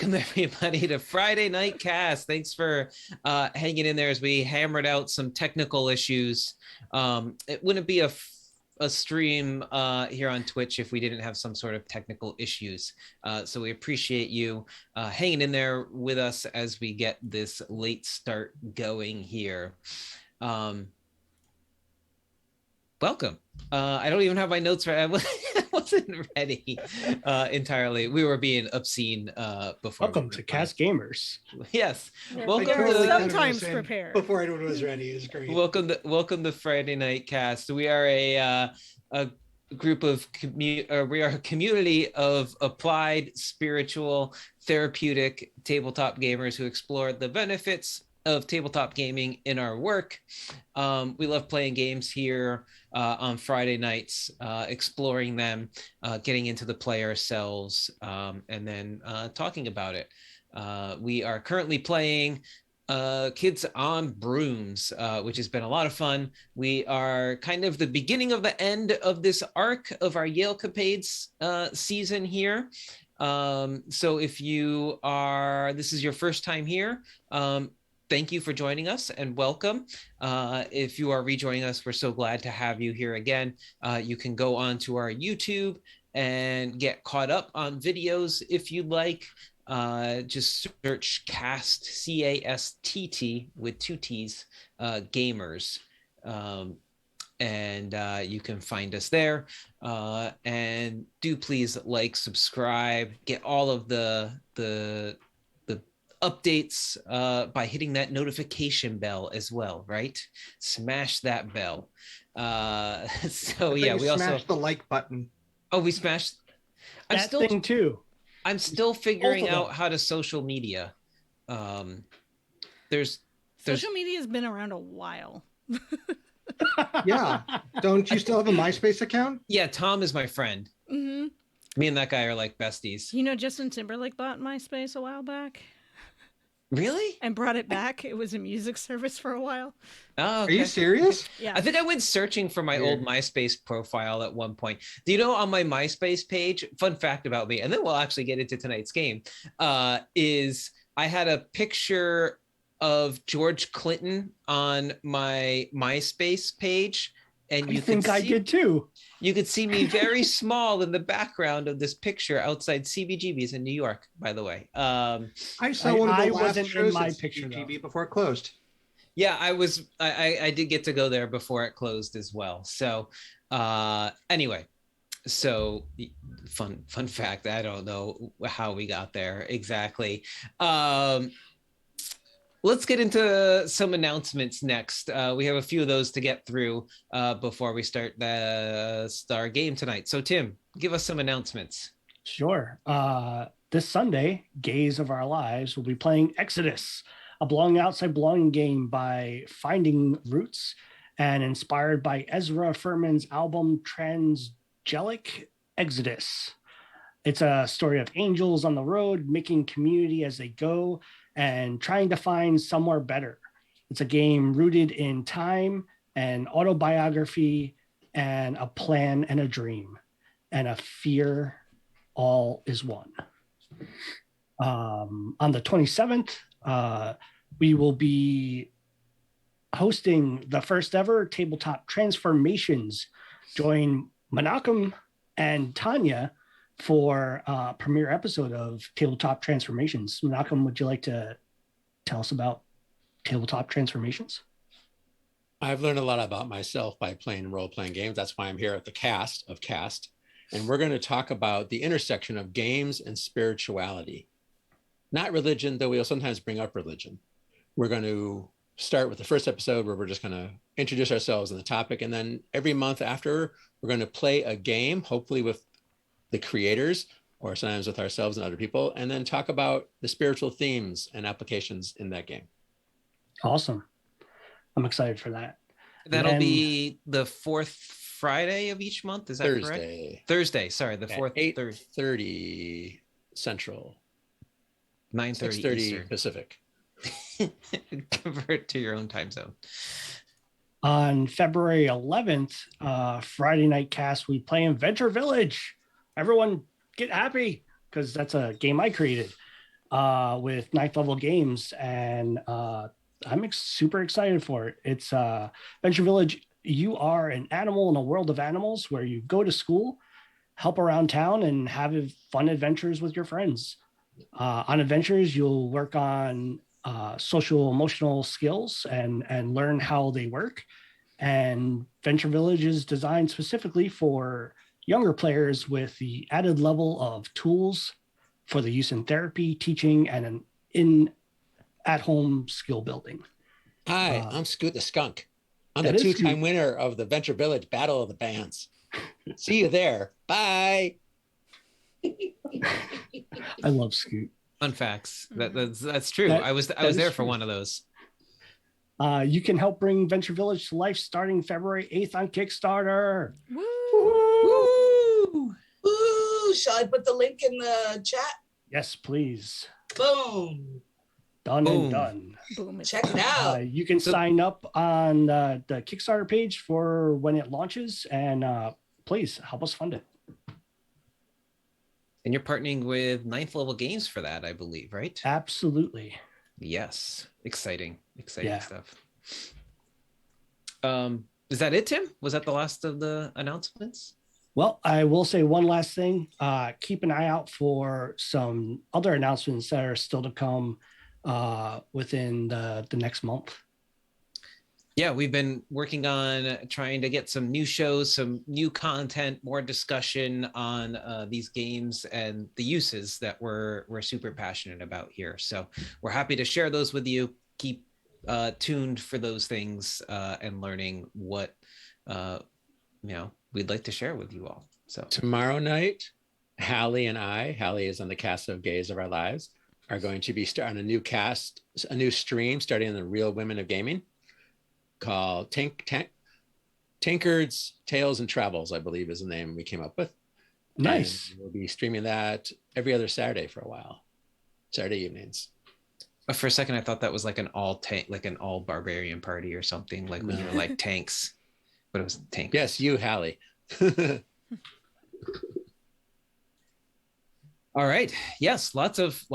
Welcome everybody to Friday Night Cast. Thanks for hanging in there as we hammered out some technical issues. It wouldn't be a stream here on Twitch if we didn't have some sort of technical issues. So we appreciate you hanging in there with us as we get this late start going here. Welcome. I don't even have my notes right. I wasn't ready entirely. We were being obscene before. Welcome to Cast Gamers. Yes. Welcome to sometimes prepared. Before anyone was ready, is great. Welcome to Friday Night Cast. We are a group of we are a community of applied, spiritual, therapeutic tabletop gamers who explore the benefits of tabletop gaming in our work. We love playing games here on Friday nights, exploring them, getting into the play ourselves, and then talking about it. We are currently playing Kids on Brooms, which has been a lot of fun. We are kind of the beginning of the end of this arc of our Yalecapades season here. So if this is your first time here, thank you for joining us and welcome. If you are rejoining us, we're so glad to have you here again. You can go on to our YouTube and get caught up on videos if you'd like. Just search CASTT, CASTT with 2 T's, gamers. And you can find us there. And do please like, subscribe, get all of the updates by hitting that notification bell as well, right? Smash that bell. So yeah, we also smashed the like button. Oh, we smashed That thing too. I'm still figuring out how to social media. There's Social media has been around a while. Yeah. Don't you still have a MySpace account? Yeah, Tom is my friend. Mm-hmm. Me and that guy are like besties. You know, Justin Timberlake bought MySpace a while back. Really? And brought it back. It was a music service for a while. Oh, okay. Are you serious? Yeah. I think I went searching for my old MySpace profile at one point. Do you know on my MySpace page, fun fact about me, and then we'll actually get into tonight's game, is I had a picture of George Clinton on my MySpace page. And I think I did too. You could see me very small in the background of this picture outside CBGB's in New York, by the way. I saw one of the last wasn't shows in my at picture CBGB before it closed. Yeah, I did get to go there before it closed as well. So anyway, so fun fact, I don't know how we got there exactly. Let's get into some announcements next. We have a few of those to get through before we start our game tonight. So Tim, give us some announcements. Sure. This Sunday, Gaze of Our Lives will be playing Exodus, a belonging outside belonging game by Finding Roots and inspired by Ezra Furman's album Transgelic Exodus. It's a story of angels on the road, making community as they go and trying to find somewhere better. It's a game rooted in time and autobiography and a plan and a dream and a fear all is one. On the 27th, we will be hosting the first ever Tabletop Transformations. Join Menachem and Tanya for a premiere episode of Tabletop Transformations. Menachem, would you like to tell us about Tabletop Transformations? I've learned a lot about myself by playing role-playing games. That's why I'm here at the cast of CASTT. And we're going to talk about the intersection of games and spirituality. Not religion, though we'll sometimes bring up religion. We're going to start with the first episode where we're just going to introduce ourselves and the topic. And then every month after, we're going to play a game, hopefully with the creators or sometimes with ourselves and other people, and then talk about the spiritual themes and applications in that game. Awesome. I'm excited for that. That'll be the fourth Friday of each month. Is that Thursday. correct? Thursday. Sorry, the fourth. 8:30 Central. 9:30 6:30 Pacific. Convert to your own time zone. On February 11th, Friday Night Cast, we play in Venture Village. Everyone get happy because that's a game I created. with ninth level games, and I'm super excited for it. It's Venture Village. You are an animal in a world of animals where you go to school, help around town, and have fun adventures with your friends. On adventures, you'll work on social emotional skills and learn how they work. And Venture Village is designed specifically for younger players with the added level of tools for the use in therapy, teaching, and in at-home skill building. Hi, I'm Scoot the Skunk. I'm the that is two-time Scoot. winner of the Venture Village Battle of the Bands. See you there. Bye. I love Scoot. Fun facts. That's true. That- I was that there is for true. one of those. You can help bring Venture Village to life starting February 8th on Kickstarter. Woo! Ooh, shall I put the link in the chat? Yes, please. Boom. Done Boom. and done. Boom. Check it out. You can sign up on the Kickstarter page for when it launches, and please help us fund it. And you're partnering with ninth level games for that, I believe, right? Absolutely. Yes. Exciting Yeah. stuff. Is that it, Tim? Was that the last of the announcements? Well, I will say one last thing. Keep an eye out for some other announcements that are still to come within the next month. Yeah, we've been working on trying to get some new shows, some new content, more discussion on these games and the uses that we're super passionate about here. So we're happy to share those with you. Keep tuned for those things and learning what we'd like to share with you all. So Tomorrow night, Hallie and Hallie is on the cast of Gaze of Our Lives, are going to be starting a new stream starting in the Real Women of Gaming called Tankard's Tales and Travels, I believe is the name we came up with. Nice. And we'll be streaming that every other Saturday for a while, Saturday evenings. for a second, I thought that was like an all barbarian party or something, like when you were like tanks, but it was tank. Yes, you, Hallie. All right. Yes, lots of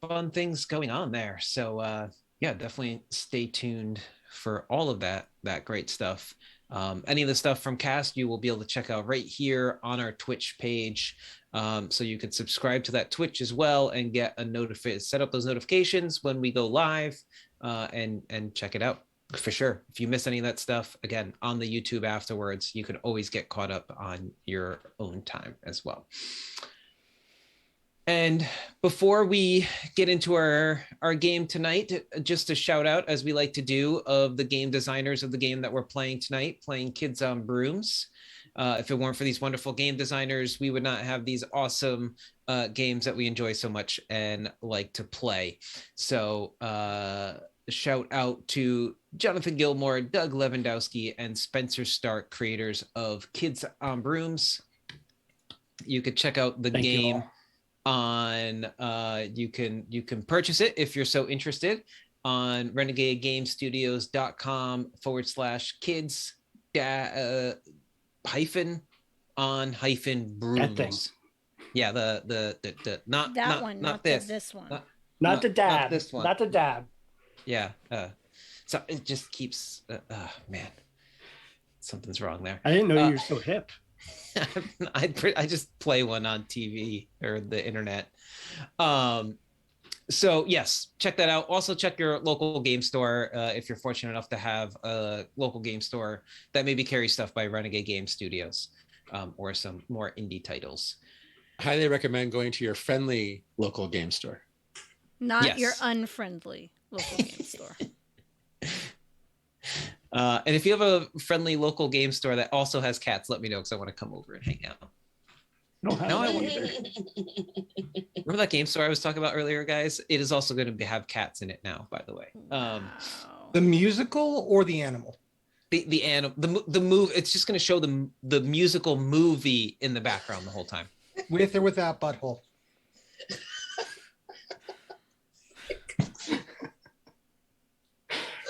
fun things going on there. So yeah, definitely stay tuned for all of that great stuff. Any of the stuff from CASTT you will be able to check out right here on our Twitch page. So you can subscribe to that Twitch as well and get a set up those notifications when we go live and check it out for sure. If you miss any of that stuff, again, on the YouTube afterwards, you can always get caught up on your own time as well. And before we get into our game tonight, just a shout out, as we like to do, of the game designers of the game that we're playing tonight, playing Kids on Brooms. If it weren't for these wonderful game designers, we would not have these awesome games that we enjoy so much and like to play. So shout out to Jonathan Gilmore, Doug Lewandowski, and Spencer Stark, creators of Kids on Brooms. You could check out the game on you can purchase it if you're so interested on renegadegamestudios.com/kids hyphen on hyphen brooms. Yeah, the not that not, one, not this one. Not the dab. Not this one. Not the dab. Yeah. So it just keeps man, something's wrong there. I didn't know you were so hip. I just play one on TV or the internet. So yes, check that out. Also check your local game store if you're fortunate enough to have a local game store that maybe carries stuff by Renegade Game Studios or some more indie titles. Highly recommend going to your friendly local game store. Not your unfriendly local game store. And if you have a friendly local game store that also has cats, let me know because I want to come over and hang out. No, I won't either. Remember that game store I was talking about earlier, guys? It is also going to have cats in it now, by the way. The musical or the animal? The animal, the move. It's just going to show the musical movie in the background the whole time. With or without butthole?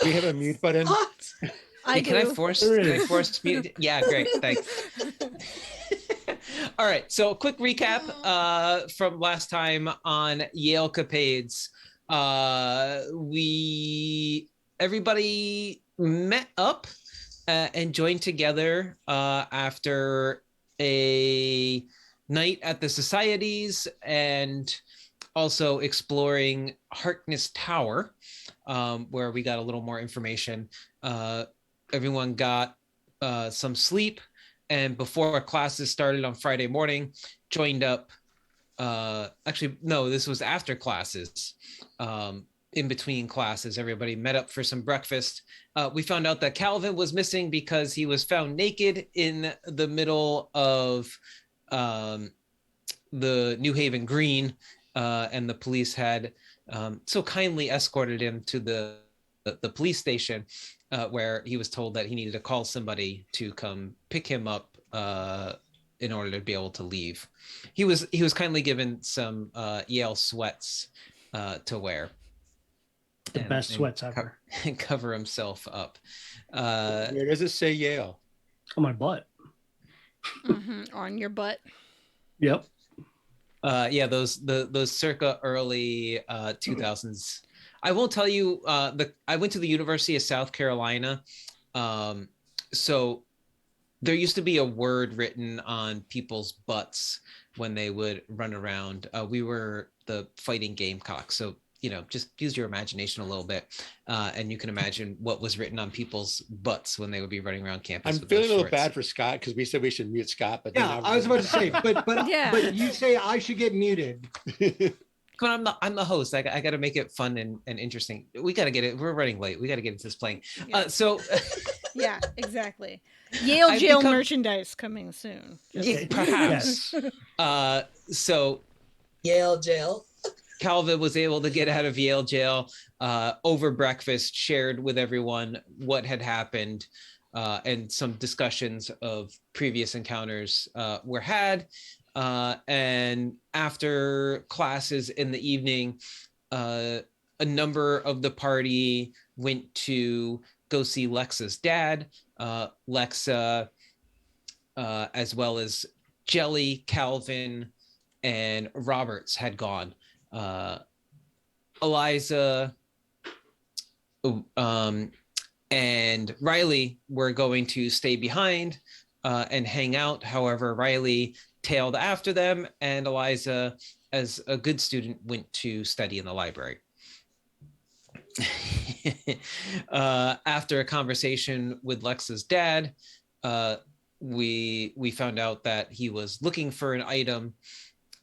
We have a mute button. I Can I force mute? Yeah, great. Thanks. All right. So a quick recap from last time on Yalecapades. Everybody met up and joined together after a night at the societies and also exploring Harkness Tower, where we got a little more information. Everyone got some sleep, and before classes started on Friday morning, joined up. Actually, no, this was after classes. In between classes, everybody met up for some breakfast. We found out that Calvin was missing because he was found naked in the middle of the New Haven Green, and the police had so kindly escorted him to the police station, where he was told that he needed to call somebody to come pick him up in order to be able to leave. He was kindly given some Yale sweats to wear. The best sweats ever. And cover himself up. Where does it say Yale? On my butt. On your butt. Yep. Yeah, those circa early 2000s. I will tell you, I went to the University of South Carolina, so there used to be a word written on people's butts when they would run around. We were the Fighting Gamecocks, so just use your imagination a little bit, and you can imagine what was written on people's butts when they would be running around campus. I'm feeling a little bad for Scott because we said we should mute Scott, but yeah, I was about to say, but you say I should get muted. But I'm the host. I got to make it fun and interesting. We got to get it. We're running late. We got to get into this playing. Yeah. So yeah, exactly. Yale jail merchandise coming soon. Yeah, perhaps. So Yale jail. Calvin was able to get out of Yale jail over breakfast, shared with everyone what had happened, and some discussions of previous encounters were had. And after classes in the evening, a number of the party went to go see Lexa's dad. Lexa, as well as Jelly, Calvin, and Roberts had gone. Eliza and Riley were going to stay behind and hang out. However, Riley tailed after them, and Eliza, as a good student, went to study in the library. After a conversation with Lexa's dad, we found out that he was looking for an item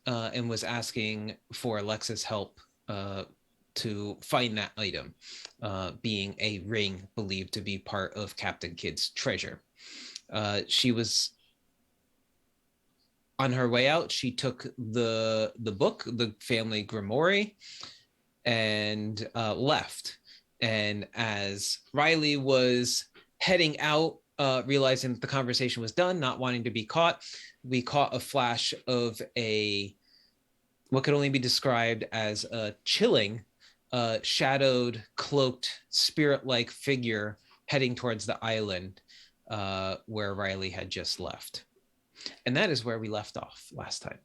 and was asking for Lexa's help to find that item, being a ring believed to be part of Captain Kidd's treasure. She was on her way out. She took the book, the family grimoire, and left. And as Riley was heading out, realizing that the conversation was done, not wanting to be caught, we caught a flash of what could only be described as a chilling, shadowed, cloaked, spirit-like figure heading towards the island where Riley had just left. And that is where we left off last time.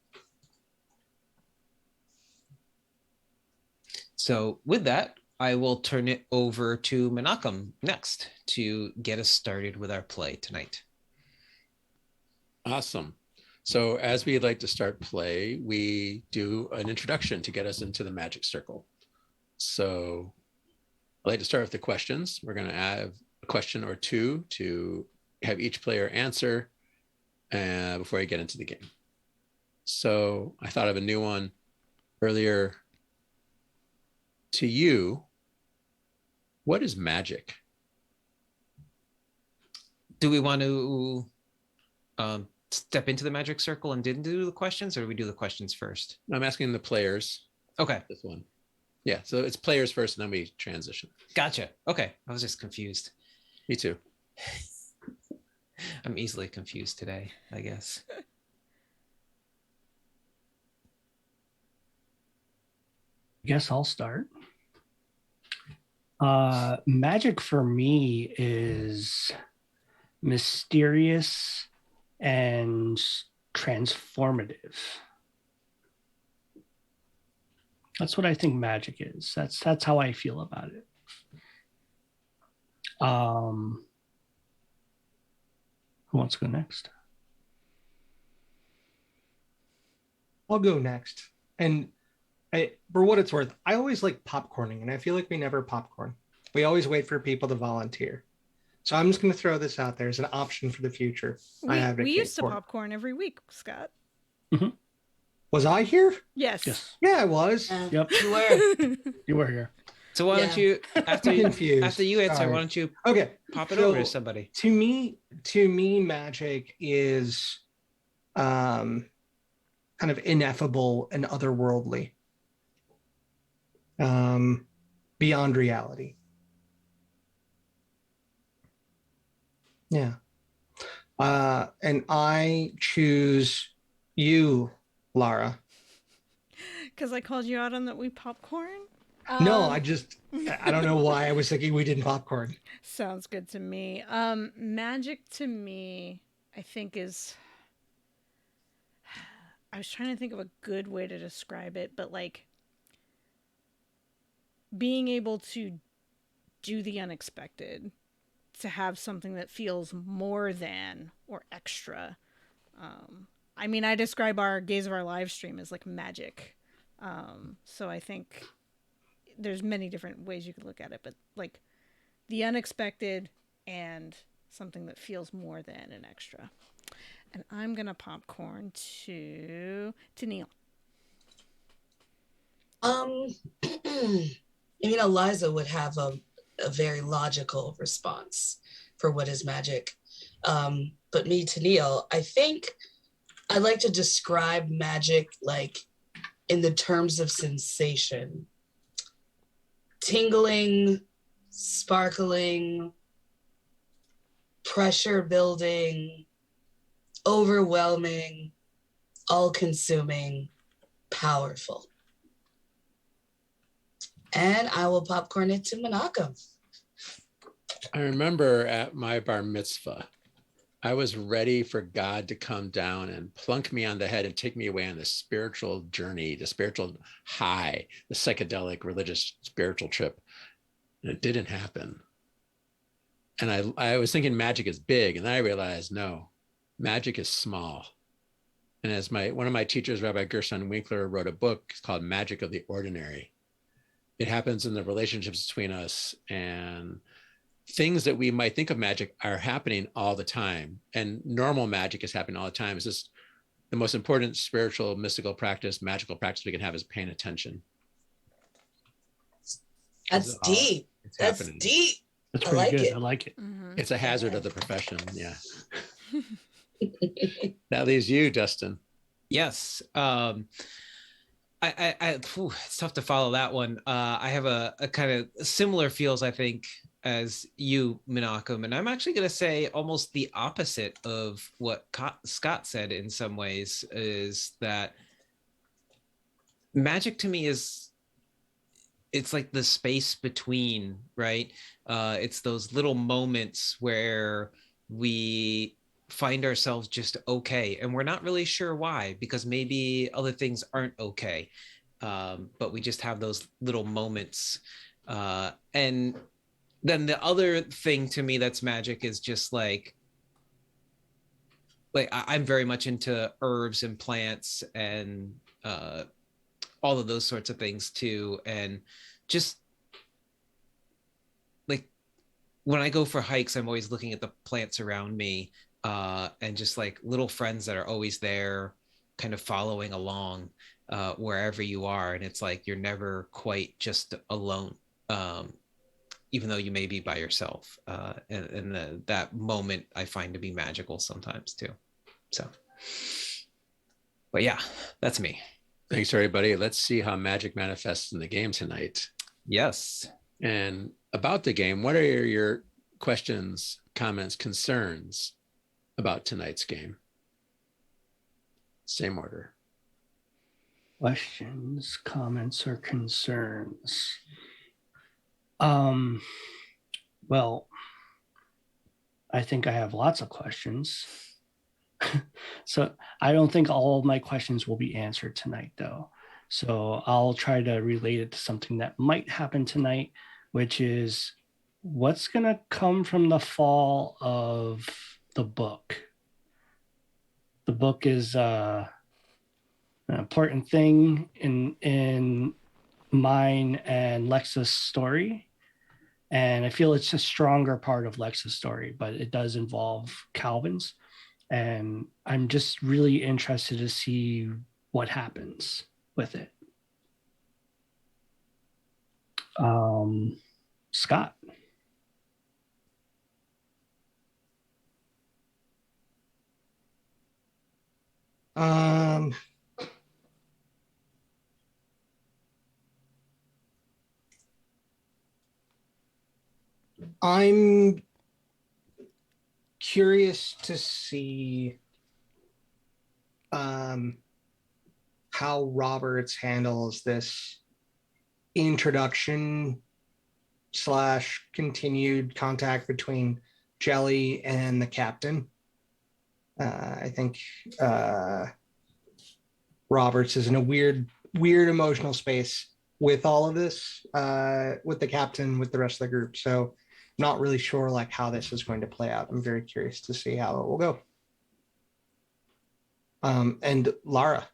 So with that, I will turn it over to Menachem next to get us started with our play tonight. Awesome. So as we like to start play, we do an introduction to get us into the magic circle. So I'd like to start with the questions. We're going to have a question or two to have each player answer before I get into the game. So I thought of a new one earlier. To you, what is magic? Do we want to step into the magic circle and didn't do the questions, or do we do the questions first? I'm asking the players. Okay. This one. Yeah, so it's players first and then we transition. Gotcha. Okay. I was just confused. Me too. I'm easily confused today, I guess. I guess I'll start. Magic for me is mysterious and transformative. That's what I think magic is. That's how I feel about it. Who wants to go next? I'll go next. And for what it's worth, I always like popcorning, and I feel like we never popcorn. We always wait for people to volunteer. So I'm just going to throw this out there as an option for the future. We used to popcorn every week, Scott. Mm-hmm. Was I here? Yes. Yes. Yeah, I was. Yep. You were. You were here. So why don't you, after Confused. you answer, Sorry. why don't you Okay. pop it So, over to somebody? To me, magic is kind of ineffable and otherworldly, beyond reality. Yeah. And I choose you, Lara. Because I called you out on that we popcorn? No, I don't know why I was thinking we didn't popcorn. Sounds good to me. Magic to me, I think is... I was trying to think of a good way to describe it, but like being able to do the unexpected, to have something that feels more than or extra. I mean, I describe our Gaze of Our live stream as like magic. So I think there's many different ways you could look at it, but like the unexpected and something that feels more than an extra. And I'm gonna popcorn to Neil. I mean, Eliza would have a very logical response for what is magic. But me, to Neil, I think I like to describe magic like in the terms of sensation. Tingling, sparkling, pressure building, overwhelming, all-consuming, powerful. And I will popcorn it to Monaco. I remember at my bar mitzvah, I was ready for God to come down and plunk me on the head and take me away on the spiritual journey, the spiritual high, the psychedelic religious spiritual trip. And it didn't happen. And I was thinking magic is big, and then I realized, no, magic is small. And as one of my teachers, Rabbi Gershon Winkler, wrote a book called Magic of the Ordinary. It happens in the relationships between us, and things that we might think of magic are happening all the time. And normal magic is happening all the time. It's just the most important spiritual, mystical practice, magical practice we can have is paying attention. That's deep. That's happening. deep. That's I pretty like good. it. I like it. Mm-hmm. It's a hazard of the profession. Yeah. That leaves you, Dustin. Yes. It's tough to follow that one. I have a kind of similar feels, I think, as you, Menachem, and I'm actually going to say almost the opposite of what Scott said in some ways, is that magic to me it's like the space between, right? It's those little moments where we find ourselves just okay, and we're not really sure why, because maybe other things aren't okay, but we just have those little moments. And then the other thing to me that's magic is just like I'm very much into herbs and plants and all of those sorts of things too. And just like when I go for hikes, I'm always looking at the plants around me, and just like little friends that are always there kind of following along wherever you are. And it's like you're never quite just alone, even though you may be by yourself. And that moment I find to be magical sometimes too. So, but yeah, that's me. Thanks, everybody. Let's see how magic manifests in the game tonight. Yes. And about the game, what are your questions, comments, concerns about tonight's game? Same order. Questions, comments, or concerns? Well, I think I have lots of questions. So I don't think all of my questions will be answered tonight, though. So I'll try to relate it to something that might happen tonight, which is what's going to come from the fall of the book. The book is an important thing in mine and Lexa's story. And I feel it's a stronger part of Lexa's story, but it does involve Calvin's. And I'm just really interested to see what happens with it. Scott. I'm curious to see how Roberts handles this introduction / continued contact between Jelly and the captain. I think Roberts is in a weird emotional space with all of this, with the captain, with the rest of the group. So I'm not really sure like how this is going to play out. I'm very curious to see how it will go. And Lara.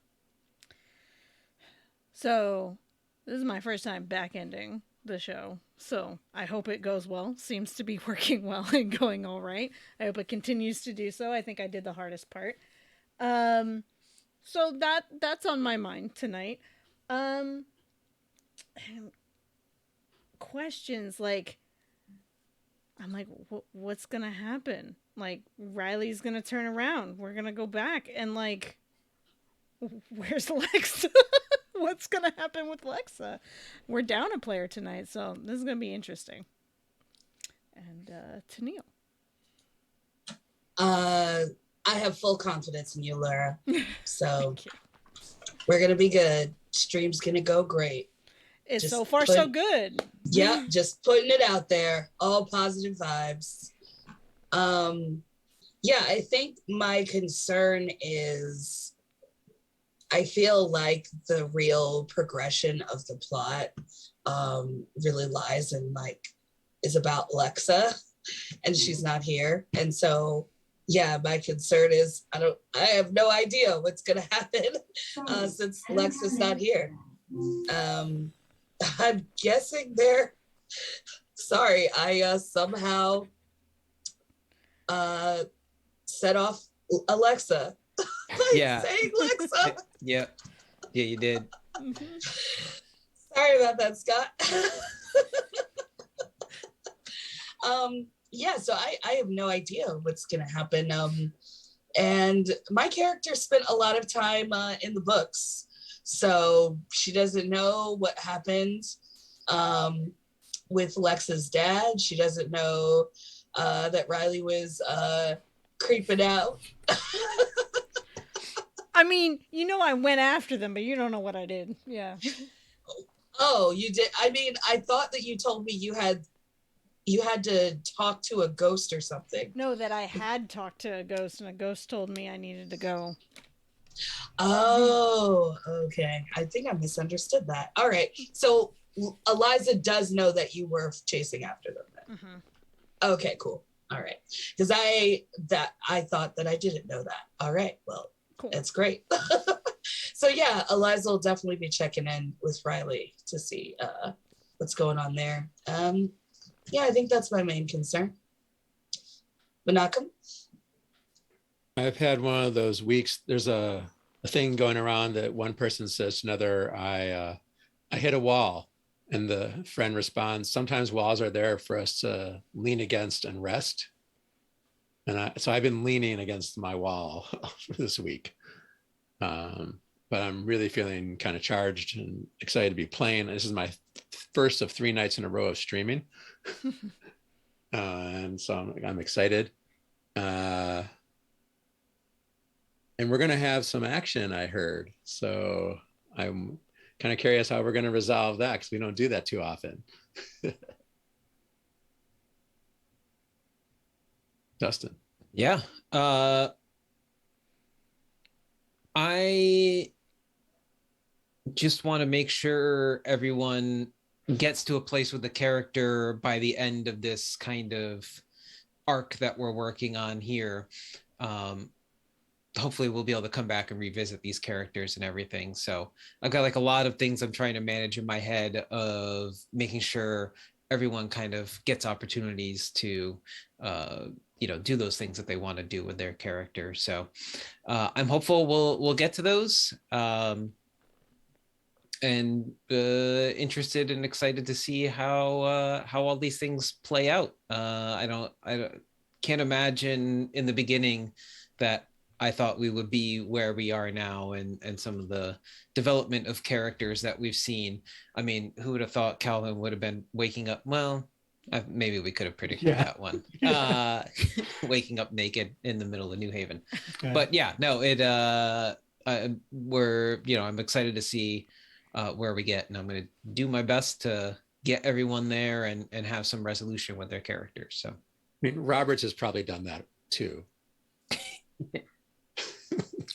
So this is my first time back ending the show, so I hope it goes well. Seems to be working well and going all right. I hope it continues to do so. I think I did the hardest part. So that's on my mind tonight. Questions like, I'm like, what's gonna happen? Like, Riley's gonna turn around. We're gonna go back, and like, where's Lexa? What's gonna happen with Lexa? We're down a player tonight, so this is gonna be interesting. And Tennille. I have full confidence in you, Lara. So we're gonna be good. Stream's gonna go great. It's just so far so good. Yeah, just putting it out there. All positive vibes. Yeah, I think my concern is I feel like the real progression of the plot really lies in like is about Lexa, and she's not here. And so yeah, my concern is I have no idea what's gonna happen since Lexa's not here. I'm guessing they're sorry, I somehow set off Alexa by saying Lexa. Yeah, you did. Sorry about that, Scott. Yeah, so I have no idea what's gonna happen. And my character spent a lot of time in the books, so she doesn't know what happened with Lexa's dad. She doesn't know that Riley was creeping out. I mean, you know, I went after them, but you don't know what I did. Yeah. Oh, you did. I mean, I thought that you told me you had to talk to a ghost or something. No, that I had talked to a ghost, and a ghost told me I needed to go. Oh, okay. I think I misunderstood that. All right. So Eliza does know that you were chasing after them then. Mm-hmm. Okay, cool. All right. Because I thought that I didn't know that. All right. Well, cool. That's great. So yeah, Eliza will definitely be checking in with Riley to see what's going on there. Yeah, I think that's my main concern. Menachem? I've had one of those weeks. There's a thing going around that one person says to another, I hit a wall. And the friend responds, sometimes walls are there for us to lean against and rest. And so I've been leaning against my wall this week. But I'm really feeling kind of charged and excited to be playing. This is my first of 3 nights in a row of streaming. And so I'm excited. And we're going to have some action, I heard. So I'm kind of curious how we're going to resolve that, because we don't do that too often. Dustin. Yeah. I just want to make sure everyone gets to a place with the character by the end of this kind of arc that we're working on here. Hopefully we'll be able to come back and revisit these characters and everything. So I've got like a lot of things I'm trying to manage in my head of making sure everyone kind of gets opportunities to do those things that they want to do with their character. So I'm hopeful we'll get to those. And interested and excited to see how all these things play out. I can't imagine in the beginning that I thought we would be where we are now, and some of the development of characters that we've seen. I mean, who would have thought Calvin would have been waking up? Well, maybe we could have predicted that one. Waking up naked in the middle of New Haven. But yeah, no, I'm excited to see where we get, and I'm going to do my best to get everyone there and have some resolution with their characters. So, I mean, Roberts has probably done that too.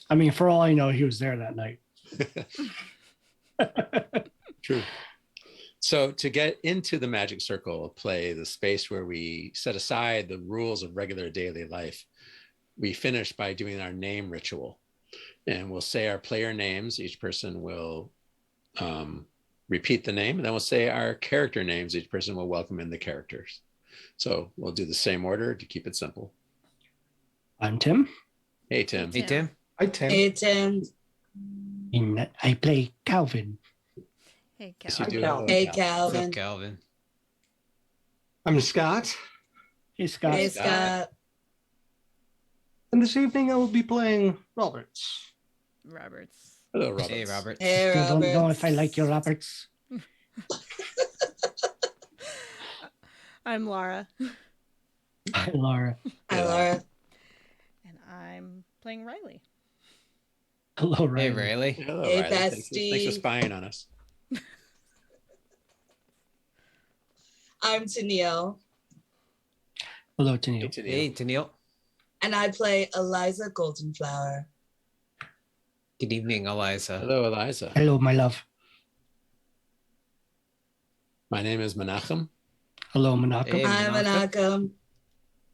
I mean, for all I know, he was there that night. True. So to get into the magic circle of play, the space where we set aside the rules of regular daily life, we finish by doing our name ritual. And we'll say our player names. Each person will repeat the name, and then we'll say our character names. Each person will welcome in the characters. So we'll do the same order to keep it simple. I'm Tim. Hey, Tim. Hey, Tim. Hi, Tim. Hey, Tim. I play Calvin. Hey, Yes, you Calvin. do. Calvin. Hey, What's Calvin. up, Calvin? I'm Scott, Hey, Scott. Hey, Scott. and this evening I will be playing Roberts. Roberts. Hello, Robert. Hey, Robert. Hey, Still don't know Robert. if I like your Roberts. I'm Laura, Hi, Laura. Hi, Laura. and I'm playing Riley. Hello, Riley. Hey, Riley. Hello, Hey, Riley. Thanks for bestie. spying on us. I'm Tennille, Hello, Hey, Tennille. Tennille. Hey, Tennille. and I play Eliza Goldenflower. Good evening, Eliza. Hello, Eliza. Hello, my love. My name is Menachem, Hello, Menachem. Hey, I'm Anakam.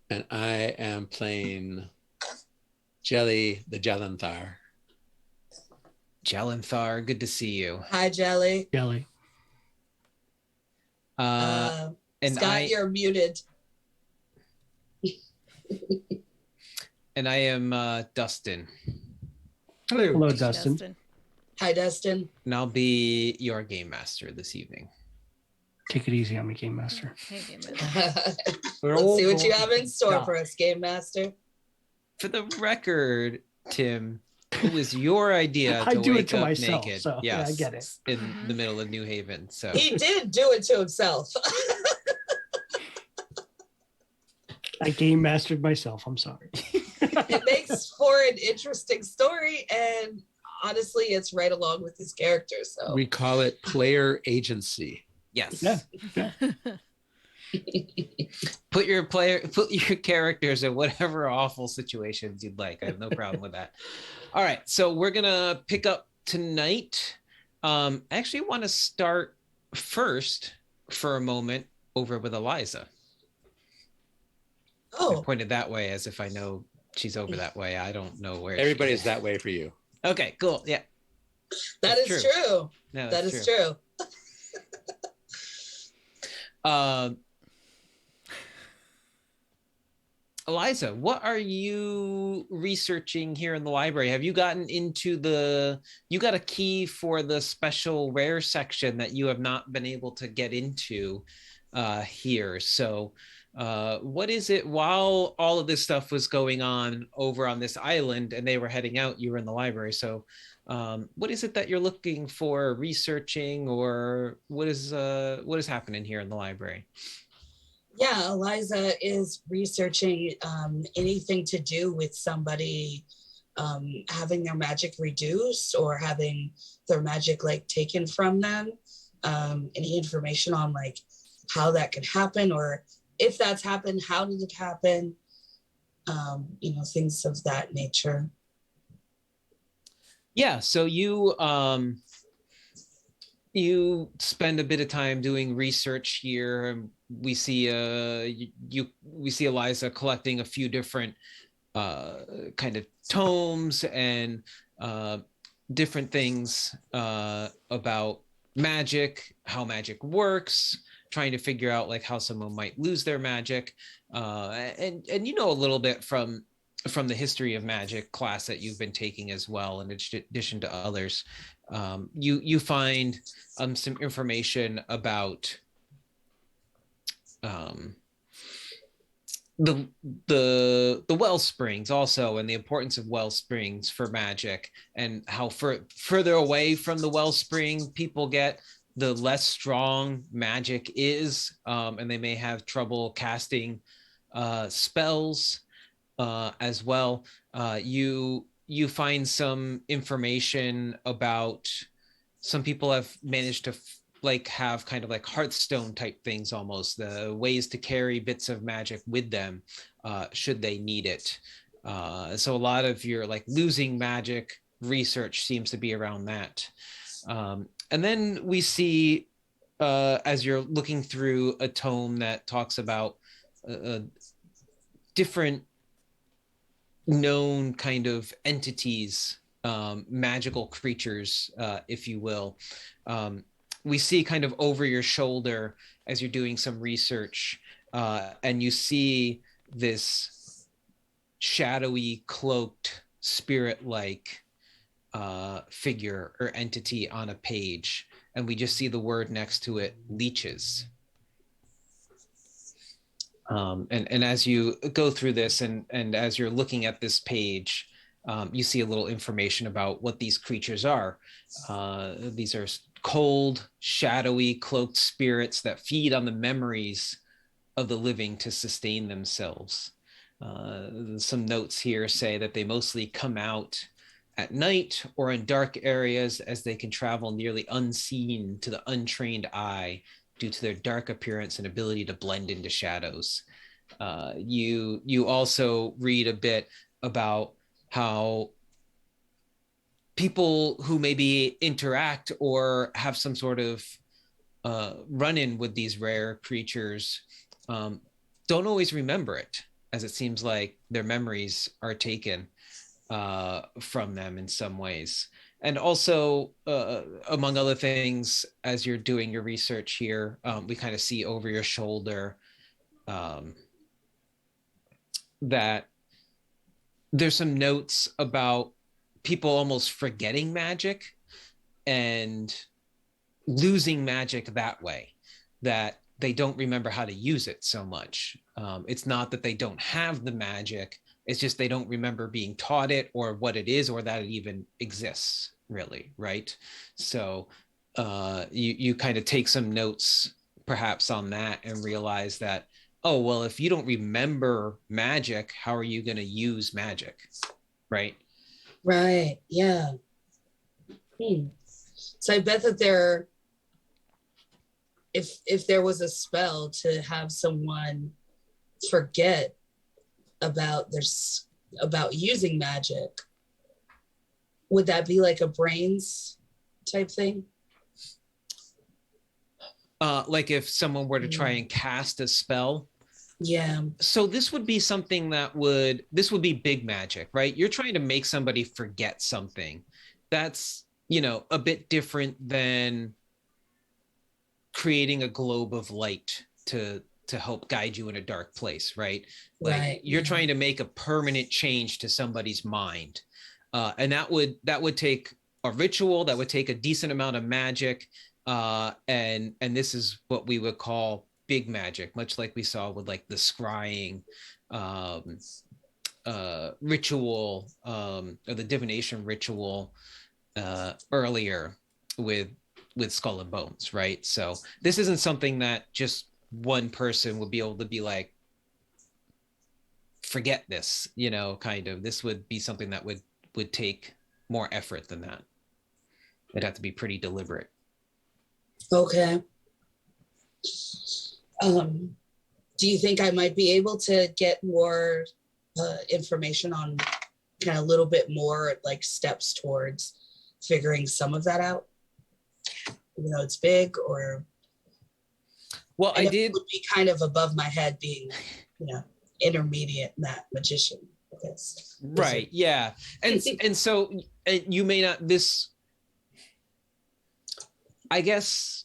and I am playing Jelly the Jalanthar. Jalanthar, good to see you. Hi, Jelly. Jelly. And Scott, you're muted. I am Dustin, Hello. Hello, Hey, Dustin. Hi, Dustin. and I'll be your game master this evening. Take it easy on me, Game Master. Hey, Game Let's Master. We're all see what you going have in to store die. for us, Game Master. For the record, Tim, it was your idea I to do it wake to up myself, naked. so, yeah, I Yes, get it. in the middle of New Haven. So He did do it to himself. I Game Mastered myself. I'm sorry. It makes for an interesting story, and honestly, it's right along with his character. So We call it player agency. yes, Yeah. put your characters in whatever awful situations you'd like. I have no problem with that. All right, so we're gonna pick up tonight. I actually want to start first for a moment over with Eliza. I oh, pointed that way as if I know she's over that way. I don't know where. Everybody she is that way for you. Okay, cool. Yeah, that that's is true. true. no, That that's is true. Eliza, what are you researching here in the library? Have you gotten into you got a key for the special rare section that you have not been able to get into here. So what is it while all of this stuff was going on over on this island and they were heading out, you were in the library. So what is it that you're looking for researching, or what is happening here in the library? Yeah, Eliza is researching anything to do with somebody having their magic reduced or having their magic like taken from them. Any information on like how that can happen, or if that's happened, how did it happen? Things of that nature. Yeah, so you spend a bit of time doing research here, and we see we see Eliza collecting a few different kind of tomes and uh, different things about magic, how magic works, trying to figure out like how someone might lose their magic, and you know a little bit from the history of magic class that you've been taking as well, in addition to others. You find some information about um, the the well springs also, and the importance of well springs for magic, and how further away from the wellspring people get, the less strong magic is, and they may have trouble casting spells as well. You find some information about some people have managed to like have kind of like Hearthstone type things, almost the ways to carry bits of magic with them should they need it. So a lot of your like losing magic research seems to be around that. And then we see as you're looking through a tome that talks about different known kind of entities, magical creatures, if you will. We see kind of over your shoulder as you're doing some research, and you see this shadowy, cloaked, spirit-like figure or entity on a page, and we just see the word next to it, leeches. And as you go through this, and as you're looking at this page, you see a little information about what these creatures are. These are cold, shadowy, cloaked spirits that feed on the memories of the living to sustain themselves. Some notes here say that they mostly come out at night or in dark areas, as they can travel nearly unseen to the untrained eye due to their dark appearance and ability to blend into shadows. You also read a bit about how people who maybe interact or have some sort of run-in with these rare creatures don't always remember it, as it seems like their memories are taken from them in some ways. And also, among other things, as you're doing your research here, we kind of see over your shoulder that there's some notes about people almost forgetting magic and losing magic that way, that they don't remember how to use it so much. It's not that they don't have the magic, it's just they don't remember being taught it or what it is or that it even exists, really, right? So you kind of take some notes perhaps on that and realize that, oh, well, if you don't remember magic, how are you going to use magic, right? Right, yeah. So I bet that if there was a spell to have someone forget about using magic, would that be like a brains type thing? Like if someone were to try and cast a spell. Yeah. So this would be something this would be big magic, right? You're trying to make somebody forget something. That's, a bit different than creating a globe of light to help guide you in a dark place, right? Like right. You're trying to make a permanent change to somebody's mind. And that would take a ritual, that would take a decent amount of magic. And this is what we would call big magic, much like we saw with like the scrying ritual, or the divination ritual earlier with Skull and Bones, right? So this isn't something that just one person would be able to be like, forget this, kind of. This would be something that would take more effort than that. It'd have to be pretty deliberate. Okay. Do you think I might be able to get more information on kind of a little bit more like steps towards figuring some of that out, even though it's big, or Well, I it did. would be kind of above my head being, intermediate not magician, I guess. Right. Yeah. And so you may not, I guess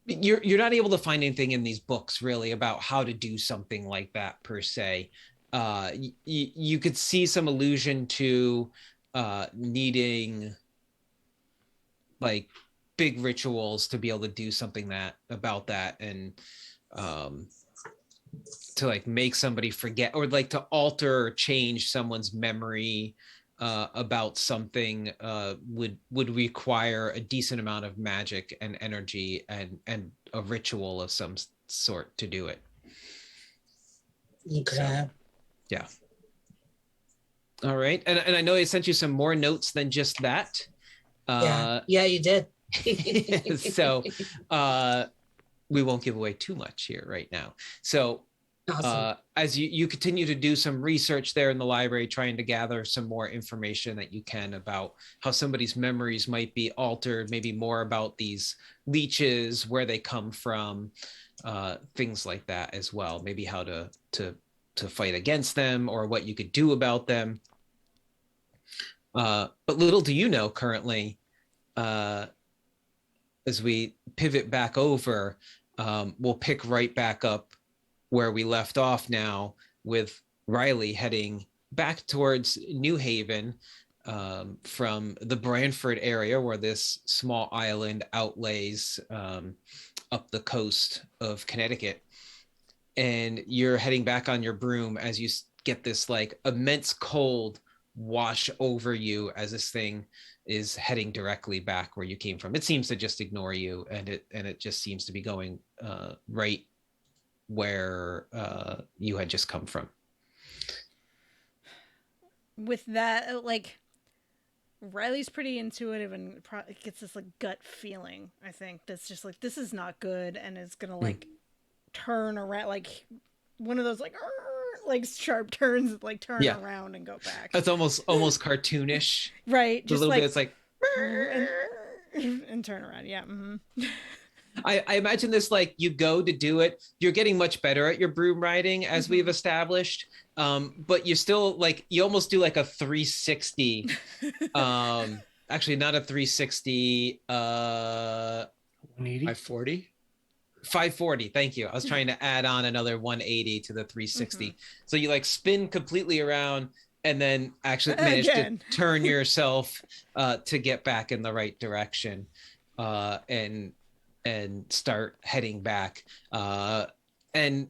you're not able to find anything in these books really about how to do something like that per se. You could see some allusion to needing like big rituals to be able to do something about that, and to like make somebody forget, or like to alter or change someone's memory about something would require a decent amount of magic and energy and a ritual of some sort to do it. Okay. So, yeah. All right. And I know I sent you some more notes than just that. Yeah, you did. So we won't give away too much here right now. So awesome. As you continue to do some research there in the library, trying to gather some more information that you can about how somebody's memories might be altered, maybe more about these leeches, where they come from, things like that as well. Maybe how to fight against them, or what you could do about them. But little do you know currently, as we pivot back over, we'll pick right back up where we left off now, with Riley heading back towards New Haven from the Branford area, where this small island outlays up the coast of Connecticut. And you're heading back on your broom as you get this like immense cold wash over you as this thing is heading directly back where you came from. It seems to just ignore you, and it just seems to be going right where you had just come from. With that, like, Riley's pretty intuitive and gets this like gut feeling, I think, that's just like, this is not good, and it's gonna like turn around, like one of those like sharp turns, like turn around and go back. That's almost cartoonish, right? Just a little bit. It's like and turn around. Yeah. Mm-hmm. I imagine this, like, you go to do it, you're getting much better at your broom riding, as we've established, but you still, like, you almost do like a 360 actually not a 360 180 540. Thank you. I was trying to add on another 180 to the 360. So you like spin completely around and then actually manage to turn yourself to get back in the right direction, and start heading back. And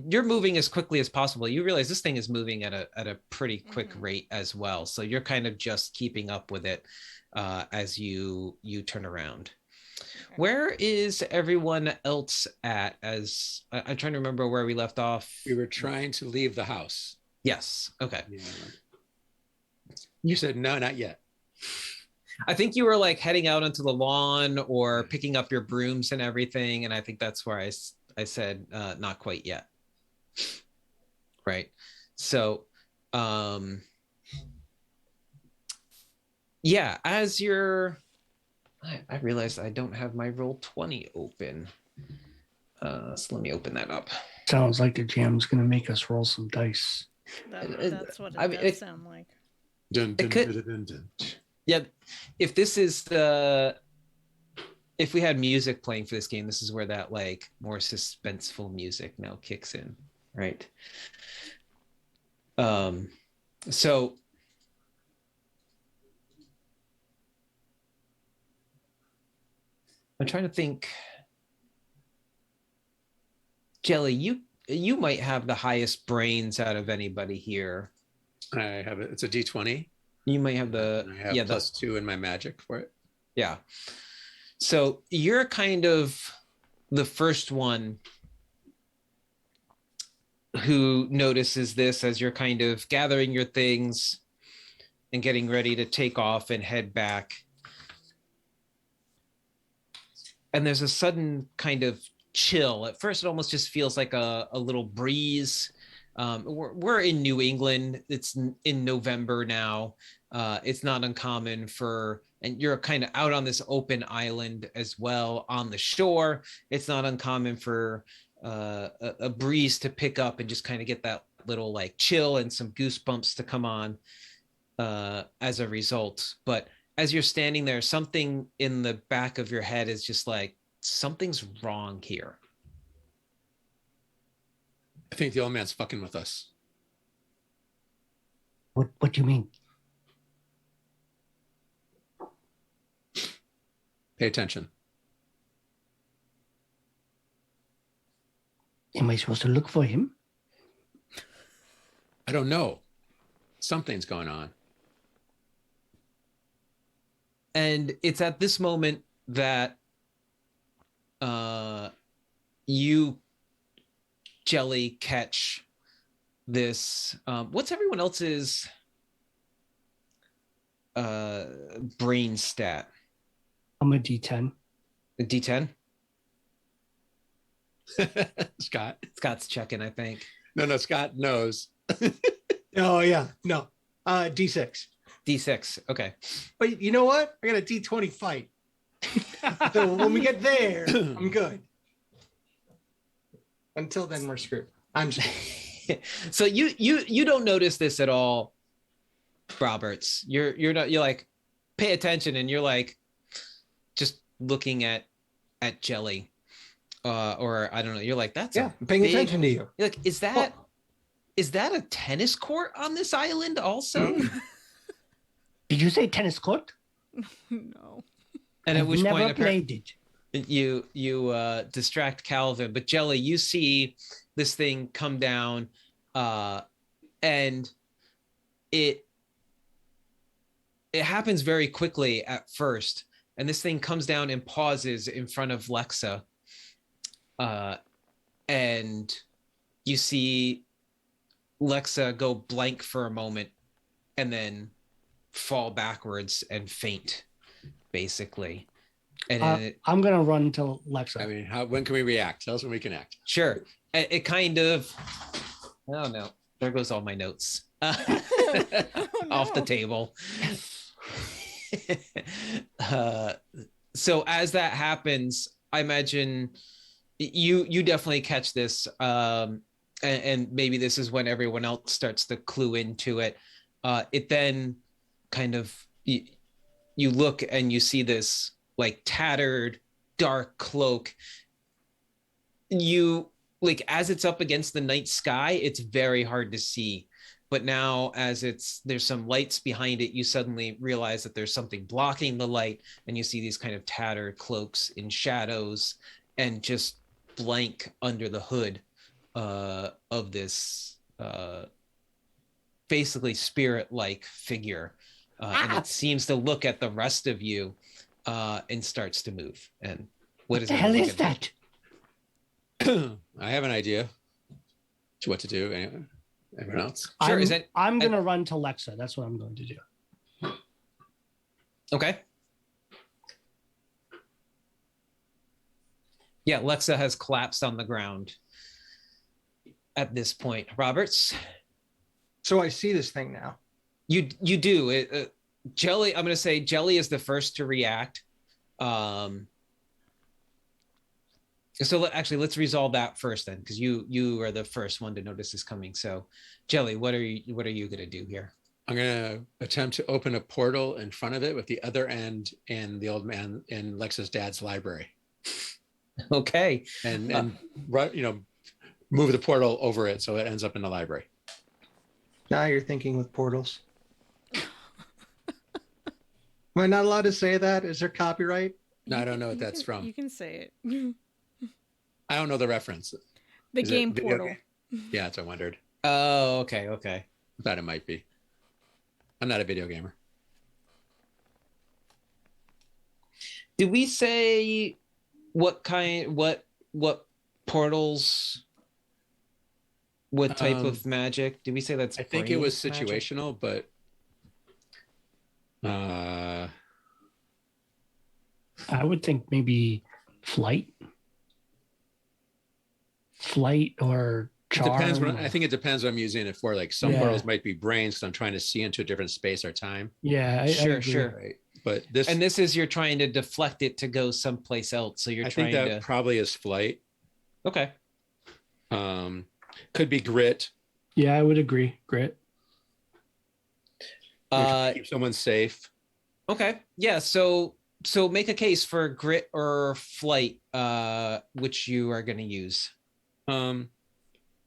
you're moving as quickly as possible. You realize this thing is moving at a pretty quick rate as well. So you're kind of just keeping up with it as you turn around. Where is everyone else at? As I'm trying to remember where we left off. We were trying to leave the house. Yes. Okay. Yeah. You said no, not yet. I think you were like heading out onto the lawn or picking up your brooms and everything, and I think that's where I said not quite yet. Right. So, yeah, as you're, I realized I don't have my Roll20 open. So let me open that up. Sounds like the jam's going to make us roll some dice. That's what it does sound like. Dun, dun, dun, dun, dun. Yeah, if this is if we had music playing for this game, this is where that like more suspenseful music now kicks in, right? So I'm trying to think. Jelly, you might have the highest brains out of anybody here. I have it. It's a D20. You might have I have +2 in my magic for it. Yeah. So you're kind of the first one who notices this as you're kind of gathering your things and getting ready to take off and head back. And there's a sudden kind of chill. At first, it almost just feels like a little breeze. We're in New England. It's in November now. It's not uncommon and you're kind of out on this open island as well on the shore. It's not uncommon for a breeze to pick up and just kind of get that little like chill and some goosebumps to come on as a result. But as you're standing there, something in the back of your head is just like, something's wrong here. I think the old man's fucking with us. What do you mean? Pay attention. Am I supposed to look for him? I don't know. Something's going on. And it's at this moment that you, Jelly, catch this. What's everyone else's brain stat? I'm a D10. A D10? Scott. Scott's checking, I think. No, Scott knows. Oh yeah, no. D6. D6. Okay. But you know what? I got a D20 fight. So when we get there, I'm good. Until then, we're screwed. I'm just So you don't notice this at all, Roberts. You're like, pay attention, and you're like just looking at Jelly. Or I don't know, you're like, that's I'm paying attention to you. You're like, is that a tennis court on this island also? Did you say tennis court? No. And at which never point played it. you distract Calvin, but Jelly, you see this thing come down, and it happens very quickly at first, and this thing comes down and pauses in front of Lexa, and you see Lexa go blank for a moment and then fall backwards and faint, basically. And I'm gonna run to Lexa. I mean, when can we react? Tell us when we can act. Sure. It kind of, oh no, there goes all my notes off the table. So as that happens, I imagine you definitely catch this, and maybe this is when everyone else starts to clue into it. It then kind of, you look and you see this like tattered dark cloak. You like, as it's up against the night sky, it's very hard to see, but now as there's some lights behind it, you suddenly realize that there's something blocking the light, and you see these kind of tattered cloaks in shadows and just blank under the hood of this basically spirit-like figure, and it seems to look at the rest of you and starts to move. And what the hell is that? I have an idea to what to do. Anyone else? Sure. I'm gonna run to Lexa. That's what I'm going to do. Okay. Yeah, Lexa has collapsed on the ground at this point. Roberts? So I see this thing now. You do. Jelly, I'm going to say Jelly is the first to react. So let's resolve that first then, because you are the first one to notice this coming. So Jelly, what are you going to do here? I'm going to attempt to open a portal in front of it with the other end in the old man in Lexa's dad's library. Okay. And move the portal over it so it ends up in the library. Now you're thinking with portals. Am I not allowed to say that? Is there copyright? No, I don't know what that's from. You can say it. I don't know the reference. The Is game it video portal. game? Yeah, that's what I wondered. Oh, okay. I thought it might be. I'm not a video gamer. Did we say what portals, what type of magic? Did we say that's I think it was brain magic? situational, but I would think maybe flight or It depends charm. I think it depends what I'm using it for. Like some Yeah. portals might be brains because I'm trying to see into a different space or time. Yeah, I Sure, agree. sure. Right. But this, And this is you're trying to deflect it to go someplace else. So you're I trying think that to. probably is flight. Okay. Could be grit. Yeah, I would agree. Grit. Keep someone safe. Okay. Yeah. So make a case for grit or flight, which you are going to use. I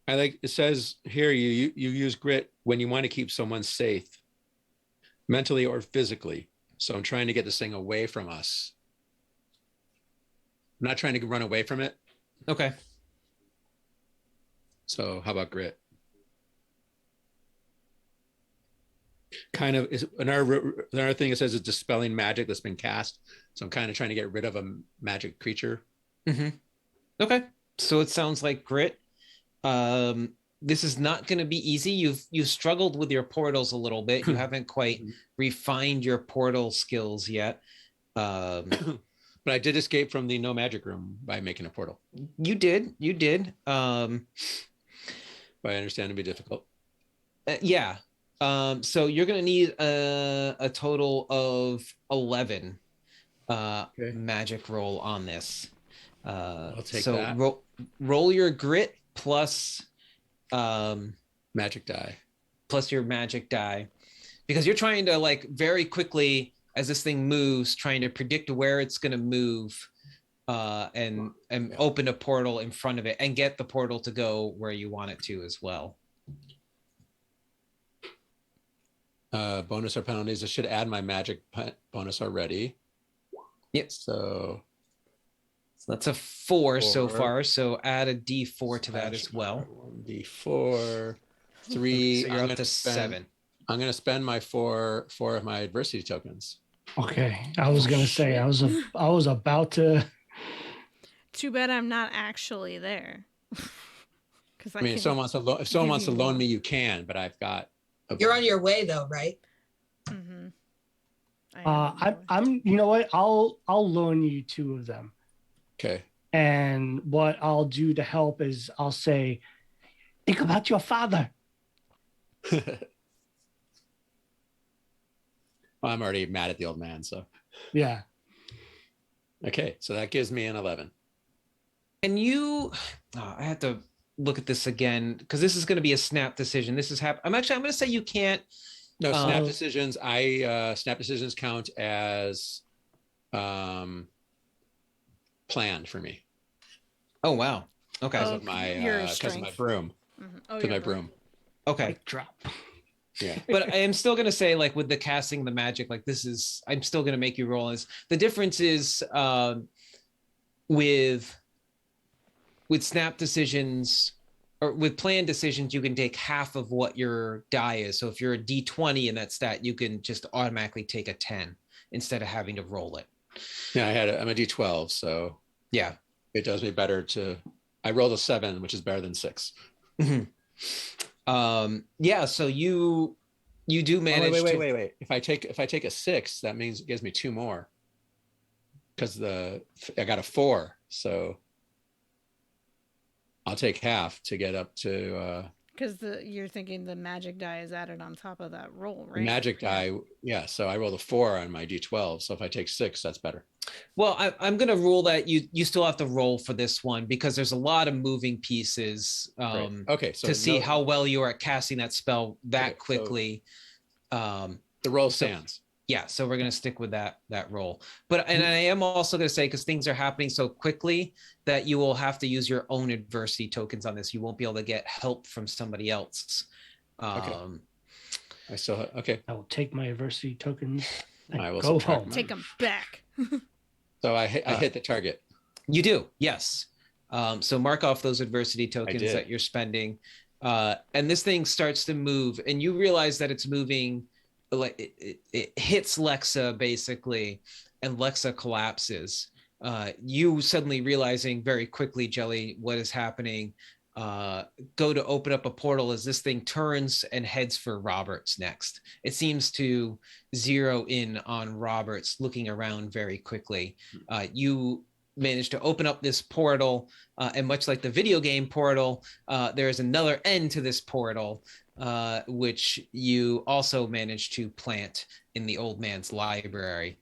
like it says here you use grit when you want to keep someone safe, mentally or physically. So I'm trying to get this thing away from us. I'm not trying to run away from it. Okay. So how about grit? Kind of is another thing it says is dispelling magic that's been cast. So I'm kind of trying to get rid of a magic creature. Mm-hmm. Okay. So it sounds like grit. This is not going to be easy. You've struggled with your portals a little bit. You haven't quite refined your portal skills yet. But I did escape from the no magic room by making a portal. You did. But I understand it'd be difficult. Yeah. So you're going to need a total of 11 magic roll on this. I'll take so that. Roll your grit plus magic die. Plus your magic die, because you're trying to like very quickly as this thing moves, trying to predict where it's going to move and open a portal in front of it and get the portal to go where you want it to as well. Bonus or penalties. I should add my magic bonus already. Yep. So that's a 4 so far. So add a D4 to that as well. 1D4, 3. So you're up to 7. I'm going to spend my four of my adversity tokens. Okay, I was gonna say I was about to. Too bad I'm not actually there. Because I mean, if someone wants to loan me, you can. But I've got. You're on your way though, right? Mm-hmm. I'm. You know what? I'll loan you 2 of them. Okay. And what I'll do to help is I'll say, think about your father. Well, I'm already mad at the old man, so. Yeah. Okay, so that gives me an 11. And I have to look at this again because this is going to be a snap decision. This is I'm going to say you can't. No, snap decisions. Snap decisions count as planned for me. Oh wow. Okay. Because of my broom. Mm-hmm. Because my broom. Okay. Drop. Yeah. But I am still going to say, like, with the casting the magic, like, I'm still going to make you roll this. The difference is with snap decisions or with plan decisions, you can take half of what your die is. So if you're a D20 in that stat, you can just automatically take a 10 instead of having to roll it. Yeah, I'm a D12, so yeah, it does me better I rolled a 7, which is better than 6. Mm-hmm. Yeah, so you do manage. Wait. If I take a 6, that means it gives me 2 more. Because I got a 4, so I'll take half to get up to. Because you're thinking the magic die is added on top of that roll, right? The magic die, yeah. So I rolled a 4 on my D12. So if I take 6, that's better. Well, I'm going to rule that you still have to roll for this one because there's a lot of moving pieces. Right. Okay, so to see how well you are at casting that spell that quickly. So the roll stands. Yeah, so we're going to stick with that roll. And I am also going to say, because things are happening so quickly, that you will have to use your own adversity tokens on this. You won't be able to get help from somebody else. Okay. I will take my adversity tokens and I will go home. Take them back. So I hit the target. You do, yes. So mark off those adversity tokens that you're spending. And this thing starts to move, and you realize that it's moving. Like it hits Lexa basically, and Lexa collapses. You suddenly realizing very quickly, Jelly, what is happening. Go to open up a portal as this thing turns and heads for Roberts next. It seems to zero in on Roberts, looking around very quickly. You manage to open up this portal, and much like the video game portal, there is another end to this portal, which you also manage to plant in the old man's library.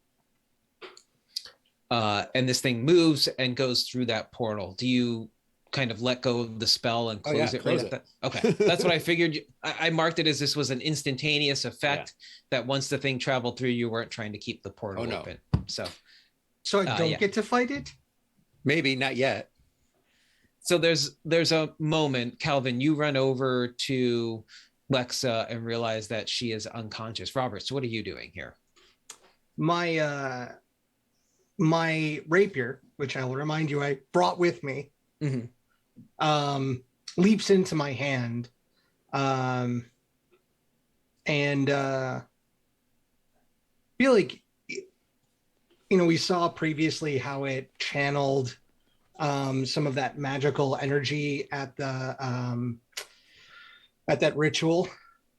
And this thing moves and goes through that portal. Do you kind of let go of the spell and close it right at that? Okay, that's what I figured. I marked it as this was an instantaneous effect, that once the thing traveled through, you weren't trying to keep the portal open. So I don't get to fight it? Maybe not yet. So there's a moment, Calvin, you run over to Lexa and realize that she is unconscious. Robert, so what are you doing here? My rapier, which I will remind you I brought with me, leaps into my hand, and feel like, we saw previously how it channeled some of that magical energy at the at that ritual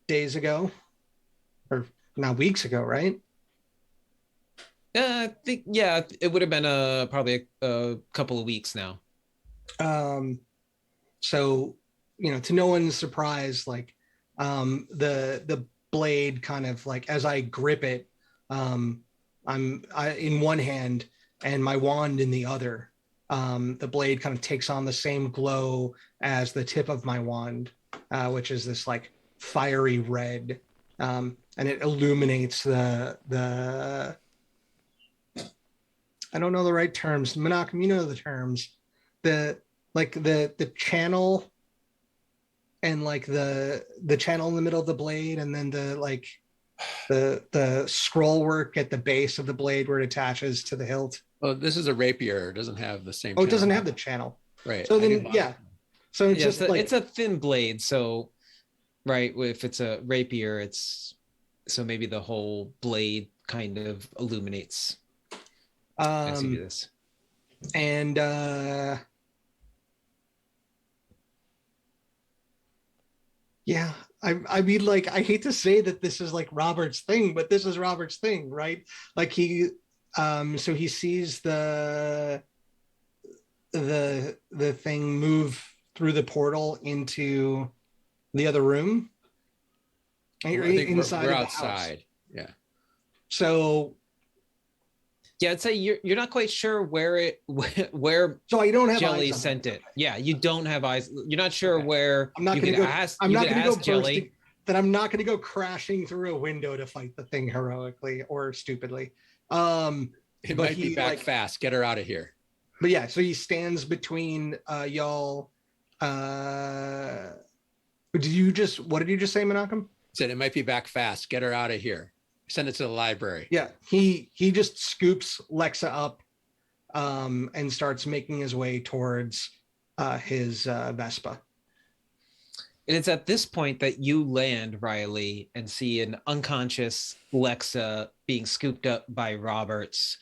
days ago, or now weeks ago, right? I think, it would have been probably a couple of weeks now. So, to no one's surprise, like the blade kind of like, as I grip it, I'm in one hand and my wand in the other. The blade kind of takes on the same glow as the tip of my wand, which is this like fiery red, and it illuminates the I don't know the right terms. Menachem, you know the terms. The channel, and like the channel in the middle of the blade, and then the scroll work at the base of the blade where it attaches to the hilt. Well, this is a rapier. It doesn't have the same. Oh, it doesn't have the channel. Right. So then, So it's just it's a thin blade. So, right, if it's a rapier, it's so maybe the whole blade kind of illuminates. I see this. And I mean, like, I hate to say that this is like Robert's thing, but this is Robert's thing, right? Like he sees the thing move through the portal into the other room. I think inside we're of the outside. house. Yeah. So I'd say you're not quite sure where so I don't have Jelly eyes on sent it. Yeah, you don't have eyes. You're not sure where. I'm not you going to could go. ask. I'm you not could going to go ask Jelly. bursting. That I'm not going to go crashing through a window to fight the thing heroically or stupidly. It might be back fast. Get her out of here. But yeah, so he stands between y'all. What did you just say, Menachem? Said it might be back fast. Get her out of here. Send it to the library. Yeah, he just scoops Lexa up, and starts making his way towards his Vespa. And it's at this point that you land, Riley, and see an unconscious Lexa being scooped up by Roberts,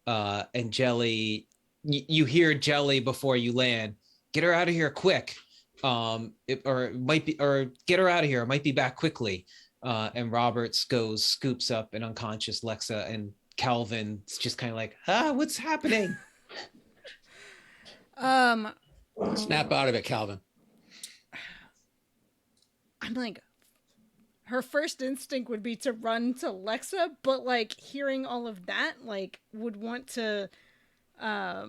and Jelly. You hear Jelly before you land. Get her out of here quick, or get her out of here. It might be back quickly. And Roberts scoops up an unconscious Lexa, and Calvin's just kind of like, what's happening? Snap out of it, Calvin. I'm like, her first instinct would be to run to Lexa, but like hearing all of that, like would want to, I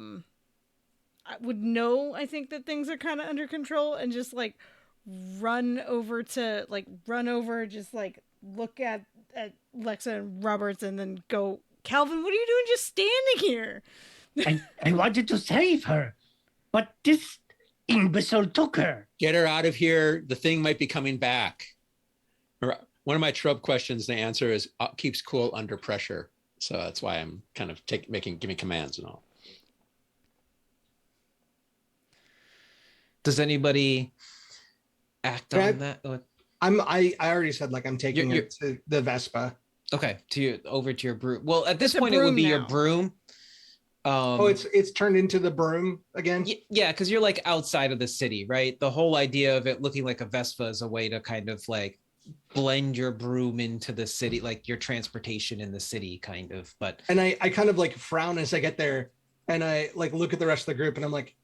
would know, I think that things are kind of under control, and just like run over, just like look at Lexa and Roberts, and then go, Calvin, what are you doing just standing here? I wanted to save her, but this imbecile took her. Get her out of here. The thing might be coming back. One of my trope questions, the answer is keeps cool under pressure. So that's why I'm kind of giving commands and all. Does anybody act on that? I already said, like, I'm taking it to the Vespa. Okay, over to your broom. Well, at this point, it would be your broom. It's turned into the broom again. Yeah, because you're like outside of the city, right? The whole idea of it looking like a Vespa is a way to kind of like blend your broom into the city, like your transportation in the city, kind of. And I kind of like frown as I get there, and I like look at the rest of the group, and I'm like,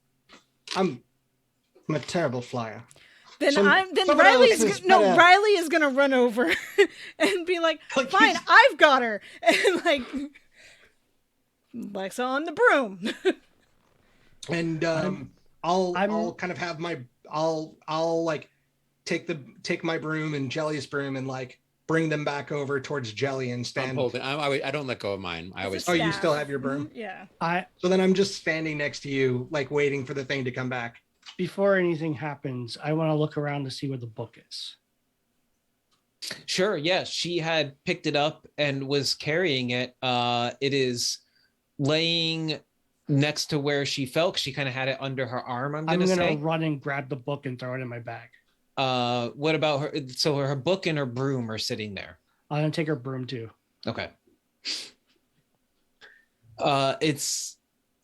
I'm a terrible flyer. Then Someone else is better. Riley is gonna run over and be like, Like, fine, he's- I've got her. And like Lexa on the broom. And I'll kind of have my I'll like take my broom and Jelly's broom and like bring them back over towards Jelly and I'm stand. holding. I don't let go of mine. I always. Oh, you Staff. still have your broom? Yeah. So then I'm just standing next to you, like waiting for the thing to come back. Before anything happens, I want to look around to see where the book is. Sure. Yeah, she had picked it up and was carrying it. It is laying next to where she fell. She kind of had it under her arm. I'm gonna say. Run and grab the book and throw it in my bag. What about her? So her book and her broom are sitting there. I'm gonna take her broom too. Okay. It's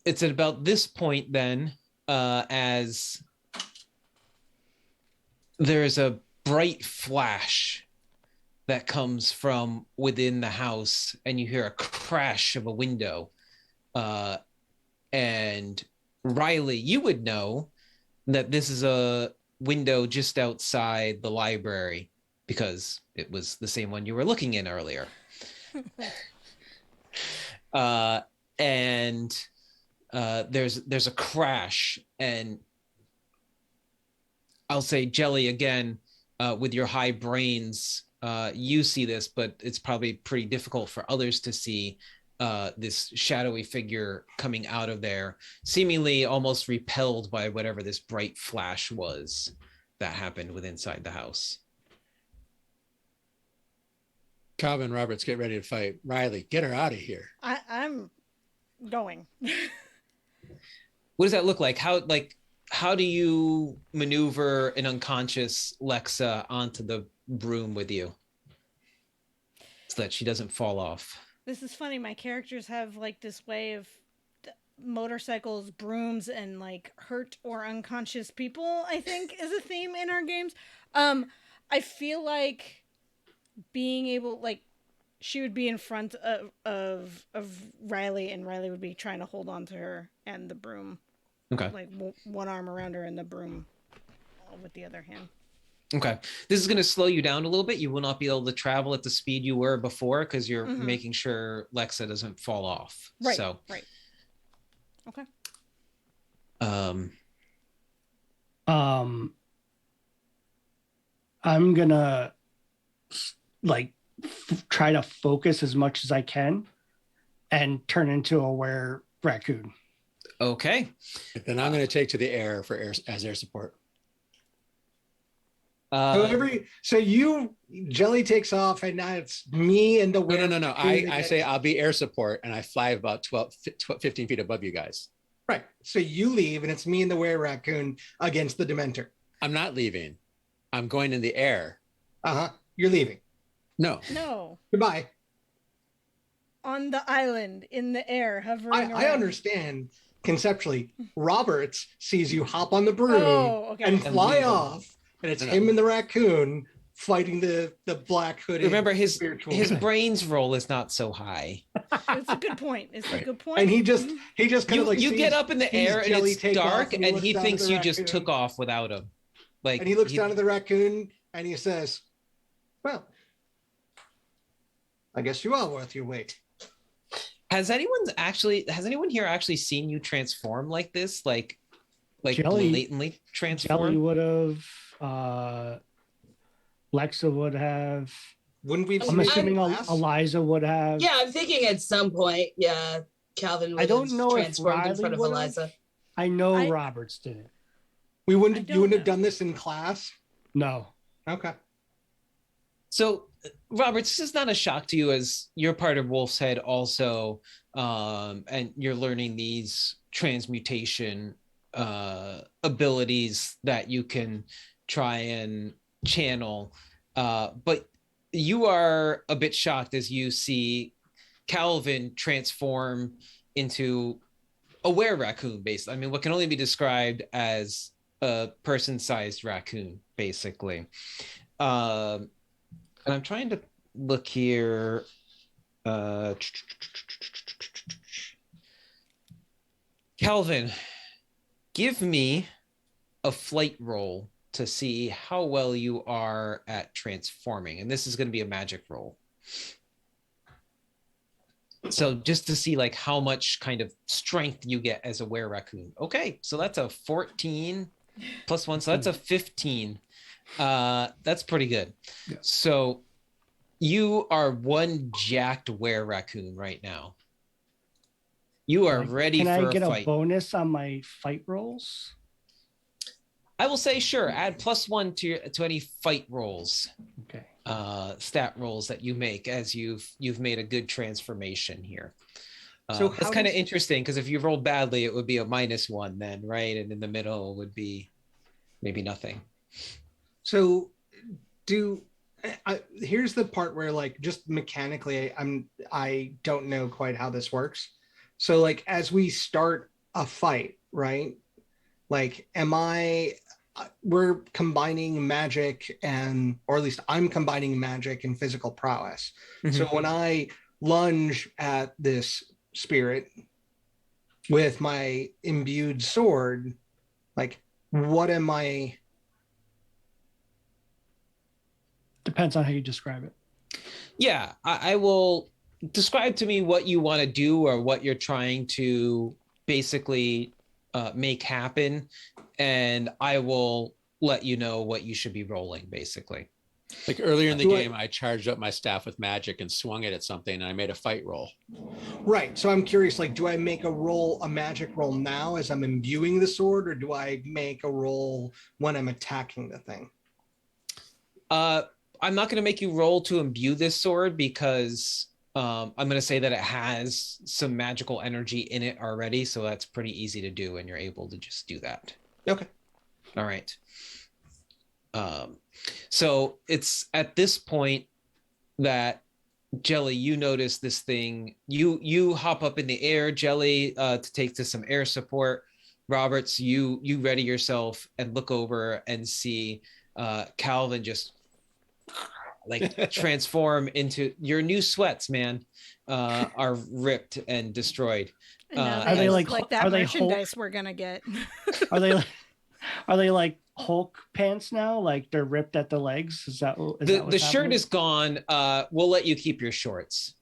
at about this point then, as there's a bright flash that comes from within the house, and you hear a crash of a window. And Riley, you would know that this is a window just outside the library because it was the same one you were looking in earlier. And there's a crash, and I'll say, Jelly, again, with your high brains, you see this, but it's probably pretty difficult for others to see this shadowy figure coming out of there, seemingly almost repelled by whatever this bright flash was that happened with inside the house. Calvin Roberts, get ready to fight. Riley, get her out of here. I'm going. What does that look like? How do you maneuver an unconscious Lexa onto the broom with you so that she doesn't fall off? This is funny. My characters have like this way of motorcycles, brooms, and like hurt or unconscious people, I think, is a theme in our games. I feel like being able, like, she would be in front of Riley, and Riley would be trying to hold on to her and the broom. Okay. Like one arm around her and the broom with the other hand. Okay. This is going to slow you down a little bit. You will not be able to travel at the speed you were before because you're making sure Lexa doesn't fall off. Right. So. Right. Okay. I'm gonna try to focus as much as I can and turn into a were raccoon. Okay. Then I'm going to take to the air as air support. So Jelly takes off, and now it's me and the No. I say I'll be air support, and I fly about 15 feet above you guys. Right. So you leave, and it's me and the were raccoon against the Dementor. I'm not leaving. I'm going in the air. You're leaving. No. Goodbye. On the island, in the air, hovering around. I understand conceptually. Roberts sees you hop on the broom and fly off, and it's him and the raccoon fighting the black hooded. Remember, his brains roll is not so high. It's a good point. And he just kind of like you get up in the air and it's dark, and he thinks you just took off off without him. And he looks down at the raccoon and he says, "Well, I guess you are worth your weight." Has anyone here actually seen you transform like this? Like Jelly, blatantly transform? Jelly would have. Lexa would have. Wouldn't we? I'm assuming Eliza would have. Yeah, I'm thinking at some point, Calvin would have transformed in front of Eliza. I know Roberts didn't. You wouldn't have done this in class? No. Okay. So, Robert, this is not a shock to you as you're part of Wolf's Head also, and you're learning these transmutation abilities that you can try and channel. But you are a bit shocked as you see Calvin transform into a were-raccoon, basically. I mean, what can only be described as a person-sized raccoon, basically. And I'm trying to look here. Calvin, give me a flight roll to see how well you are at transforming. And this is going to be a magic roll. So just to see like how much kind of strength you get as a were-raccoon. Okay, so that's a 14 plus 1, so that's a 15. That's pretty good. Yeah. So you are one jacked were-raccoon right now. You are ready for a fight. Can I get a bonus on my fight rolls? I will say sure. Add +1 to any fight rolls. Okay. Stat rolls that you make as you've made a good transformation here. So that's kind of interesting because if you rolled badly, it would be a -1 then, right? And in the middle would be maybe nothing. So here's the part where like just mechanically I don't know quite how this works. So like as we start a fight, right? Like we're combining magic or at least I'm combining magic and physical prowess. Mm-hmm. So when I lunge at this spirit with my imbued sword, like what am I? Depends on how you describe it. Yeah, I will describe to me what you want to do or what you're trying to basically make happen, and I will let you know what you should be rolling, basically. Like earlier in the game, I charged up my staff with magic and swung it at something, and I made a fight roll. Right. So I'm curious, like, do I make a magic roll now as I'm imbuing the sword, or do I make a roll when I'm attacking the thing? I'm not going to make you roll to imbue this sword because I'm going to say that it has some magical energy in it already. So that's pretty easy to do, and you're able to just do that. Okay. All right. So it's at this point that Jelly, you notice this thing. You hop up in the air, Jelly, to take to some air support. Roberts, you ready yourself and look over and see Calvin just like transform into your new sweats, man, are ripped and destroyed. Are they like that merchandise we're gonna get? Are they like Hulk pants now? Like they're ripped at the legs? Is that the shirt is gone? We'll let you keep your shorts.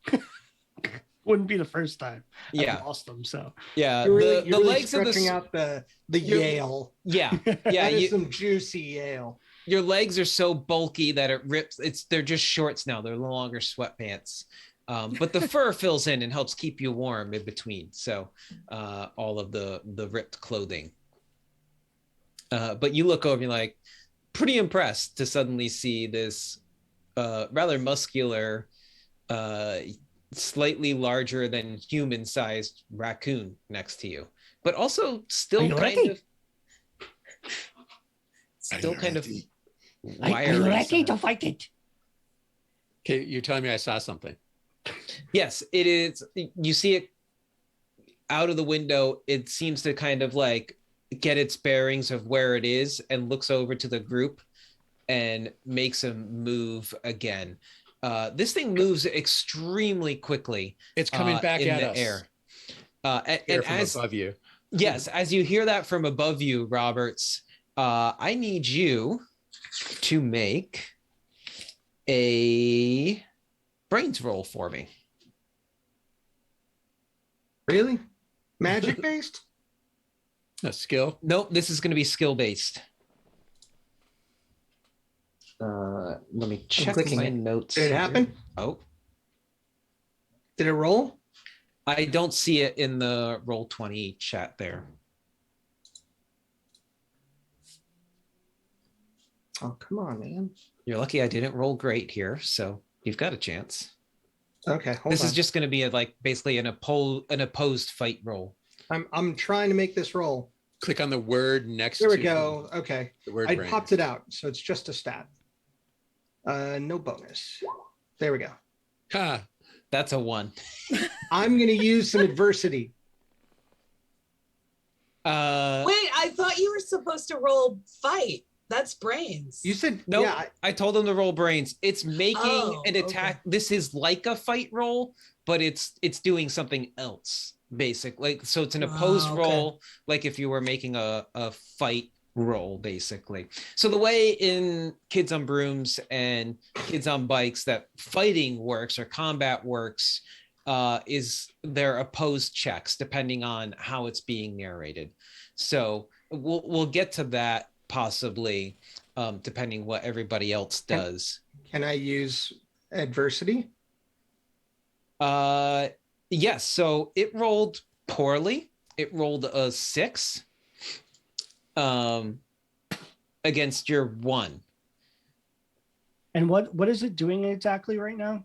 Wouldn't be the first time. Yeah, I've lost them. So yeah, you're the really legs stretching out the Yale. Yeah, that is some juicy Yale. Your legs are so bulky that it rips. They're just shorts now. They're no longer sweatpants. But the fur fills in and helps keep you warm in between. So all of the ripped clothing. But you look over and you're like pretty impressed to suddenly see this rather muscular, slightly larger than human-sized raccoon next to you, but also still kind of Are you ready to fight it? Okay, you're telling me I saw something. Yes, it is. You see it out of the window. It seems to kind of like get its bearings of where it is and looks over to the group and makes a move again. This thing moves extremely quickly. It's coming back in at the us. Air. And as above you. Yes, as you hear that from above you, Roberts, I need you to make a brains roll for me. Really? Magic based? A skill? Nope, this is going to be skill based. Let me check my notes. Did it happen? Oh. Did it roll? I don't see it in the Roll20 chat there. Oh, come on, man. You're lucky I didn't roll great here, so you've got a chance. Okay, this is just going to be basically an opposed fight roll. I'm trying to make this roll. Click on the word next to There we go. Okay. The word I brain. popped it out, so it's just a stat. No bonus. There we go. Ha. That's a 1. I'm going to use some adversity. Wait, I thought you were supposed to roll fight. That's brains. You said no. Yeah, I told him to roll brains. It's making an attack. Okay. This is like a fight roll, but it's doing something else basically. Like, so it's an opposed okay. roll, like if you were making a fight roll, basically. So the way in Kids on Brooms and Kids on Bikes that fighting works or combat works is their opposed checks depending on how it's being narrated. So we'll get to that possibly, depending what everybody else does. Can I use adversity? Yes. So it rolled poorly. It rolled a 6 against your 1. And what is it doing exactly right now?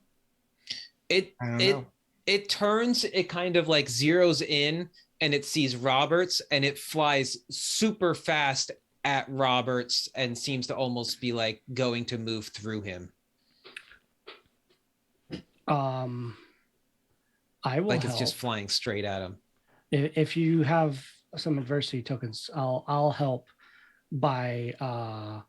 It turns, it kind of like zeroes in and it sees Roberts and it flies super fast at Roberts and seems to almost be like going to move through him. I will like help. it's just flying straight at him. If you have some adversity tokens, I'll help by I'm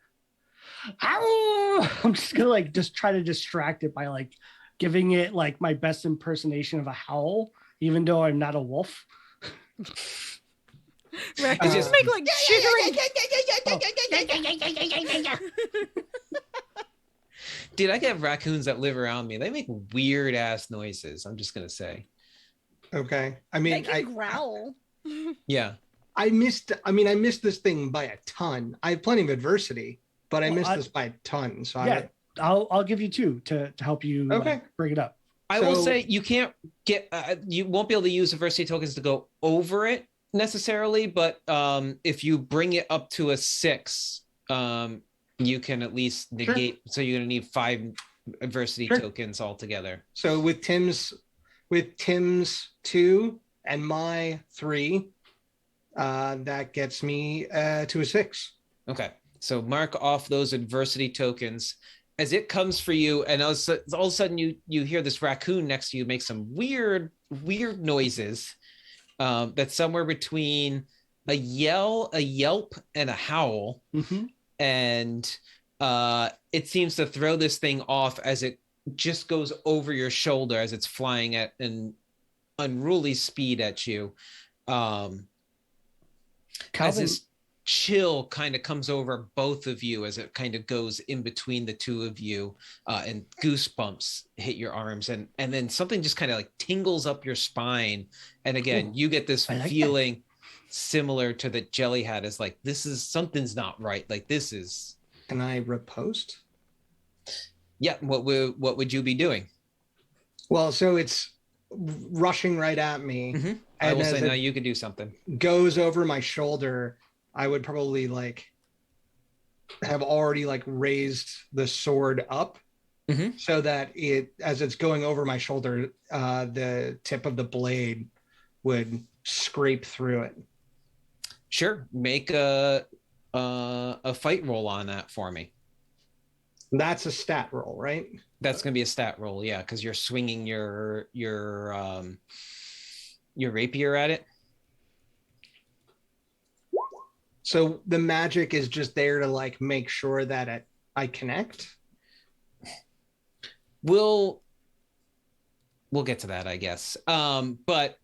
just gonna like just try to distract it by like giving it like my best impersonation of a howl, even though I'm not a wolf. Raccoons just make like shivering. Dude, I get raccoons that live around me. They make weird ass noises. I'm just gonna say. Okay. I They mean, can growl. Yeah. I missed this thing by a ton. I have plenty of adversity, but I missed this by a ton. So yeah, I'll give you 2 to help you bring it up. I will say you can't get you won't be able to use adversity tokens to go over it necessarily, but if you bring it up to a 6, you can at least negate. So you're gonna need 5 adversity tokens altogether. So with Tim's 2 and my 3, that gets me to a 6. Okay, so mark off those adversity tokens as it comes for you, and all of a sudden you hear this raccoon next to you make some weird noises. That's somewhere between a yell, a yelp, and a howl. Mm-hmm. And it seems to throw this thing off as it just goes over your shoulder as it's flying at an unruly speed at you. As this chill kind of comes over both of you as it kind of goes in between the two of you, and goosebumps hit your arms, and then something just kind of like tingles up your spine. And again, you get this feeling similar to that Jelly had, is like, this is, something's not right. Like this is. Can I riposte? Yeah. What would you be doing? Well, so it's rushing right at me. Mm-hmm. I will say now you can do something. Goes over my shoulder. I would probably like have already like raised the sword up, so that as it's going over my shoulder, the tip of the blade would scrape through it. Sure. Make a fight roll on that for me. That's a stat roll, right? That's going to be a stat roll, yeah, because you're swinging your rapier at it. So the magic is just there to like make sure that I connect. We'll get to that, I guess. But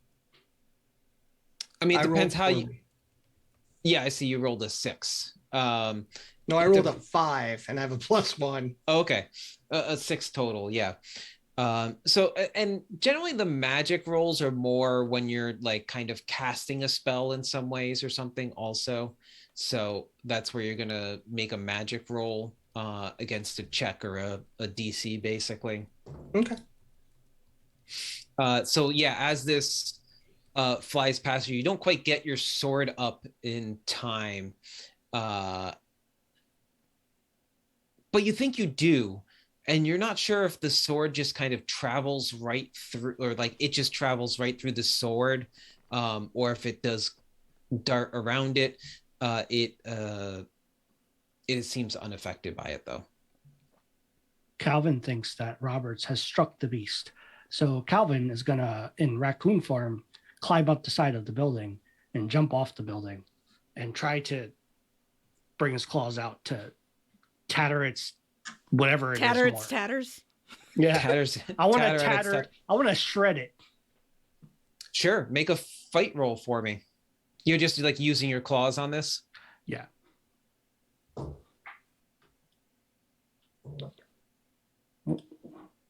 I mean, it depends how you. Yeah, I see you rolled a 6. No, I rolled a 5 and I have a +1. Oh, okay, a 6 total. Yeah. So, and generally the magic rolls are more when you're like kind of casting a spell in some ways or something also. So that's where you're going to make a magic roll against a check or a DC basically. Okay. So yeah, as this flies past you, you don't quite get your sword up in time. But you think you do. And you're not sure if the sword just kind of travels right through, or like it just travels right through the sword, or if it does dart around it. It seems unaffected by it, though. Calvin thinks that Roberts has struck the beast. So Calvin is going to, in raccoon form, climb up the side of the building and jump off the building and try to bring his claws out to tatter its whatever it tatter is its more. Tatters. Yeah. Tatters. I want to tatter. I want to shred it. Sure. Make a fight roll for me. You're just like using your claws on this? Yeah.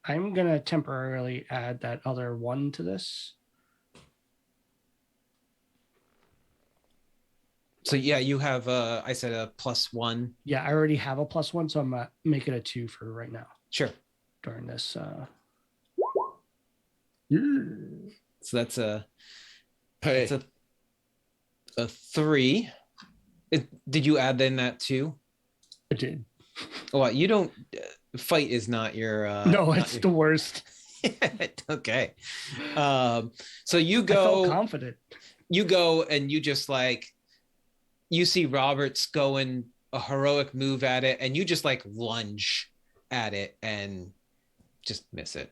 I'm going to temporarily add that other 1 to this. So yeah, you have I said a +1. Yeah, I already have a +1, so I'm going to make it a 2 for right now Sure. during this. So that's a Hey, that's a 3. Did you add in that 2? I did. Oh, you don't. Fight is not your. No, not it's the worst. Okay. So you I felt go. confident. You go and you just like. You see Roberts going a heroic move at it, and you just like lunge at it and just miss it.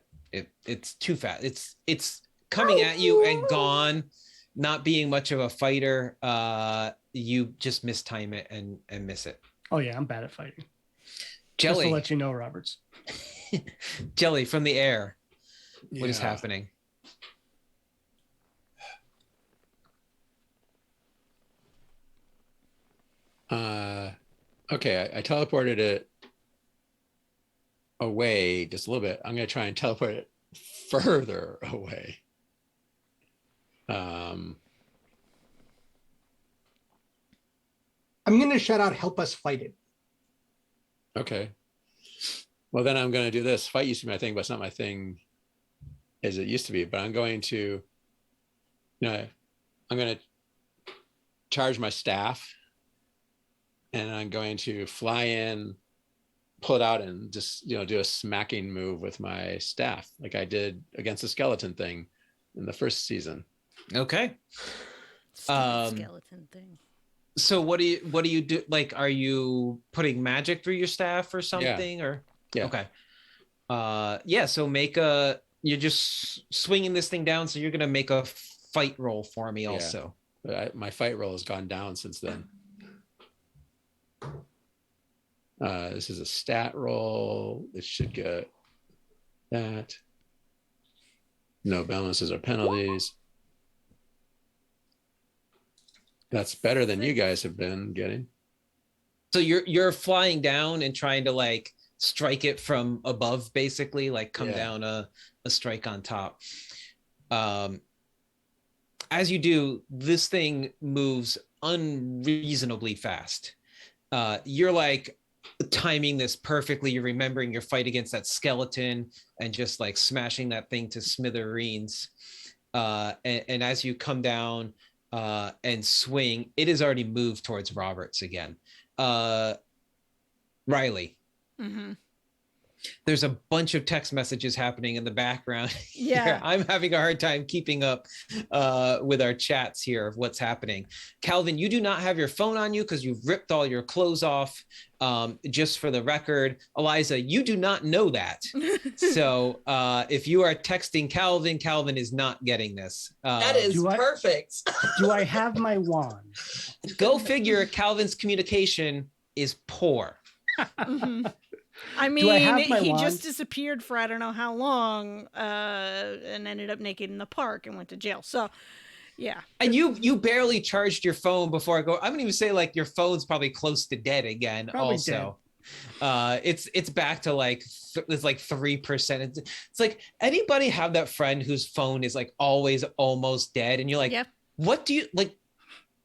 It's too fast. It's coming at you and gone. Not being much of a fighter, you just mistime it and miss it. Oh yeah, I'm bad at fighting. Jelly, Just to let you know, Roberts. Jelly from the air. What is yeah. happening? Okay, I teleported it away just a little bit. I'm going to try and teleport it further away. I'm going to shout out, help us fight it. Okay. Well, then I'm going to do this. Fight used to be my thing, but it's not my thing as it used to be. But I'm going to, I'm going to charge my staff, and I'm going to fly in, pull it out, and just, do a smacking move with my staff, like I did against the skeleton thing in the first season. Okay. Stupid skeleton thing. So what do you do? Like, are you putting magic through your staff or something? Yeah. Or Yeah. Okay. Yeah. So you're just swinging this thing down. So you're gonna make a fight roll for me also. But my fight roll has gone down since then. This is a stat roll. It should get that. No bonuses or penalties. That's better than you guys have been getting. So you're flying down and trying to like strike it from above, basically, like come down a strike on top. As you do, this thing moves unreasonably fast. You're like timing this perfectly. You're remembering your fight against that skeleton and just like smashing that thing to smithereens. And as you come down and swing, it has already moved towards Roberts again. Riley. Mm-hmm. There's a bunch of text messages happening in the background. Yeah. Here. I'm having a hard time keeping up with our chats here of what's happening. Calvin, you do not have your phone on you because you've ripped all your clothes off. Just for the record, Eliza, you do not know that. So if you are texting Calvin, Calvin is not getting this. That is perfect. Do I have my wand? Go figure. Calvin's communication is poor. Mm-hmm. I mean, he just disappeared for I don't know how long and ended up naked in the park and went to jail. So, yeah. And you barely charged your phone before I go. I'm gonna even say like your phone's probably close to dead again. Probably also, dead. It's back to like it's like 3%. It's like anybody have that friend whose phone is like always almost dead, and you're like, yep. What do you like?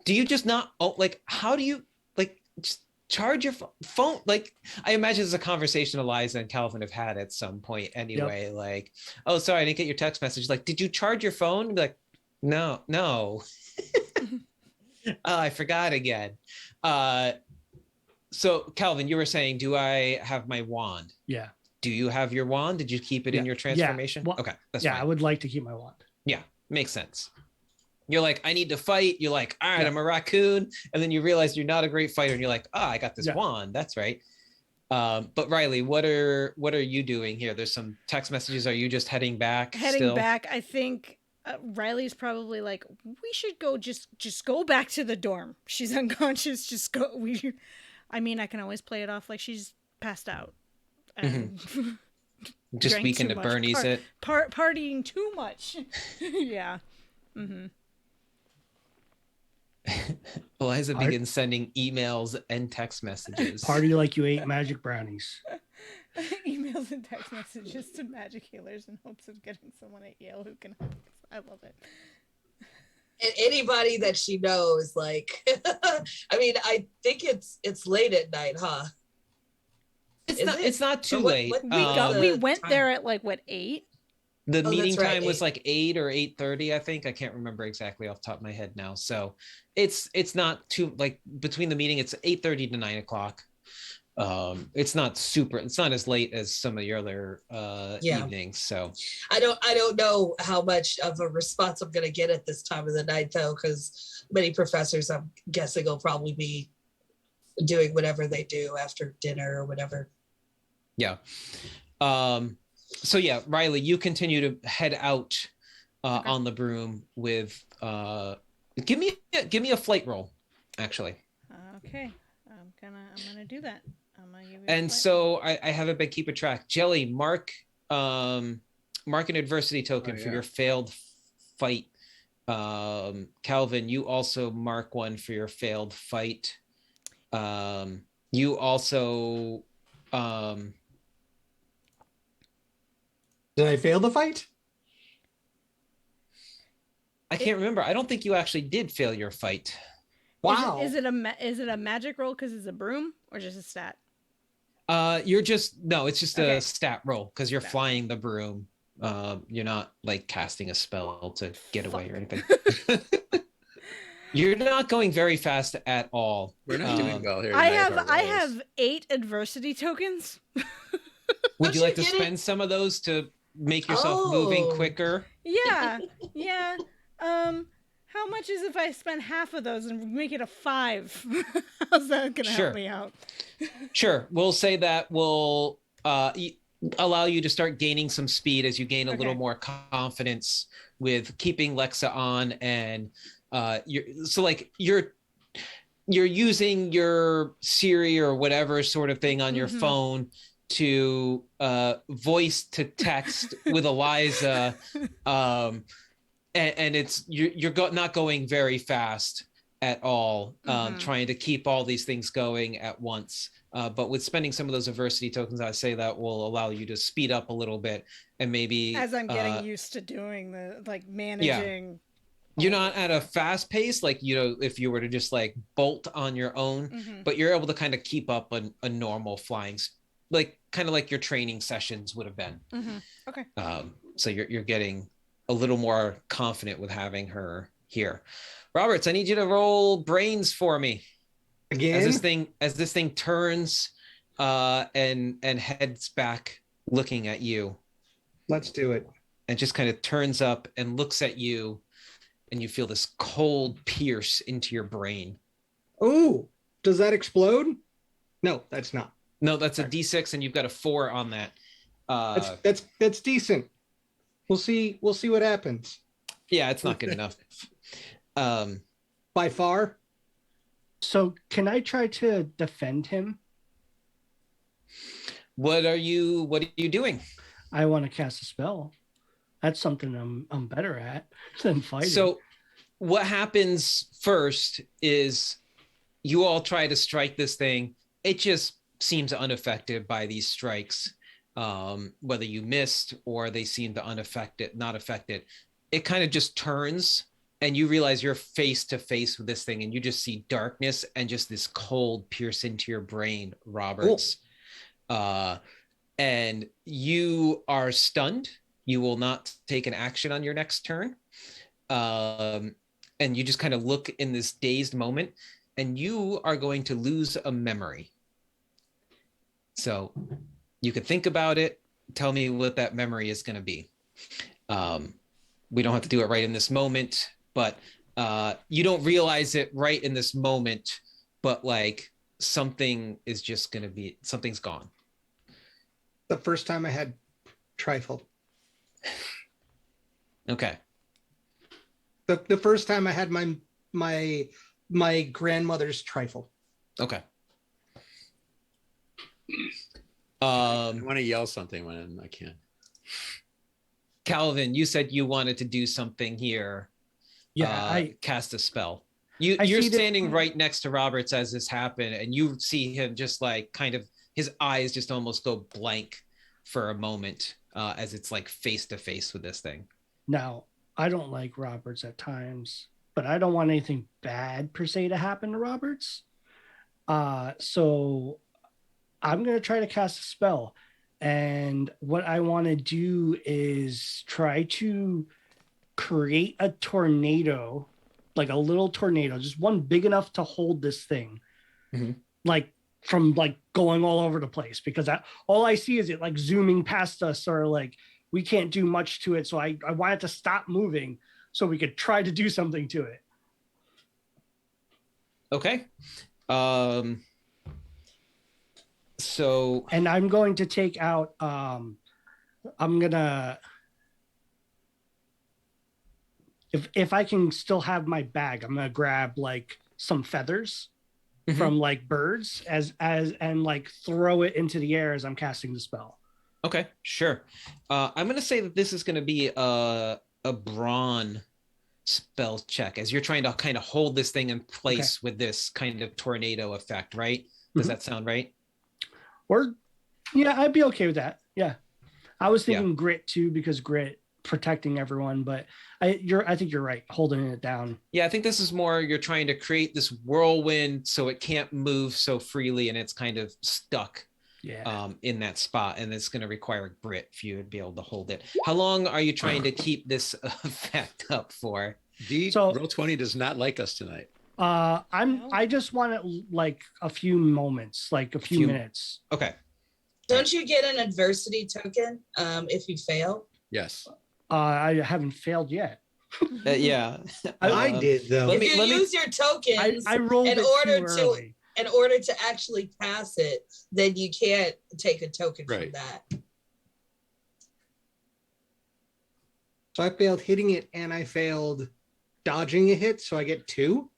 Do you just not like? How do you like? Just charge your phone. Like, I imagine it's a conversation Eliza and Calvin have had at some point anyway. Yep. Like, oh, sorry, I didn't get your text message. Like, did you charge your phone? Be like, no. Oh, I forgot again. So Calvin, you were saying, do I have my wand? Yeah. Do you have your wand? Did you keep it in your transformation? Yeah. Well, okay, that's fine. I would like to keep my wand. Yeah, makes sense. You're like, I need to fight. You're like, all right, I'm a raccoon. And then you realize you're not a great fighter. And you're like, I got this wand. That's right. But Riley, what are you doing here? There's some text messages. Are you just heading back? Back. I think Riley's probably like, we should go just go back to the dorm. She's unconscious. Just go. I mean, I can always play it off like she's passed out. And just weekend at Bernie's it. Partying too much. Yeah. Mm-hmm. Eliza begins sending emails and text messages. Party like you ate magic brownies. Emails and text messages to magic healers in hopes of getting someone at Yale who can help us. I love it. And anybody that she knows, like, I mean, I think it's late at night, huh? It's not too late. We went there at like what, 8? The meeting that's right, time was 8. like 8 or 8:30, I think. I can't remember exactly off the top of my head now. So it's not too, like, between the meeting, it's 8:30 to 9 o'clock. It's not as late as some of the other evenings. So I don't know how much of a response I'm gonna get at this time of the night though, because many professors, I'm guessing, will probably be doing whatever they do after dinner or whatever. Yeah. So yeah, Riley, you continue to head out Okay. on the broom with give me a flight roll, actually. Okay. I'm gonna do that. I'm gonna give you a And flight. so I haven't been keeping track. Jelly, mark an adversity token for your failed fight. Calvin, you also mark one for your failed fight. You also Did I fail the fight? I can't remember. I don't think you actually did fail your fight. Wow. Is it a magic roll because it's a broom or just a stat? It's just Okay. a stat roll because you're Stat. flying the broom. You're not like casting a spell to get away or anything. You're not going very fast at all. We're not doing well here. I have 8 adversity tokens. Would you like to Don't you get spend some of those to make yourself moving quicker? Yeah. How much is if I spend half of those and make it a 5? How's that gonna help me out? Sure. We'll say that will allow you to start gaining some speed as you gain a little more confidence with keeping Lexa on, and you're using your Siri or whatever sort of thing on your phone to voice to text with Eliza, and it's you're not going very fast at all, trying to keep all these things going at once. But with spending some of those adversity tokens, I say that will allow you to speed up a little bit, and maybe as I'm getting used to doing the managing. Yeah. You're not at a fast pace, like, if you were to just like bolt on your own, but you're able to kind of keep up a normal flying, like kind of like your training sessions would have been. Okay. So you're getting a little more confident with having her here. Roberts, I need you to roll brains for me. Again? As this thing turns and heads back looking at you. Let's do it. And just kind of turns up and looks at you, and you feel this cold pierce into your brain. Oh, does that explode? No, that's not. No, that's a D6, and you've got a 4 on that. That's decent. We'll see what happens. Yeah, it's not good enough. By far. So can I try to defend him? What are you doing? I want to cast a spell. That's something I'm better at than fighting. So what happens first is you all try to strike this thing. It just seems unaffected by these strikes. Whether you missed or they seem to not affected. It kind of just turns, and you realize you're face to face with this thing, and you just see darkness and just this cold pierce into your brain, Roberts. And you are stunned. You will not take an action on your next turn. And you just kind of look in this dazed moment, and you are going to lose a memory. So you could think about it. Tell me what that memory is going to be. We don't have to do it right in this moment, but you don't realize it right in this moment, but like something is just going to be, something's gone. The first time I had trifle. Okay. The first time I had my grandmother's trifle. Okay. I want to yell something when I can. Calvin, you said you wanted to do something here. cast a spell. I You're see standing right next to Roberts as this happened, and you see him just like kind of his eyes just almost go blank for a moment as it's like face to face with this thing. Now, I don't like Roberts at times, but I don't want anything bad per se to happen to Roberts. So I'm going to try to cast a spell. And what I want to do is try to create a tornado, like a little tornado, just one big enough to hold this thing. Like from like going all over the place, because all I see is it like zooming past us, or like we can't do much to it. So I want it to stop moving so we could try to do something to it. Okay. So and I'm going to take out I'm gonna, if I can still have my bag, I'm gonna grab like some feathers from like birds and like throw it into the air as I'm casting the spell. Okay, sure. I'm gonna say that this is gonna be a brawn spell check, as you're trying to kind of hold this thing in place with this kind of tornado effect, right? Does that sound right? Or yeah, I'd be okay with that. Yeah. I was thinking grit too, because grit protecting everyone, but I think you're right, holding it down. Yeah, I think this is more you're trying to create this whirlwind so it can't move so freely and it's kind of stuck in that spot, and it's going to require grit for you to be able to hold it. How long are you trying to keep this effect up for? Roll20 does not like us tonight. I just want it like a few moments, like a few minutes. Okay. Don't you get an adversity token if you fail? Yes. I haven't failed yet. Yeah. I did though. If you use your tokens I rolled in order to actually pass it, then you can't take a token from that. So I failed hitting it and I failed dodging a hit, so I get 2.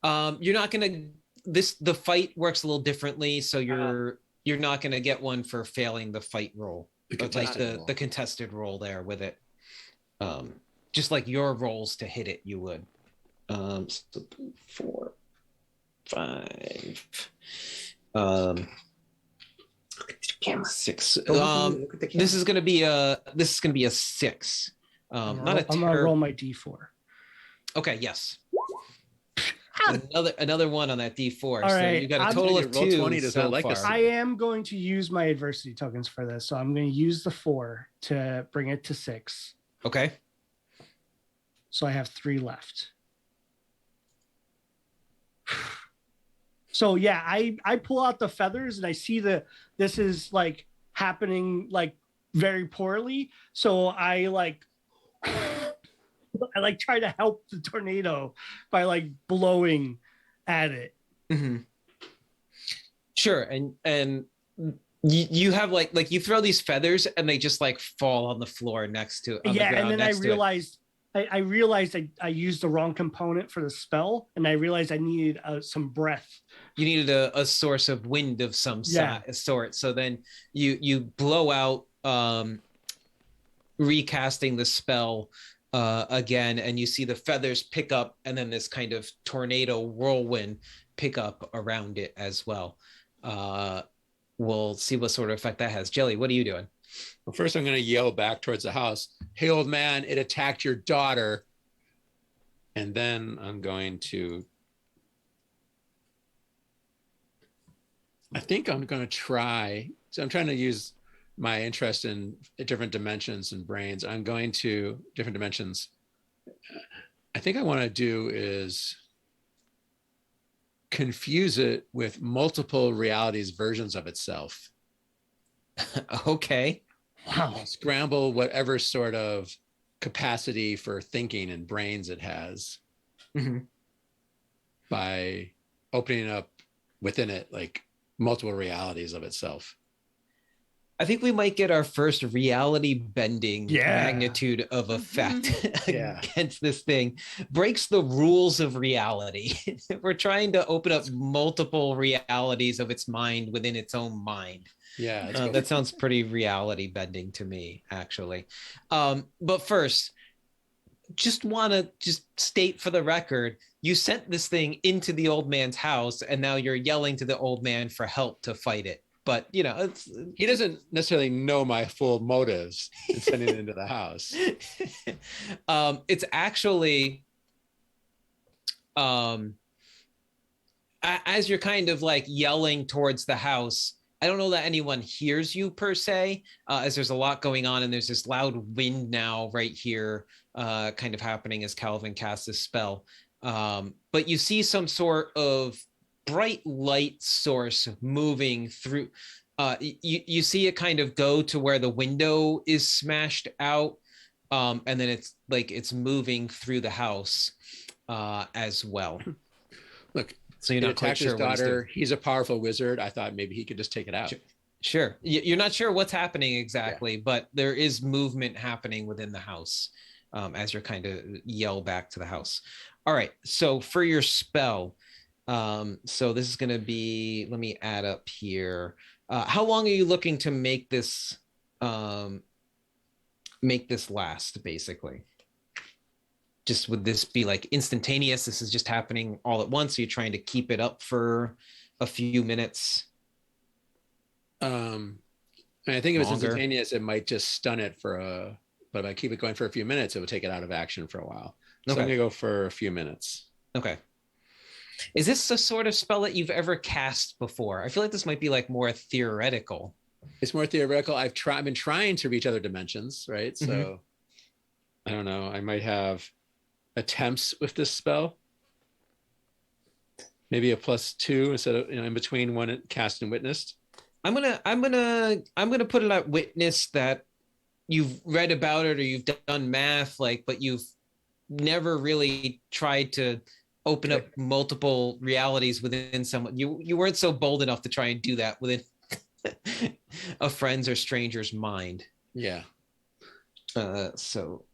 You're not gonna. The fight works a little differently, so you're not gonna get one for failing the fight roll, the contested roll there with it. Just like your rolls to hit it, you would. 4, 5. Look at the camera. 6. Look at the camera. This is gonna be a 6. I'm gonna roll my D4. Okay. Yes. Another one on that D4. All so right. you got a total of 2. Roll20 does not like us. I am going to use my adversity tokens for this, so I'm going to use the 4 to bring it to 6. Okay. So I have 3 left. So yeah, I pull out the feathers and I see this is like happening like very poorly. So I try to help the tornado by like blowing at it. Sure. And you have like you throw these feathers and they just like fall on the floor next to and then I realized I used the wrong component for the spell, and I realized I needed some breath. You needed a source of wind of some sort. So then you blow out, recasting the spell again, and you see the feathers pick up, and then this kind of tornado whirlwind pick up around it as well. We'll see what sort of effect that has. Jelly, what are you doing? Well, first I'm going to yell back towards the house, "Hey, old man, it attacked your daughter." And then I'm going to, I think I'm going to try, so I'm trying to use my interest in different dimensions and brains. I'm going to different dimensions. I think I want to do is confuse it with multiple realities versions of itself. Okay. Wow. Scramble whatever sort of capacity for thinking and brains it has by opening up within it like multiple realities of itself. I think we might get our first reality bending magnitude of effect against this thing. Breaks the rules of reality. We're trying to open up multiple realities of its mind within its own mind. Yeah, that sounds pretty reality bending to me, actually. But first, just want to just state for the record, you sent this thing into the old man's house, and now you're yelling to the old man for help to fight it. But he doesn't necessarily know my full motives in sending it into the house. It's actually, as you're kind of like yelling towards the house, I don't know that anyone hears you per se, as there's a lot going on, and there's this loud wind now right here, kind of happening as Calvin casts this spell. But you see some sort of bright light source moving through. You see it kind of go to where the window is smashed out, and then it's moving through the house as well. Look, so you're not quite sure his daughter. He's a powerful wizard. I thought maybe he could just take it out. Sure. You're not sure what's happening exactly, but there is movement happening within the house, as you're kind of yell back to the house. All right. So for your spell, so this is going to be, let me add up here. How long are you looking to make this last, basically? Just would this be like instantaneous? This is just happening all at once. Are you trying to keep it up for a few minutes? I think if it's instantaneous, it might just stun it but if I keep it going for a few minutes, it would take it out of action for a while. So I'm gonna go for a few minutes. Okay. Is this a sort of spell that you've ever cast before? I feel like this might be like more theoretical. It's more theoretical. I've been trying to reach other dimensions, right? So I don't know. I might have attempts with this spell. Maybe a +2 instead of in between one cast and witnessed. I'm gonna put it at witness that you've read about it or you've done math, but you've never really tried to open up multiple realities within someone. You weren't so bold enough to try and do that within a friend's or stranger's mind. Yeah. So.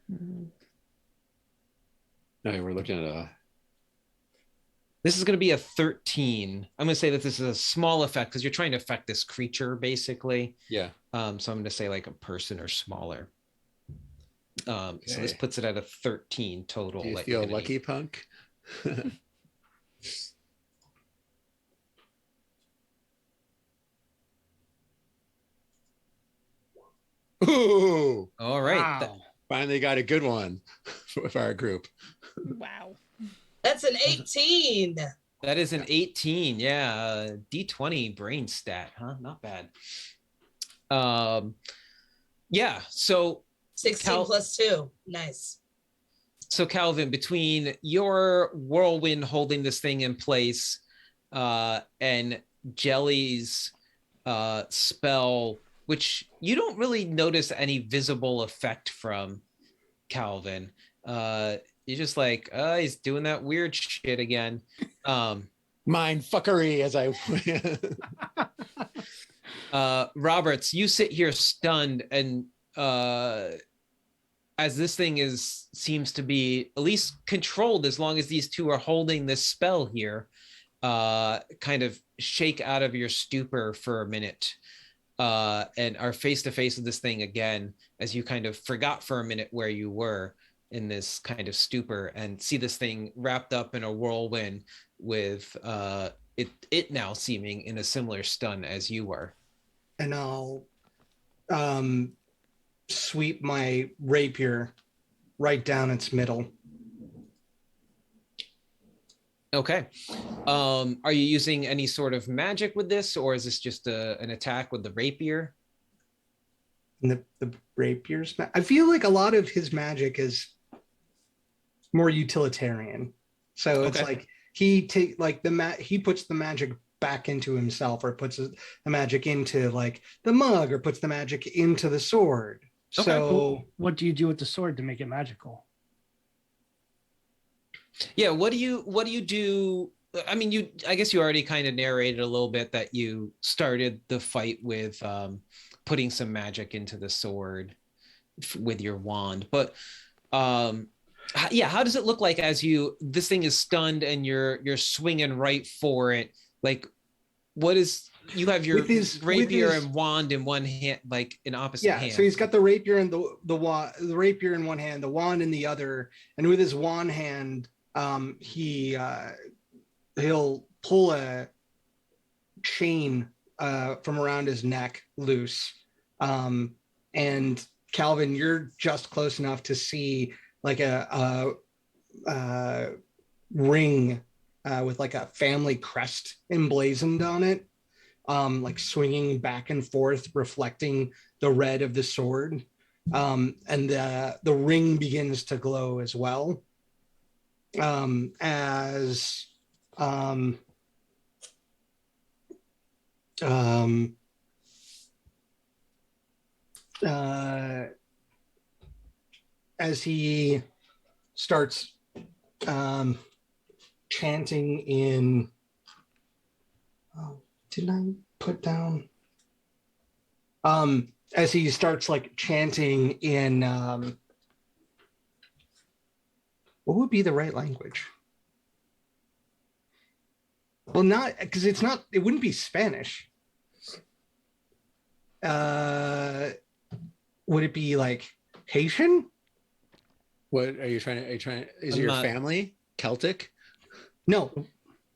No, we're looking at This is going to be a 13. I'm going to say that this is a small effect because you're trying to affect this creature, basically. Yeah. So I'm going to say like a person or smaller. So this puts it at a 13 total. Do you feel lucky, punk? Ooh! All right. Wow. Finally got a good one with our group. Wow. That's an 18. That is an 18. Yeah. D20 brain stat, huh? Not bad. Yeah. So 16 plus 2. Nice. So Calvin, between your whirlwind holding this thing in place and Jelly's spell, which you don't really notice any visible effect from, Calvin, you're just like, he's doing that weird shit again. Mind fuckery, as I Roberts, you sit here stunned, and as this thing seems to be at least controlled, as long as these two are holding this spell here, kind of shake out of your stupor for a minute, and are face to face with this thing again, as you kind of forgot for a minute where you were in this kind of stupor, and see this thing wrapped up in a whirlwind with it now seeming in a similar stun as you were. And I'll sweep my rapier right down its middle. Okay. Are you using any sort of magic with this, or is this just an attack with the rapier? And the rapier's I feel like a lot of his magic is more utilitarian. So it's like he puts the magic back into himself, or puts the magic into like the mug, or puts the magic into the sword. Okay. So what do you do with the sword to make it magical? Yeah, what do you do? I mean, I guess you already kind of narrated a little bit that you started the fight with putting some magic into the sword with your wand, but yeah, how does it look like as this thing is stunned and you're swinging right for it? Like, what is you have your With his- rapier with his- and wand in one hand, like in opposite Yeah, hands. so he's got the rapier and the rapier in one hand, the wand in the other, and with his wand hand, he'll pull a chain from around his neck loose, and Calvin, you're just close enough to see like a ring with like a family crest emblazoned on it, like swinging back and forth, reflecting the red of the sword. And the ring begins to glow as well, as as he starts chanting in, oh, didn't I put down? As he starts like chanting in, what would be the right language? Well, not because it's not. It wouldn't be Spanish. Would it be like Haitian? What are you trying to? Is I'm your not- family Celtic? No.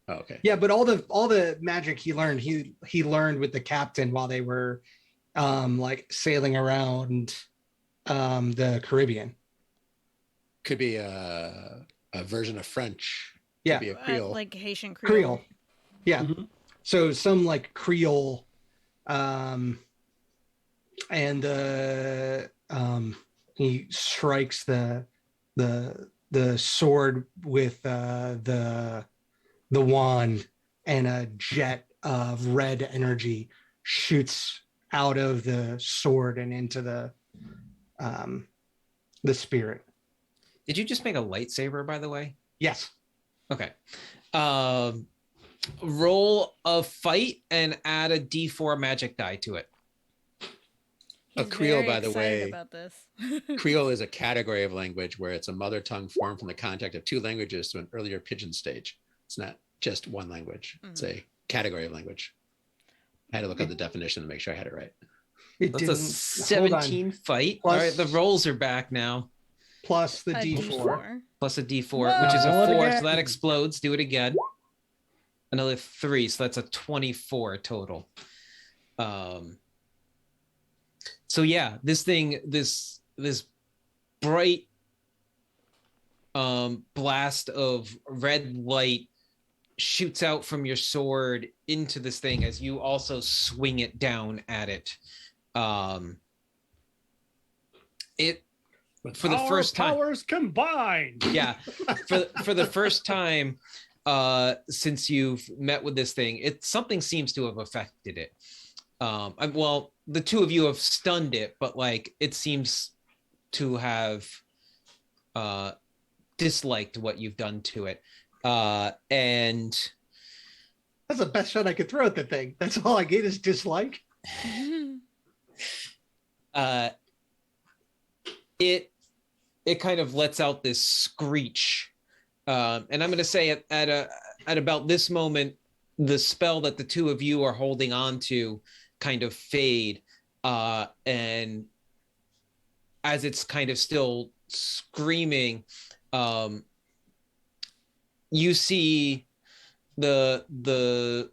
Oh, okay. Yeah, but all the magic he learned, he learned with the captain while they were like sailing around the Caribbean. Could be a version of French. Yeah. Could be a Creole. Like Haitian Creole. Yeah. Mhm. So some like Creole, and he strikes the sword with the wand, and a jet of red energy shoots out of the sword and into the spirit. Did you just make a lightsaber, by the way? Yes. Okay. Roll a fight and add a D4 magic die to it. A He's Creole, very by the excited way, about this. Creole is a category of language where it's a mother tongue formed from the contact of two languages to an earlier pidgin stage. It's not just one language. It's a category of language. I had to look up the definition to make sure I had it right. It That's a didn't. 17 fight. Plus- All right, the rolls are back now. Plus the A D4. Plus a D4, which is a Roll it 4, again. so that explodes. Do it again. Another 3, so that's a 24 total. So yeah, this thing, this bright blast of red light shoots out from your sword into this thing as you also swing it down at it. It for the Our first time, powers combined. yeah, for the first time since you've met with this thing, something seems to have affected it. Well, the two of you have stunned it, but like it seems to have disliked what you've done to it. And That's the best shot I could throw at the thing. That's all I get is dislike. it kind of lets out this screech. And I'm going to say at about this moment, the spell that the two of you are holding on to kind of fade. And as it's kind of still screaming, you see the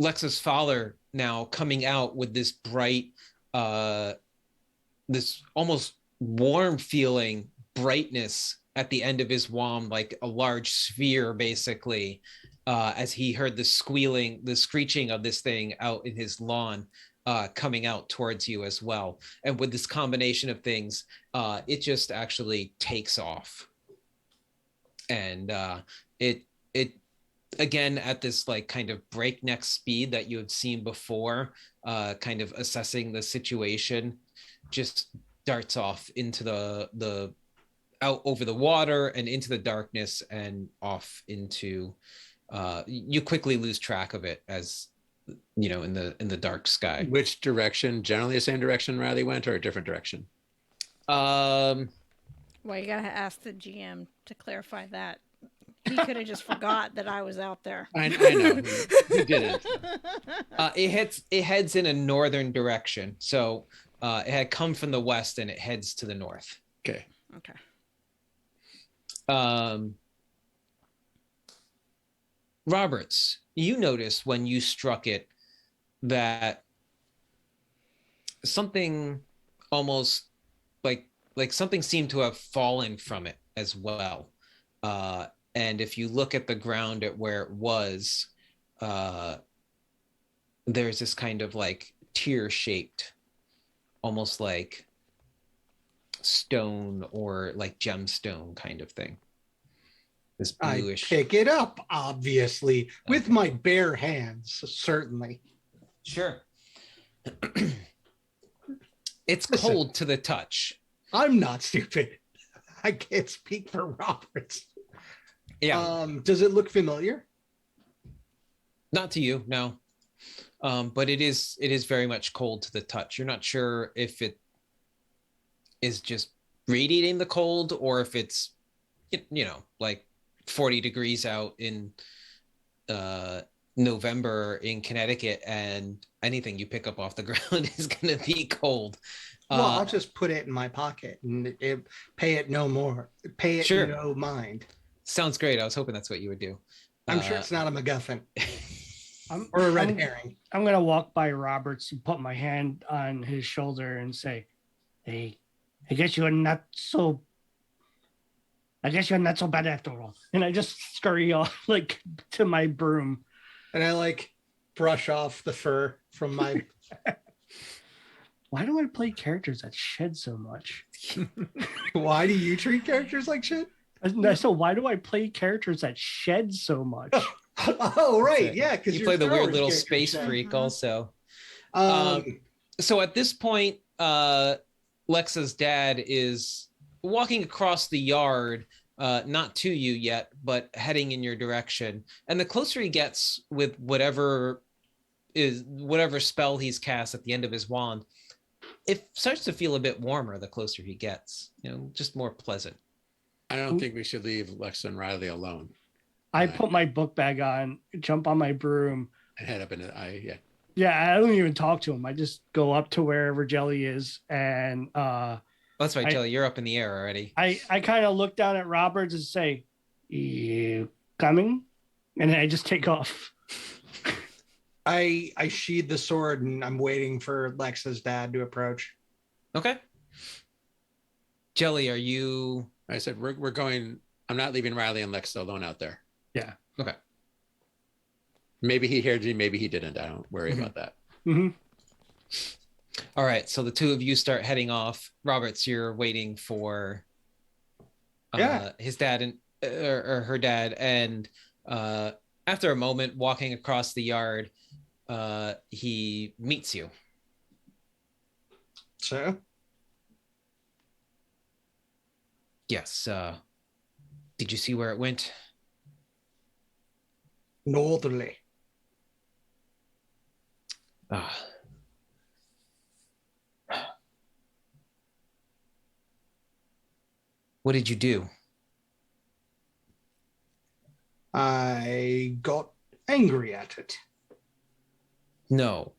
Lexus father now coming out with this bright, this almost warm feeling brightness at the end of his wand, like a large sphere, basically, as he heard the screeching of this thing out in his lawn, coming out towards you as well. And with this combination of things, it just actually takes off. And it again, at this like kind of breakneck speed that you had seen before, kind of assessing the situation, just darts off into the out over the water and into the darkness and off into you quickly lose track of it, as you know, in the dark sky. Which direction? Generally the same direction Riley went, or a different direction? Well, you gotta ask the GM to clarify that. He could have just forgot that I was out there. I know. He didn't. It heads in a northern direction. So it had come from the west and it heads to the north. Okay. Okay. Roberts, you noticed when you struck it that something almost like something seemed to have fallen from it as well. And if you look at the ground at where it was, there's this kind of like tear shaped, almost like stone or like gemstone kind of thing. This bluish. I pick it up, obviously, with my bare hands, certainly. Sure. It's Listen. cold to the touch. I'm not stupid. I can't speak for Roberts. Yeah. Does it look familiar? Not to you, no. But it is very much cold to the touch. You're not sure if it is just radiating the cold or if it's, you know, like 40 degrees out in November in Connecticut, and anything you pick up off the ground is going to be cold. Well, I'll just put it in my pocket and pay it no more. Pay it Sure. no mind. Sounds great. I was hoping that's what you would do. I'm sure it's not a MacGuffin or a red herring. I'm gonna walk by Roberts and put my hand on his shoulder and say, "Hey, I guess you're not so bad after all." And I just scurry off like to my broom. And I like brush off the fur from my. Why do I play characters that shed so much? Why do you treat characters like shit? So why do I play characters that shed so much? Oh, right. Yeah, because you play the weird little space freak also. So at this point, Lexa's dad is walking across the yard, not to you yet, but heading in your direction. And the closer he gets with whatever spell he's cast at the end of his wand, it starts to feel a bit warmer the closer he gets, you know, just more pleasant. I don't think we should leave Lexa and Riley alone. I put my book bag on, jump on my broom, and head up in it. Yeah, I don't even talk to him. I just go up to wherever Jelly is, and that's right, Jelly. You're up in the air already. I kind of look down at Roberts and say, "You coming?" And then I just take off. I sheathe the sword and I'm waiting for Lexa's dad to approach. Okay. Jelly, are you? I said we're going. I'm not leaving Riley and Lexa alone out there. Yeah. Okay. Maybe he heard you. Maybe he didn't. I don't worry about that. Mm-hmm. All right. So the two of you start heading off. Roberts, you're waiting for his dad and or her dad, and after a moment, walking across the yard, he meets you. So? Yes. Did you see where it went? Northerly. What did you do? I got angry at it. No.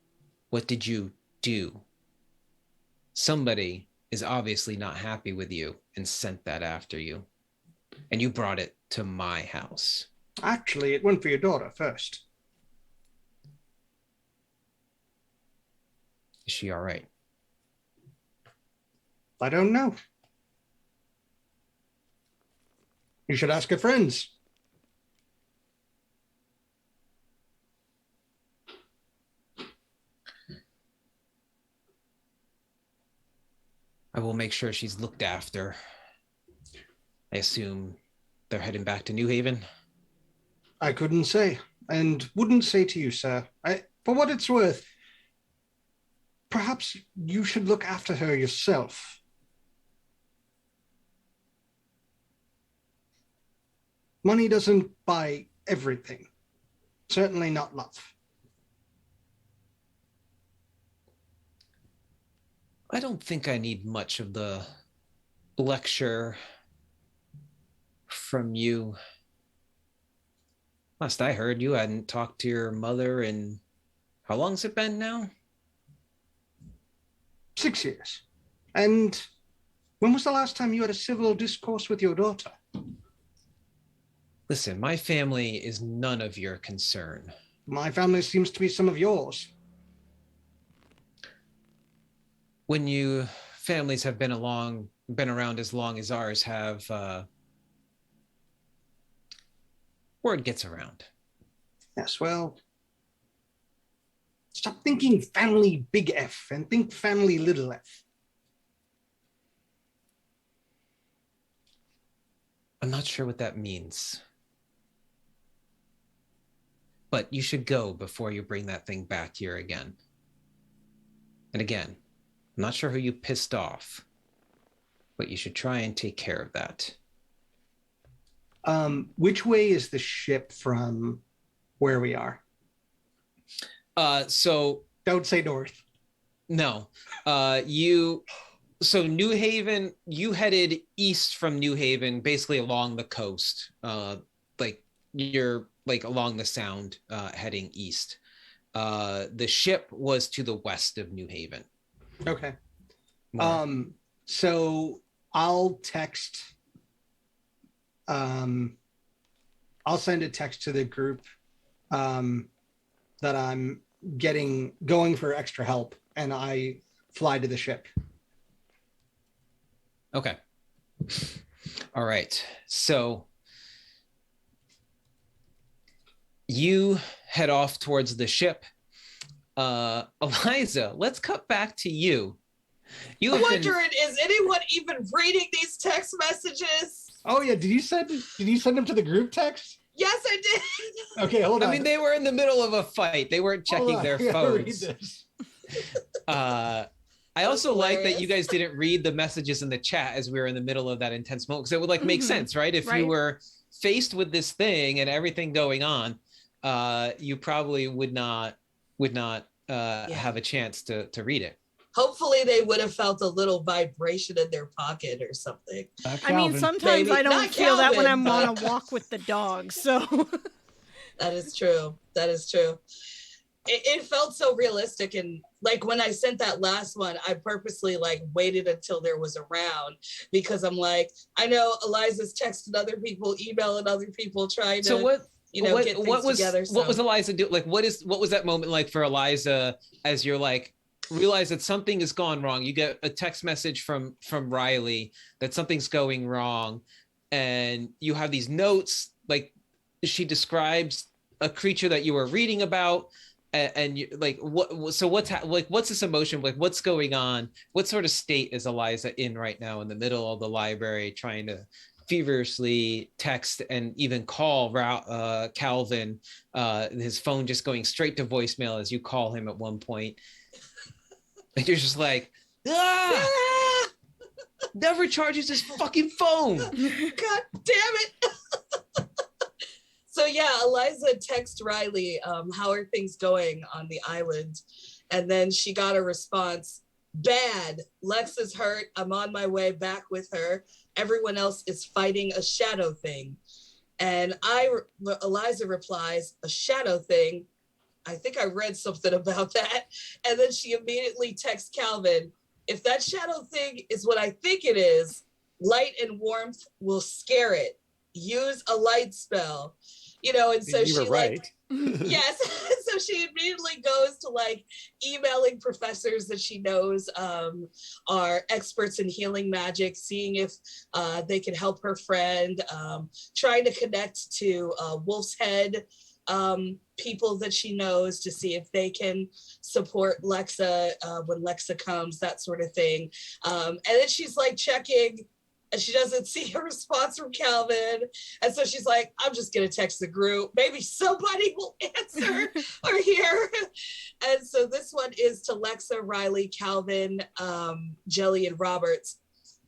What did you do? Somebody is obviously not happy with you and sent that after you. And you brought it to my house. Actually, it went for your daughter first. Is she all right? I don't know. You should ask her friends. I will make sure she's looked after. I assume they're heading back to New Haven? I couldn't say, and wouldn't say to you, sir. For what it's worth, perhaps you should look after her yourself. Money doesn't buy everything. Certainly not love. I don't think I need much of the lecture from you. Last I heard, you hadn't talked to your mother in how long's it been now? 6 years. And when was the last time you had a civil discourse with your daughter? Listen, my family is none of your concern. My family seems to be some of yours. When you families have been around as long as ours have, word gets around. Yes, well, stop thinking family big F and think family little f. I'm not sure what that means. But you should go before you bring that thing back here again. And again, I'm not sure who you pissed off, but you should try and take care of that. Which way is the ship from where we are? So Don't say north. no. So New Haven, you headed east from New Haven, basically along the coast. Like you're like along the Sound, heading east. The ship was to the west of New Haven. Okay. More. So I'll text. I'll send a text to the group that I'm going for extra help, and I fly to the ship. Okay. All right. So you head off towards the ship. Eliza, let's cut back to you. I'm wondering, is anyone even reading these text messages? Oh yeah, did you send them to the group text? Yes, I did. Okay, hold on. I mean, they were in the middle of a fight. They weren't checking their phones. I also like that you guys didn't read the messages in the chat as we were in the middle of that intense moment, because it would like make sense, right? If you were faced with this thing and everything going on, you probably would not have a chance to read it. Hopefully they would have felt a little vibration in their pocket or something. I mean, sometimes I don't feel that when I'm on a walk with the dog, so. That is true. That is true. It felt so realistic. And like when I sent that last one, I purposely like waited until there was a round, because I'm like, I know Eliza's texting other people, emailing other people, trying to, get things together. So. What was Eliza do? Like, what was that moment like for Eliza as you're like, realize that something has gone wrong? You get a text message from Riley that something's going wrong, and you have these notes, like she describes a creature that you were reading about, and you like what's this emotion, like what's going on? What sort of state is Eliza in right now in the middle of the library, trying to feverishly text and even call Calvin, his phone just going straight to voicemail as you call him at one point? And you're just like, never charges his fucking phone. God damn it. So yeah, Eliza texted Riley, how are things going on the island? And then she got a response, bad. Lex is hurt. I'm on my way back with her. Everyone else is fighting a shadow thing. And Eliza replies, a shadow thing? I think I read something about that. And then she immediately texts Calvin, if that shadow thing is what I think it is, light and warmth will scare it. Use a light spell. And so you were right. Yes. So she immediately goes to like emailing professors that she knows are experts in healing magic, seeing if they can help her friend, trying to connect to Wolf's Head people that she knows to see if they can support Lexa when Lexa comes, that sort of thing. And then she's like checking, and she doesn't see a response from Calvin. And so she's like, I'm just going to text the group. Maybe somebody will answer or hear. And so this one is to Lexa, Riley, Calvin, Jelly, and Roberts.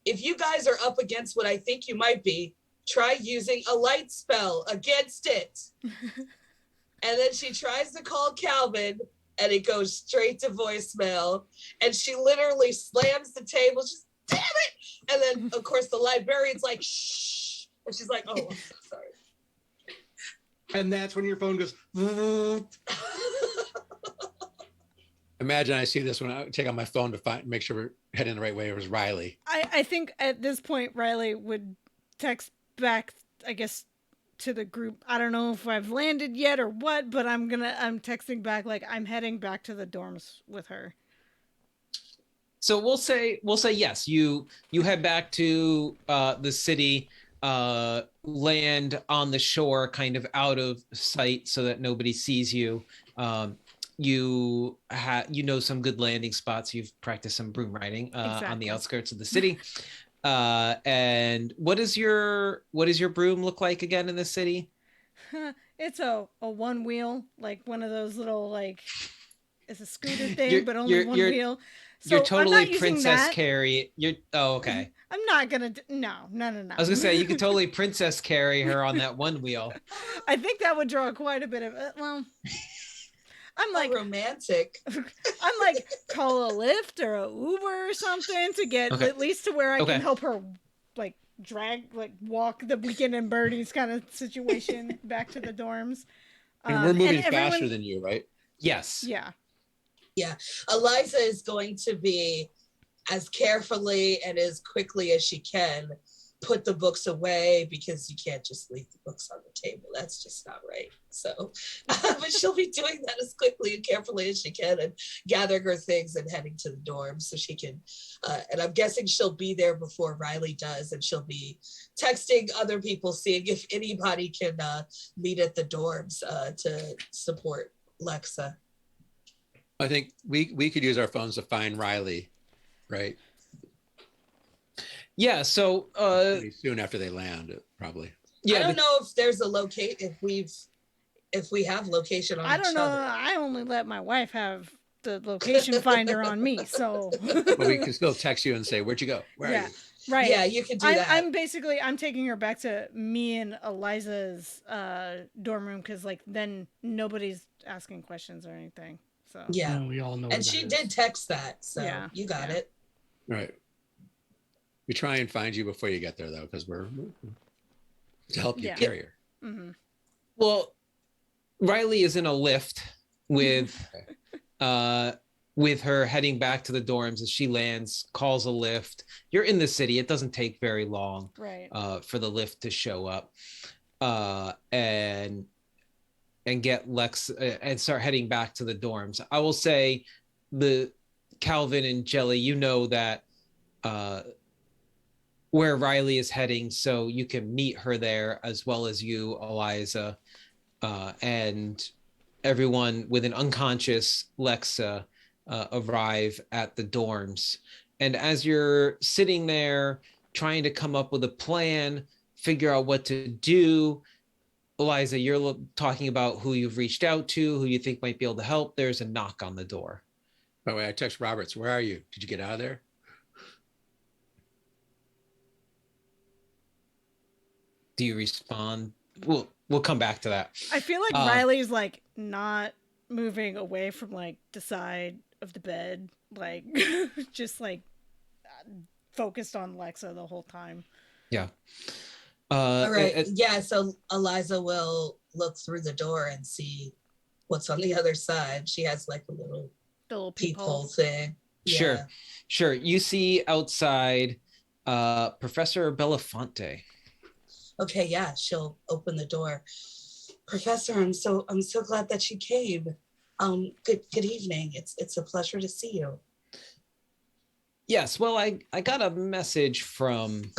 If you guys are up against what I think you might be, try using a light spell against it. And then she tries to call Calvin, and it goes straight to voicemail. And she literally slams the table. She's, damn it! And then, of course, the librarian's like, shh. And she's like, oh, I'm so sorry. And that's when your phone goes. Imagine I see this when I take out my phone to make sure we're heading the right way. It was Riley. I think at this point Riley would text back, I guess, to the group. I don't know if I've landed yet or what, but I'm texting back like I'm heading back to the dorms with her. So we'll say yes. You head back to the city, land on the shore, kind of out of sight, so that nobody sees you. You know some good landing spots. You've practiced some broom riding on the outskirts of the city. And what does your broom look like again in the city? It's a one wheel, like one of those little, like, it's a scooter thing, but only one wheel. So you're totally I'm not Princess Carrie. Okay. I'm not gonna. No. I was gonna say you could totally Princess Carrie her on that one wheel. I think that would draw quite a bit of. I'm like romantic. I'm like, call a Lyft or a Uber or something to get at least to where I can help her, like walk the Weekend and Birdies kind of situation back to the dorms. And we're moving faster than you, right? Yes. Yeah. Yeah. Eliza is going to be as carefully and as quickly as she can put the books away, because you can't just leave the books on the table. That's just not right. So, but she'll be doing that as quickly and carefully as she can, and gathering her things and heading to the dorm so she can, and I'm guessing she'll be there before Riley does, and she'll be texting other people, seeing if anybody can meet at the dorms to support Lexa. I think we could use our phones to find Riley, right? Yeah, so pretty soon after they land, probably. Yeah, I don't know if there's a if we have location on I don't know. other. I only let my wife have the location finder on me, so. But we can still text you and say, "Where'd you go? Where are you?" Right. Yeah, you can do that. I'm taking her back to me and Eliza's dorm room, because like then nobody's asking questions or anything. So yeah, we all know. And she did text that, so you got it. Right. We try and find you before you get there, though, because we're to help you carry her. Mm-hmm. Well, Riley is in a lift with her heading back to the dorms. As she lands, calls a lift. You're in the city. It doesn't take very long, right, for the lift to show up, and get Lex and start heading back to the dorms. I will say, the Calvin and Jelly, you know that where Riley is heading, so you can meet her there, as well as you, Eliza, and everyone with an unconscious Lexa arrive at the dorms. And as you're sitting there trying to come up with a plan, figure out what to do, Eliza, you're talking about who you've reached out to, who you think might be able to help. There's a knock on the door. By the way, I text Roberts, "Where are you? Did you get out of there?" Do you respond? We'll come back to that. I feel like Riley's like not moving away from like the side of the bed, like just like focused on Lexa the whole time. Yeah. All right. Yeah. So Eliza will look through the door and see what's on the other side. She has like a little peephole thing. Yeah. Sure. You see outside Professor Belafonte. Okay, yeah, she'll open the door. Professor, I'm so glad that you came. Good evening. It's a pleasure to see you. Yes, well, I got a message from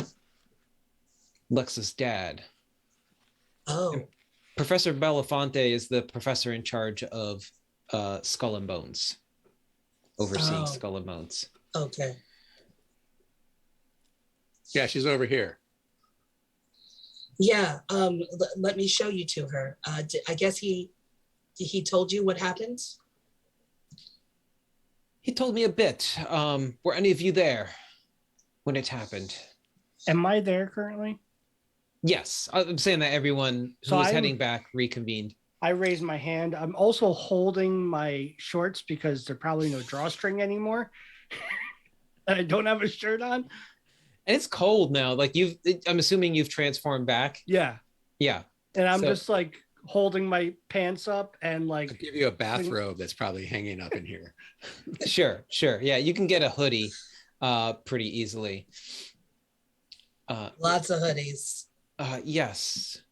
Lexa's dad. Oh. And Professor Belafonte is the professor in charge of Skull and Bones, overseeing Skull and Bones. Okay. Yeah, she's over here. Yeah, let me show you to her. I guess he told you what happened? He told me a bit. Were any of you there when it happened? Am I there currently? Yes, I'm saying that everyone who was heading back reconvened. I raised my hand. I'm also holding my shorts because they're probably no drawstring anymore. And I don't have a shirt on. And it's cold now. Like I'm assuming you've transformed back. Yeah. Yeah. And I'm just like holding my pants up and I'll like give you a bathrobe that's probably hanging up in here. Sure. Yeah, you can get a hoodie pretty easily. Lots of hoodies. Yes.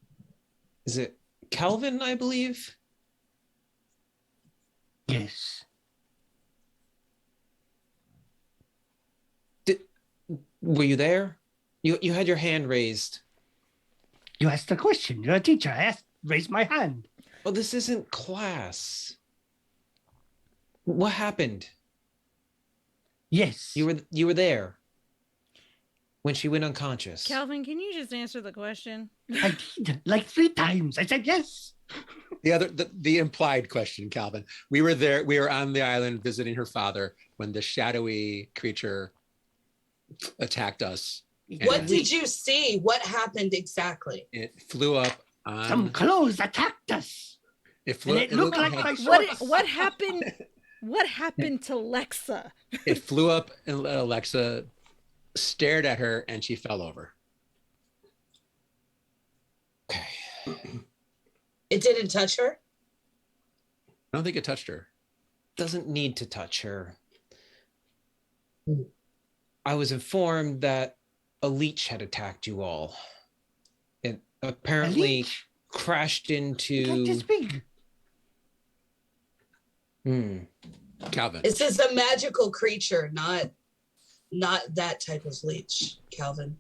Is it Calvin, I believe? yes. Were you there? You had your hand raised. You asked a question. You're a teacher. I raised my hand. Oh, this isn't class. What happened? Yes. You were there when she went unconscious. Calvin, can you just answer the question? I did like 3 times. I said yes. The implied question, Calvin. We were there. We were on the island visiting her father when the shadowy creature attacked us. What did you see? What happened exactly? It flew up on. Some clothes attacked us. It flew. And it looked like had- my shorts. What happened? What happened to Lexa? It flew up and Alexa stared at her and she fell over. Okay. It didn't touch her? I don't think it touched her. Doesn't need to touch her. Hmm. I was informed that a leech had attacked you all. It apparently crashed Like into. this big. Calvin. This is a magical creature, not that type of leech, Calvin.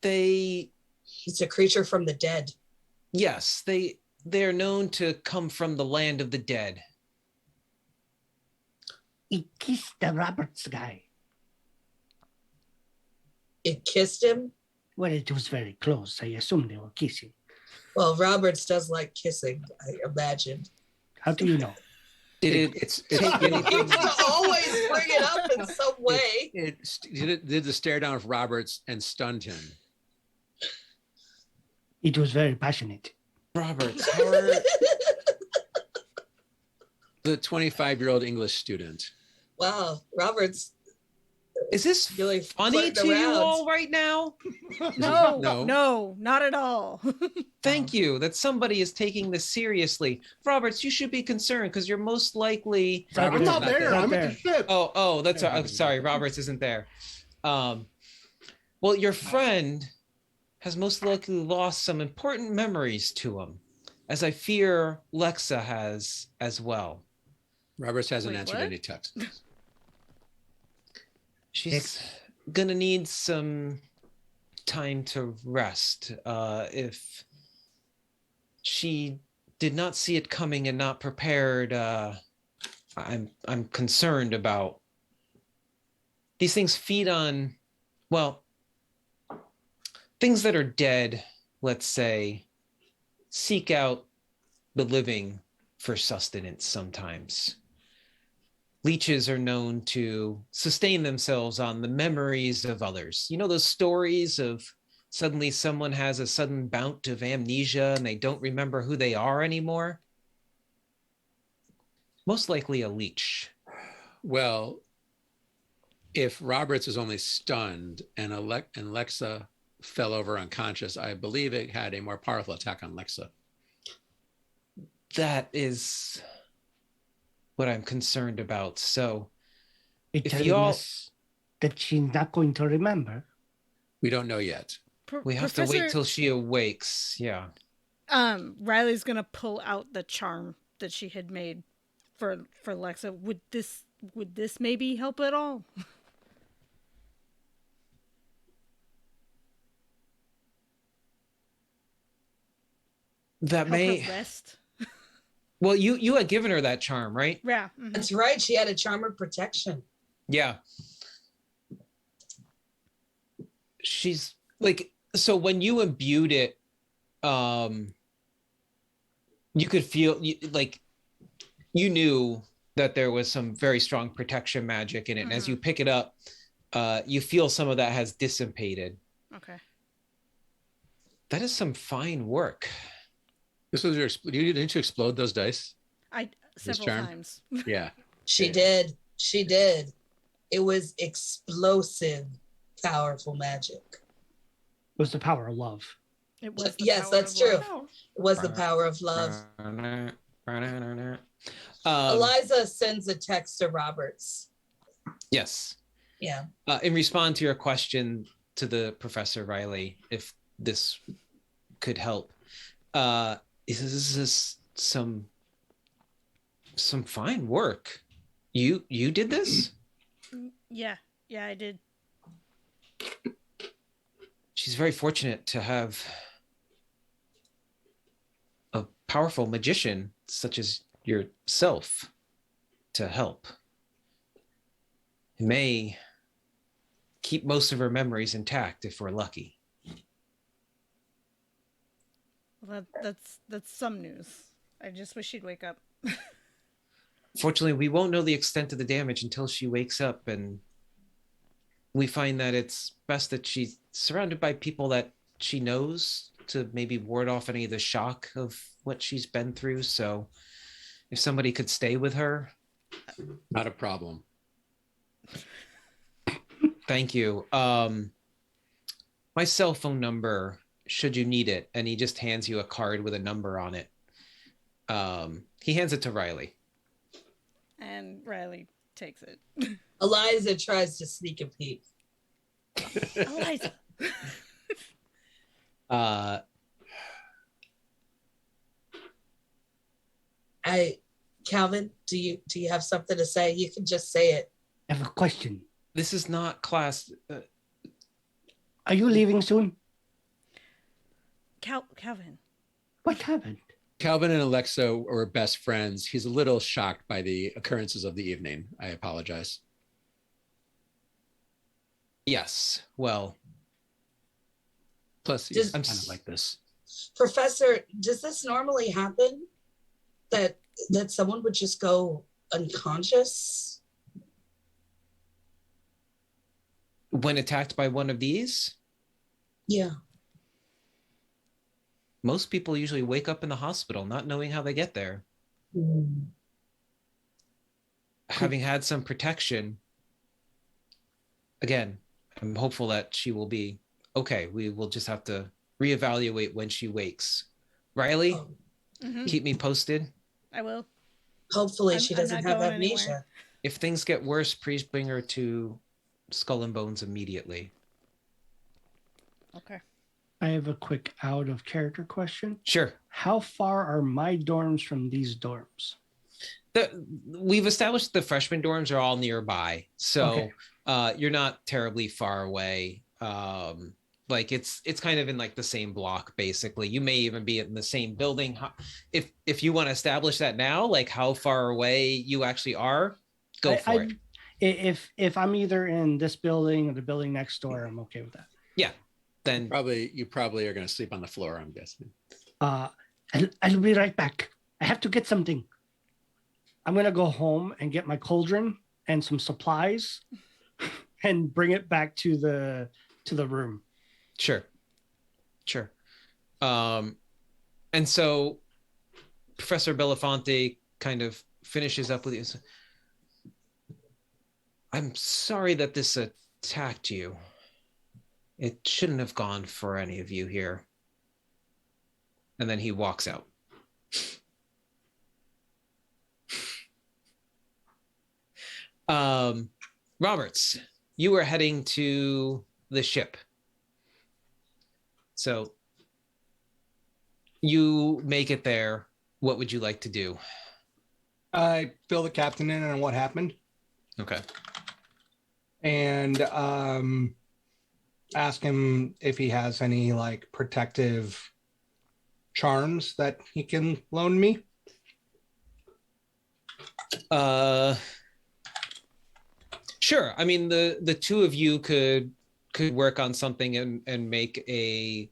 It's a creature from the dead. Yes, they're known to come from the land of the dead. He kissed the Roberts guy. It kissed him? Well, it was very close. I assume they were kissing. Well, Roberts does like kissing, I imagine. How do you know? Did It's You always bring it up in some way. it did the stare down of Roberts and stunned him. It was very passionate. Roberts, how are The 25-year-old English student. Wow, Roberts. is this Really funny to flirting you around. all right now? No, not at all. Thank you that somebody is taking this seriously. Roberts, you should be concerned because you're most likely. Roberts I'm is not not there. there. I'm at the ship. Oh, that's right. I'm sorry. Roberts isn't there. Well, your friend has most likely lost some important memories to him, as I fear Lexa has as well. Roberts hasn't Wait, answered what? any texts. She's gonna need some time to rest. If she did not see it coming and not prepared, I'm concerned about. These things feed on, well, things that are dead, let's say, seek out the living for sustenance sometimes. Leeches are known to sustain themselves on the memories of others. You know those stories of suddenly someone has a sudden bout of amnesia and they don't remember who they are anymore? Most likely a leech. Well, if Roberts is only stunned and Lexa fell over unconscious, I believe it had a more powerful attack on Lexa. That is what I'm concerned about. So It if telling y'all, us that she's not going to remember. We don't know yet. we have to wait till she awakes. Yeah. Riley's gonna pull out the charm that she had made for Lexa. Would this maybe help at all? That Help may. her rest? Well, you had given her that charm, right? Yeah. That's right. She had a charm of protection. Yeah. She's like, so when you imbued it, you could feel like you knew that there was some very strong protection magic in it. And as you pick it up, you feel some of that has dissipated. Okay. That is some fine work. This was didn't you explode those dice? Several charm? times. Yeah. She did. She did. It was explosive, powerful magic. was the power of love. It was the Yes, power that's of true. love. It was the power of love. Eliza sends a text to Roberts. Yes. Yeah. In response to your question to the Professor Riley, if this could help, this is some fine work. You did this? Yeah, I did. She's very fortunate to have a powerful magician such as yourself to help. It may keep most of her memories intact if we're lucky. Well, that's some news. I just wish she'd wake up. Fortunately, we won't know the extent of the damage until she wakes up, and we find that it's best that she's surrounded by people that she knows to maybe ward off any of the shock of what she's been through. So if somebody could stay with her. Not a problem. Thank you. My cell phone number, should you need it, and he just hands you a card with a number on it. He hands it to Riley. And Riley takes it. Eliza tries to sneak a peek. Eliza. Calvin, do you have something to say? You can just say it. I have a question. This is not class. Are you leaving soon? Calvin. What happened? Calvin and Alexa were best friends. He's a little shocked by the occurrences of the evening. I apologize. Yes. Well. Plus, he's kind of like this. Professor, does this normally happen? That someone would just go unconscious? When attacked by one of these? Yeah. Most people usually wake up in the hospital not knowing how they get there. Mm. Having had some protection, again, I'm hopeful that she will be okay. We will just have to reevaluate when she wakes. Riley, keep me posted. I will. Hopefully she doesn't have amnesia. Anywhere. If things get worse, please bring her to Skull and Bones immediately. Okay. I have a quick out of character question. Sure. How far are my dorms from these dorms? We've established the freshman dorms are all nearby, so Okay. You're not terribly far away. Like it's kind of in like the same block, basically. You may even be in the same building. If you want to establish that now, like how far away you actually are, go for it. If I'm either in this building or the building next door, I'm okay with that. Yeah. Then you probably are going to sleep on the floor, I'm guessing. I'll be right back. I have to get something. I'm going to go home and get my cauldron and some supplies and bring it back to the room. Sure. And so Professor Belafonte kind of finishes up with you. I'm sorry that this attacked you. It shouldn't have gone for any of you here. And then he walks out. Roberts, you were heading to the ship. So you make it there. What would you like to do? I fill the captain in on what happened. Okay. And ask him if he has any like protective charms that he can loan me. Sure. I mean, the two of you could work on something and make a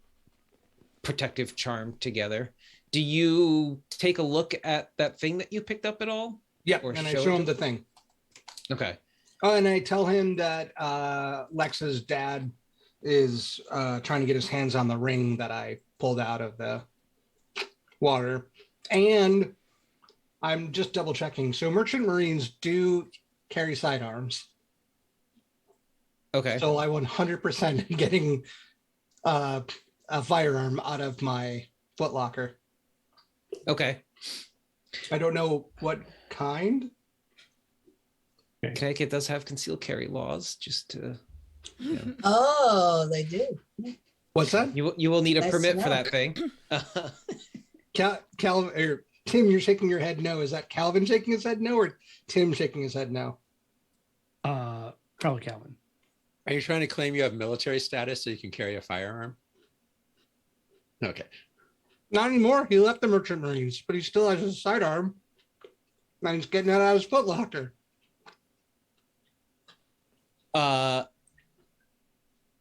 protective charm together. Do you take a look at that thing that you picked up at all? Yeah, and I show him the thing. Okay. Oh, and I tell him that Lex's dad is trying to get his hands on the ring that I pulled out of the water. And I'm just double checking. So merchant marines do carry sidearms. Okay. So I 100% am getting a firearm out of my footlocker. Okay. I don't know what kind. Connecticut does have concealed carry laws. Just to, Oh, they do. What's that? you will need a Nice to permit for know. that thing. Calvin or Tim, you're shaking your head no. Is that Calvin shaking his head no, or Tim shaking his head no? Probably Calvin. Are you trying to claim you have military status so you can carry a firearm? Okay. Not anymore. He left the Merchant Marines, but he still has his sidearm. And he's getting it out of his footlocker.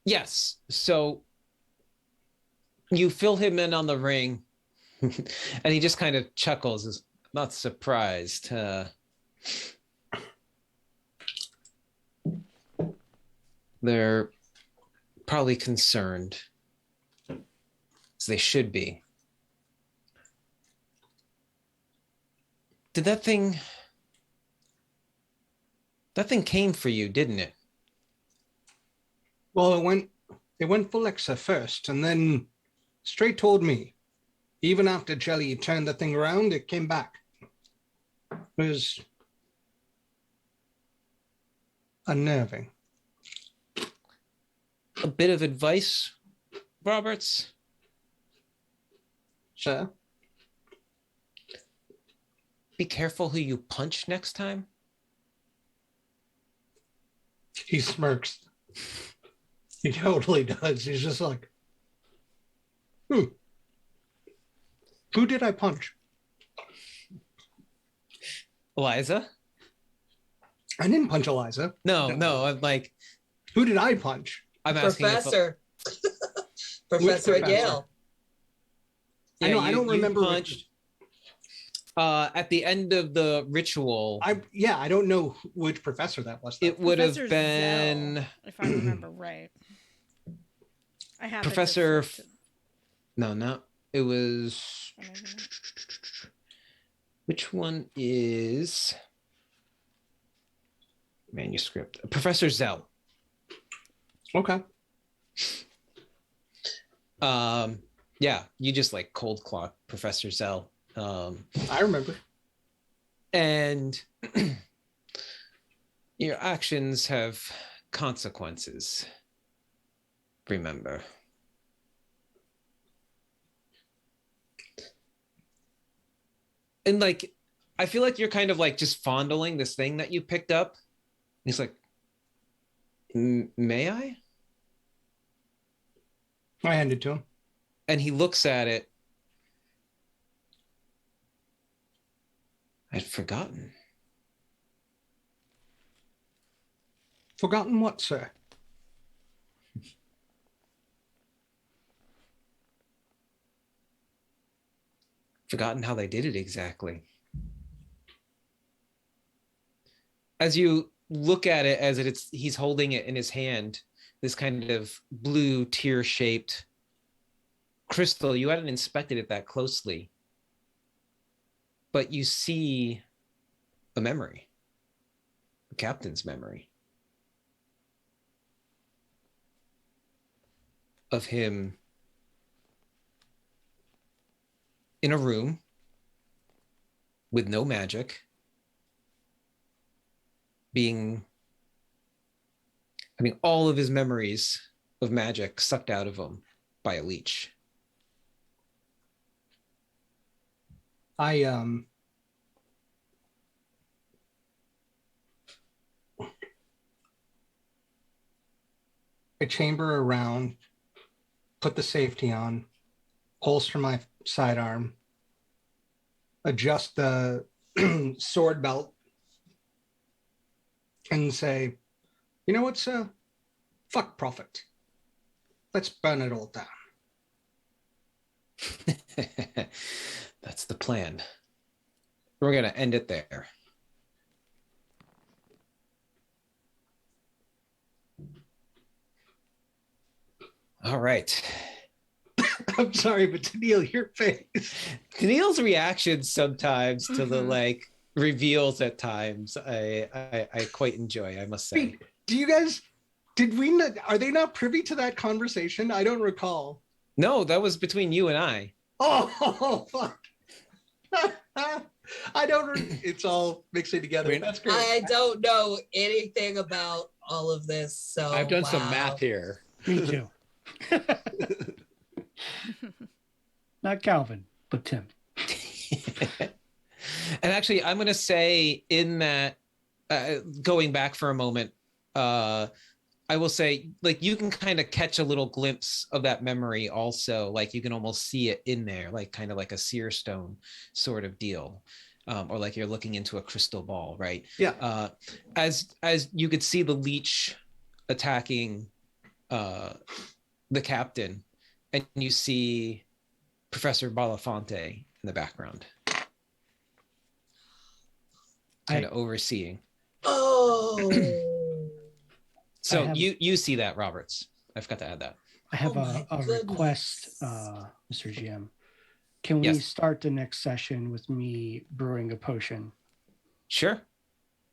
Yes. So you fill him in on the ring, and he just kind of chuckles. Is not surprised. They're probably concerned, as they should be. Did that thing came for you, didn't it? Well, it went for Lexa first, and then straight toward me. Even after Jelly turned the thing around, it came back. It was unnerving. A bit of advice, Roberts? Sir? Be careful who you punch next time. He smirks. He totally does. He's just like, who did I punch? Eliza? I didn't punch Eliza. No. I'm like, Who did I punch? I'm asking. Professor. Professor at Yale. I know, I don't remember which- punched. At the end of the ritual, I don't know which professor that was. it would have Professor been Zell, if I remember right. I have Professor. It No, it was. Which one is manuscript? Professor Zell. Okay. Yeah, you just like cold clock Professor Zell. I remember. And your actions have consequences. Remember. And like, I feel like you're kind of like just fondling this thing that you picked up. He's like, may I? I handed to him. And he looks at it. I'd forgotten. Forgotten what, sir? Forgotten how they did it exactly. As you look at it, he's holding it in his hand, this kind of blue tear-shaped crystal. You hadn't inspected it that closely, but you see a memory, the captain's memory of him in a room with no magic, having all of his memories of magic sucked out of him by a leech. I chamber around, put the safety on, holster my sidearm, adjust the sword belt, and say, you know what, sir? Fuck profit. Let's burn it all down. That's the plan. We're going to end it there. All right. I'm sorry, but Tennille, your face. Tennille's reactions sometimes to the like reveals at times, I quite enjoy, I must say. Do you guys Did we not, are they not privy to that conversation? I don't recall. No, that was between you and I. Oh, fuck. I don't, it's all mixing together. I mean, That's great. I don't know anything about all of this, so I've done some wow. math here. Me too. Not Calvin, but Tim. And actually, I'm going to say in that, going back for a moment, I will say, like, you can kind of catch a little glimpse of that memory also. Like, you can almost see it in there, like kind of like a seer stone sort of deal. Or like you're looking into a crystal ball, right? Yeah. As you could see the leech attacking the captain, and you see Professor Balafonte in the background, kind of overseeing. Oh. So you see that, Roberts. I forgot to add that. I have Oh a my request, goodness. Mr. GM. Can we Yes. start the next session with me brewing a potion? Sure,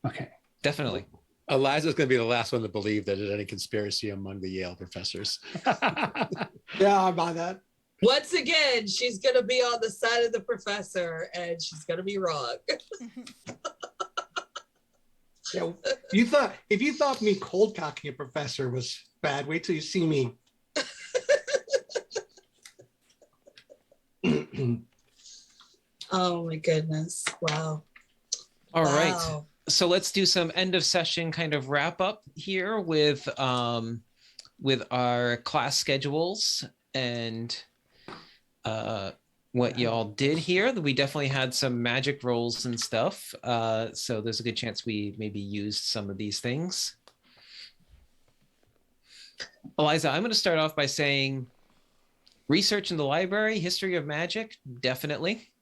Okay. definitely. Eliza's going to be the last one to believe that there's any conspiracy among the Yale professors. Yeah, I buy that. Once again, she's going to be on the side of the professor and she's going to be wrong. Yeah, if you thought me cold cocking a professor was bad, wait till you see me. Oh my goodness. Wow. All right. Wow. So let's do some end of session kind of wrap up here with our class schedules and what y'all did here. We definitely had some magic rolls and stuff. So there's a good chance we maybe used some of these things. Eliza, I'm going to start off by saying research in the library, history of magic, definitely.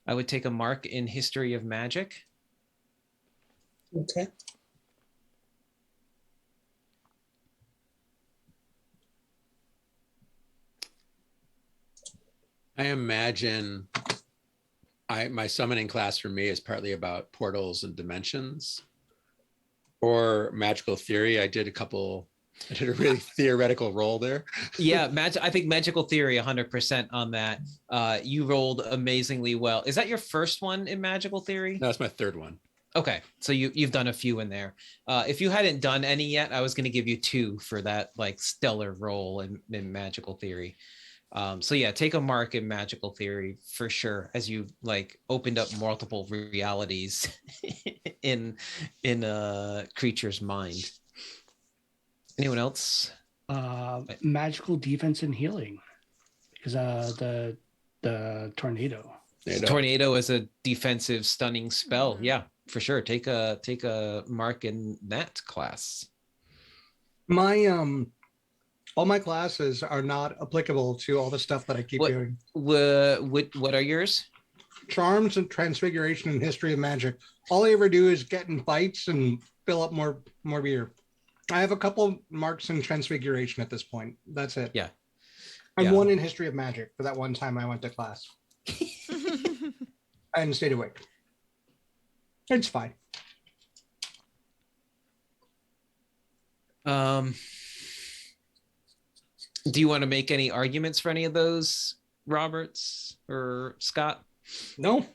I would take a mark in history of magic. Okay. I imagine my summoning class for me is partly about portals and dimensions or magical theory. I did a really theoretical roll there. Yeah, I think magical theory 100% on that. You rolled amazingly well. Is that your first one in magical theory? No, that's my third one. Okay, so you've done a few in there. If you hadn't done any yet, I was going to give you 2 for that like stellar roll in magical theory. So yeah, take a mark in magical theory for sure, as you like opened up multiple realities in a creature's mind. Anyone else? Magical defense and healing, because the tornado. Tornado is a defensive stunning spell. Yeah, for sure. Take a mark in that class. My all my classes are not applicable to all the stuff that I keep doing. What are yours? Charms and transfiguration and history of magic. All I ever do is get in fights and fill up more beer. I have a couple marks in transfiguration at this point. That's it. Yeah. I'm one in history of magic for that one time I went to class. And stayed awake. It's fine. Do you want to make any arguments for any of those, Roberts or Scott? No. Okay.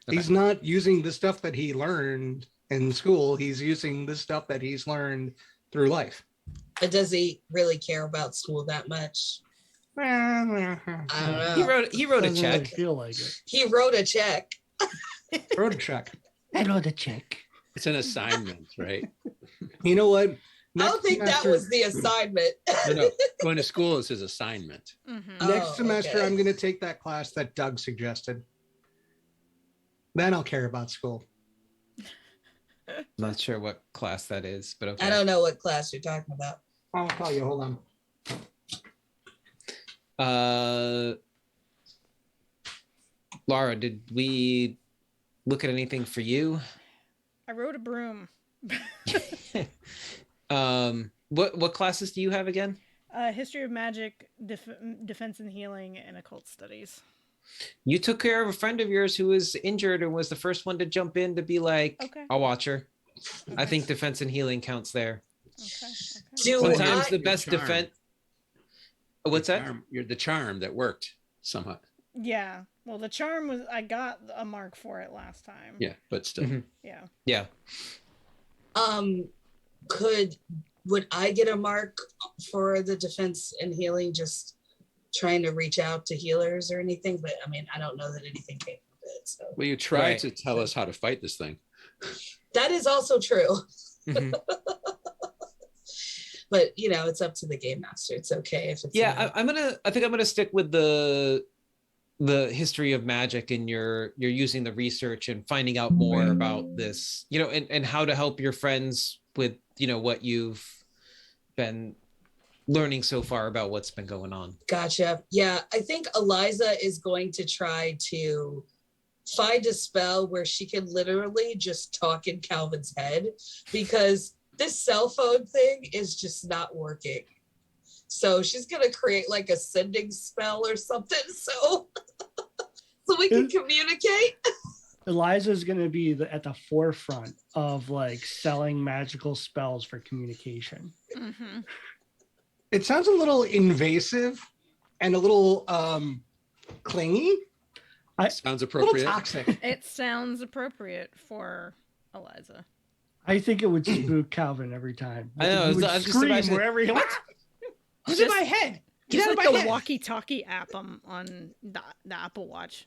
He's not using the stuff that he learned in school. He's using the stuff that he's learned through life. But does he really care about school that much? I don't know. He wrote a Doesn't check. really feel like it. He wrote a check. Wrote a check. I wrote a check. It's an assignment, right? You know what? I don't think that was the assignment. No. Going to school is his assignment. Mm-hmm. Next Oh, semester, okay. I'm going to take that class that Doug suggested. Then I'll care about school. Not sure what class that is, but okay. I don't know what class you're talking about. I'll tell you. Hold on. Laura, did we look at anything for you? I wrote a broom. What classes do you have again? History of magic, defense and healing, and occult studies. You took care of a friend of yours who was injured and was the first one to jump in to be like, Okay. I'll watch her. I think defense and healing counts there. Okay. Do Sometimes I- the best Your charm. defense. What's that? The charm that worked somewhat. Yeah. Well, the charm was I got a mark for it last time. Yeah, but still. Mhm. Yeah. Yeah. Would I get a mark for the defense and healing, just trying to reach out to healers or anything? But I mean, I don't know that anything came of it. So Well, you tried Right. to tell us how to fight this thing. that is also true. Mhm. But you know, it's up to the game master. It's okay if it's Yeah, I think I'm gonna stick with the history of magic, and you're using the research and finding out more about this, you know, and how to help your friends with, you know, what you've been learning so far about what's been going on. Gotcha. Yeah, I think Eliza is going to try to find a spell where she can literally just talk in Calvin's head, because this cell phone thing is just not working. So she's gonna create like a sending spell or something, so we can communicate. Eliza's going to be at the forefront of like selling magical spells for communication. Mm-hmm. It sounds a little invasive and a little clingy, Sounds a little appropriate. toxic. It sounds appropriate for Eliza. I think it would spook Calvin every time. I know, He would I'm just scream imagining- wherever he went. Who's Just- in my head? Get Just out of like my the head. walkie-talkie app on the Apple Watch.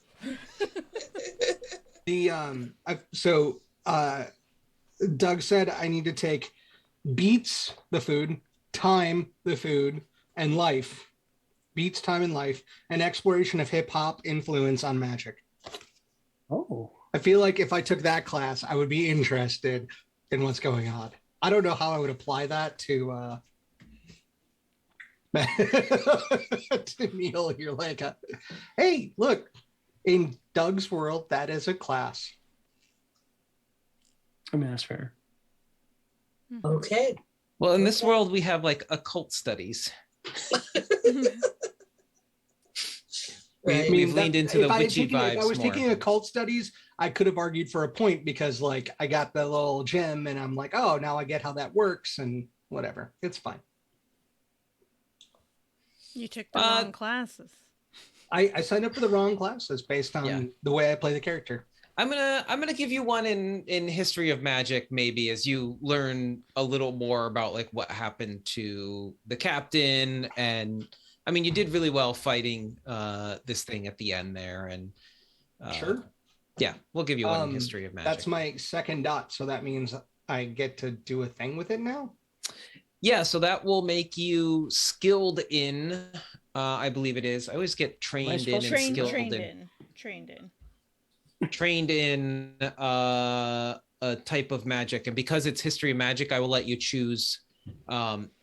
Doug said I need to take beats, the food, time, the food, and life. Beats, time, and life, and exploration of hip hop influence on magic. Oh, I feel like if I took that class, I would be interested in what's going on. I don't know how I would apply that to to Neil. You're like, hey, look, in Doug's world, that is a class. I mean, that's fair. Okay. Well, in this world, we have like occult studies. Right. We've leaned into the if I had witchy taken- if I vibes was more. taking occult studies, I could have argued for a point, because like I got the little gem and I'm like, oh, now I get how that works and whatever. It's fine. You took the wrong classes. I signed up for the wrong classes based on Yeah. the way I play the character. I'm gonna give you one in history of magic, maybe, as you learn a little more about like what happened to the captain. And I mean, you did really well fighting this thing at the end there. And Sure. Yeah, we'll give you one in history of magic. That's my second dot, so that means I get to do a thing with it now. Yeah, so that will make you skilled in. I believe it is. I always get trained in supposed and to- Trained skilled in. Trained in. trained in a type of magic, and because it's history of magic, I will let you choose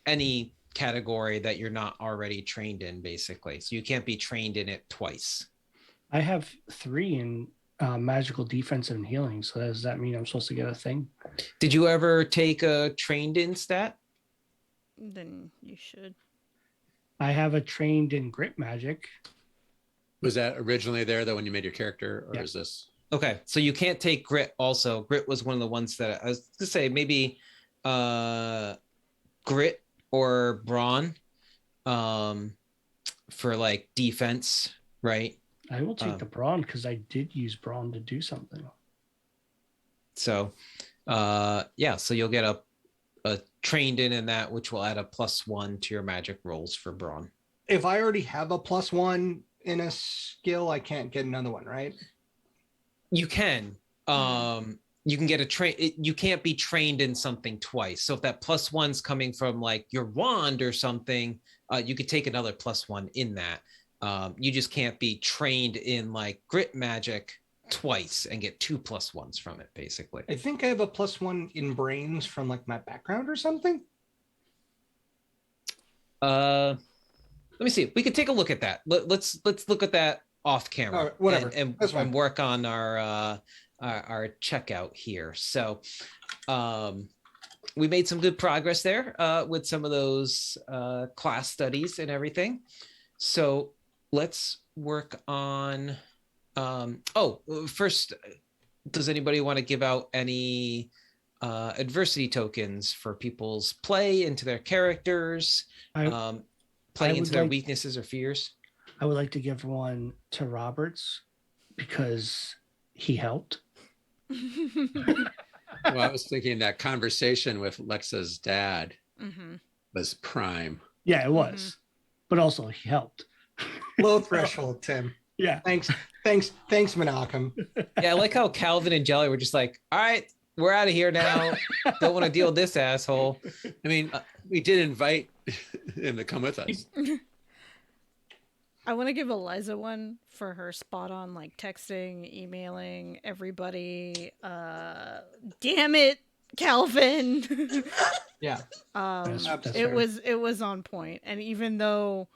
any category that you're not already trained in, basically. So you can't be trained in it twice. I have 3 in magical defense and healing. So does that mean I'm supposed to get a thing? Did you ever take a trained in stat? Then you should. I have a trained in grit magic. Was that originally there though when you made your character, or Yeah. is this? Okay, so you can't take grit also. Grit was one of the ones that I was gonna say maybe grit or brawn for like defense, right? I will take the brawn because I did use brawn to do something. So yeah, so you'll get a trained in that, which will add a +1 to your magic rolls for brawn. If I already have a +1 in a skill, I can't get another one, right? You can. You can get a train. You can't be trained in something twice. So if that +1's coming from like your wand or something, you could take another +1 in that. You just can't be trained in like grit magic twice and get 2 +1s from it, basically. I think I have a +1 in brains from like my background or something. Let me see. We could take a look at that. Let's look at that off camera. All right, whatever. And That's fine. work on our checkout here. So we made some good progress there with some of those class studies and everything. So let's work on first, does anybody want to give out any adversity tokens for people's play into their characters, play into their weaknesses or fears. I would like to give one to Roberts because he helped. Well, I was thinking that conversation with Lexa's dad was prime. Yeah, it was. But also he helped. Low threshold, Tim. Yeah. Thanks, Menachem. Yeah, I like how Calvin and Jelly were just like, all right, we're out of here now. Don't want to deal with this asshole. I mean, we did invite him to come with us. I want to give Eliza one for her spot on, like texting, emailing everybody. Damn it, Calvin. Yeah. It was on point. And even though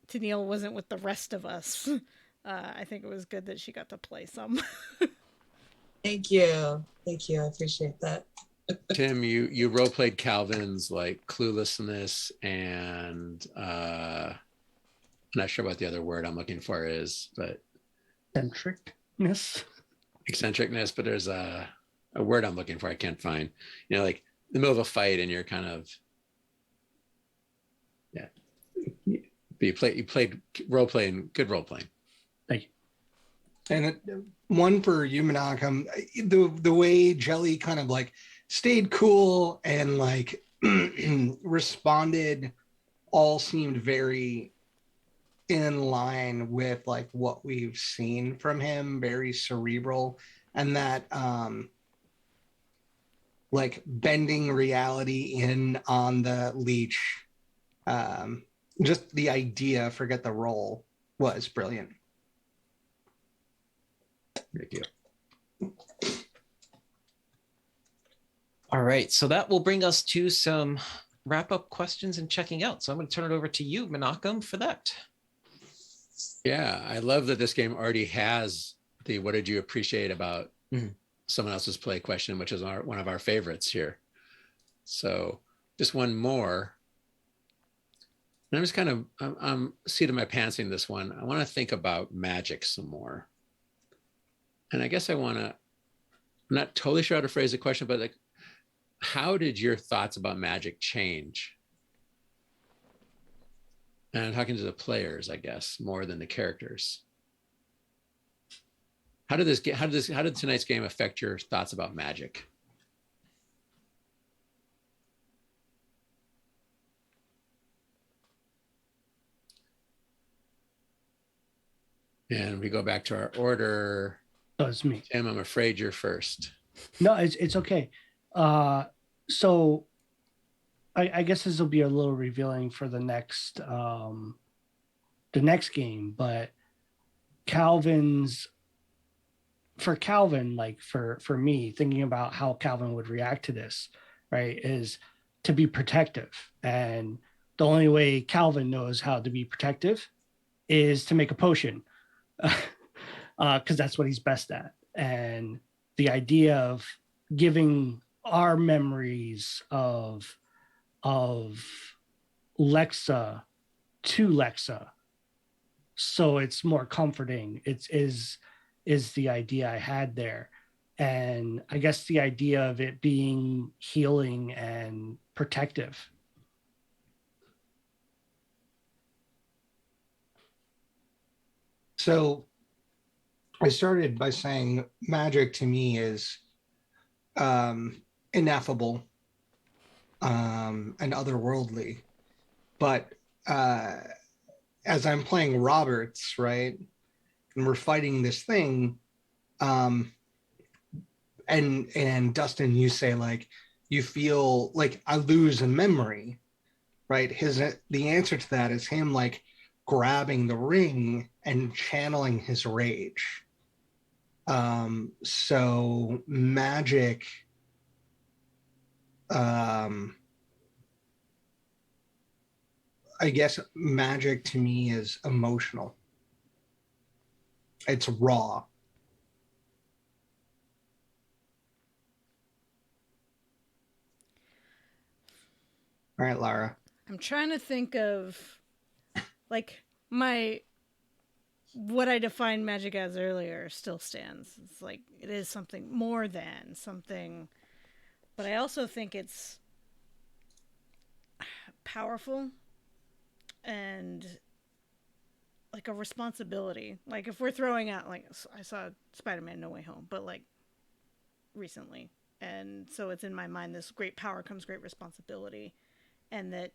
Tennille wasn't with the rest of us, I think it was good that she got to play some. Thank you. I appreciate that. Tim, you role played Calvin's like cluelessness and I'm not sure what the other word I'm looking for is, but eccentricness, but there's a word I'm looking for I can't find. You know, like in the middle of a fight and you're kind of you played role playing, good role playing. Thank you. And one for you, Menachem, the way Jelly kind of like stayed cool and like responded all seemed very in line with like what we've seen from him, very cerebral, and that like bending reality in on the leech, just the idea, forget the role, was brilliant. Thank you. All right, so that will bring us to some wrap-up questions and checking out. So I'm going to turn it over to you, Menachem, for that. Yeah, I love that this game already has the what did you appreciate about someone else's play question, which is one of our favorites here. So just one more. And I'm just kind of, I'm seat of my pantsing this one. I want to think about magic some more. And I guess I'm not totally sure how to phrase the question, but like, how did your thoughts about magic change? And I'm talking to the players, I guess, more than the characters. How did tonight's game affect your thoughts about magic? And we go back to our order. Oh, it's me. Tim, I'm afraid you're first. No, it's okay. So I guess this will be a little revealing for the next game, but Calvin, like for me, thinking about how Calvin would react to this, right, is to be protective. And the only way Calvin knows how to be protective is to make a potion, because that's what he's best at. And the idea of giving our memories of Lexa to Lexa, so it's more comforting. Is the idea I had there. And I guess the idea of it being healing and protective. So I started by saying magic to me is ineffable and otherworldly. But as I'm playing Roberts, right, and we're fighting this thing, and Dustin, you say like you feel like I lose a memory, right? The answer to that is him like grabbing the ring and channeling his rage. So magic, I guess magic to me is emotional. It's raw. All right, Lara. I'm trying to think of like what I defined magic as earlier still stands. It's like it is something more than something But I also think it's powerful and like a responsibility. Like if we're throwing out, like I saw Spider-Man No Way Home, but like recently. And so it's in my mind, this great power comes great responsibility. And that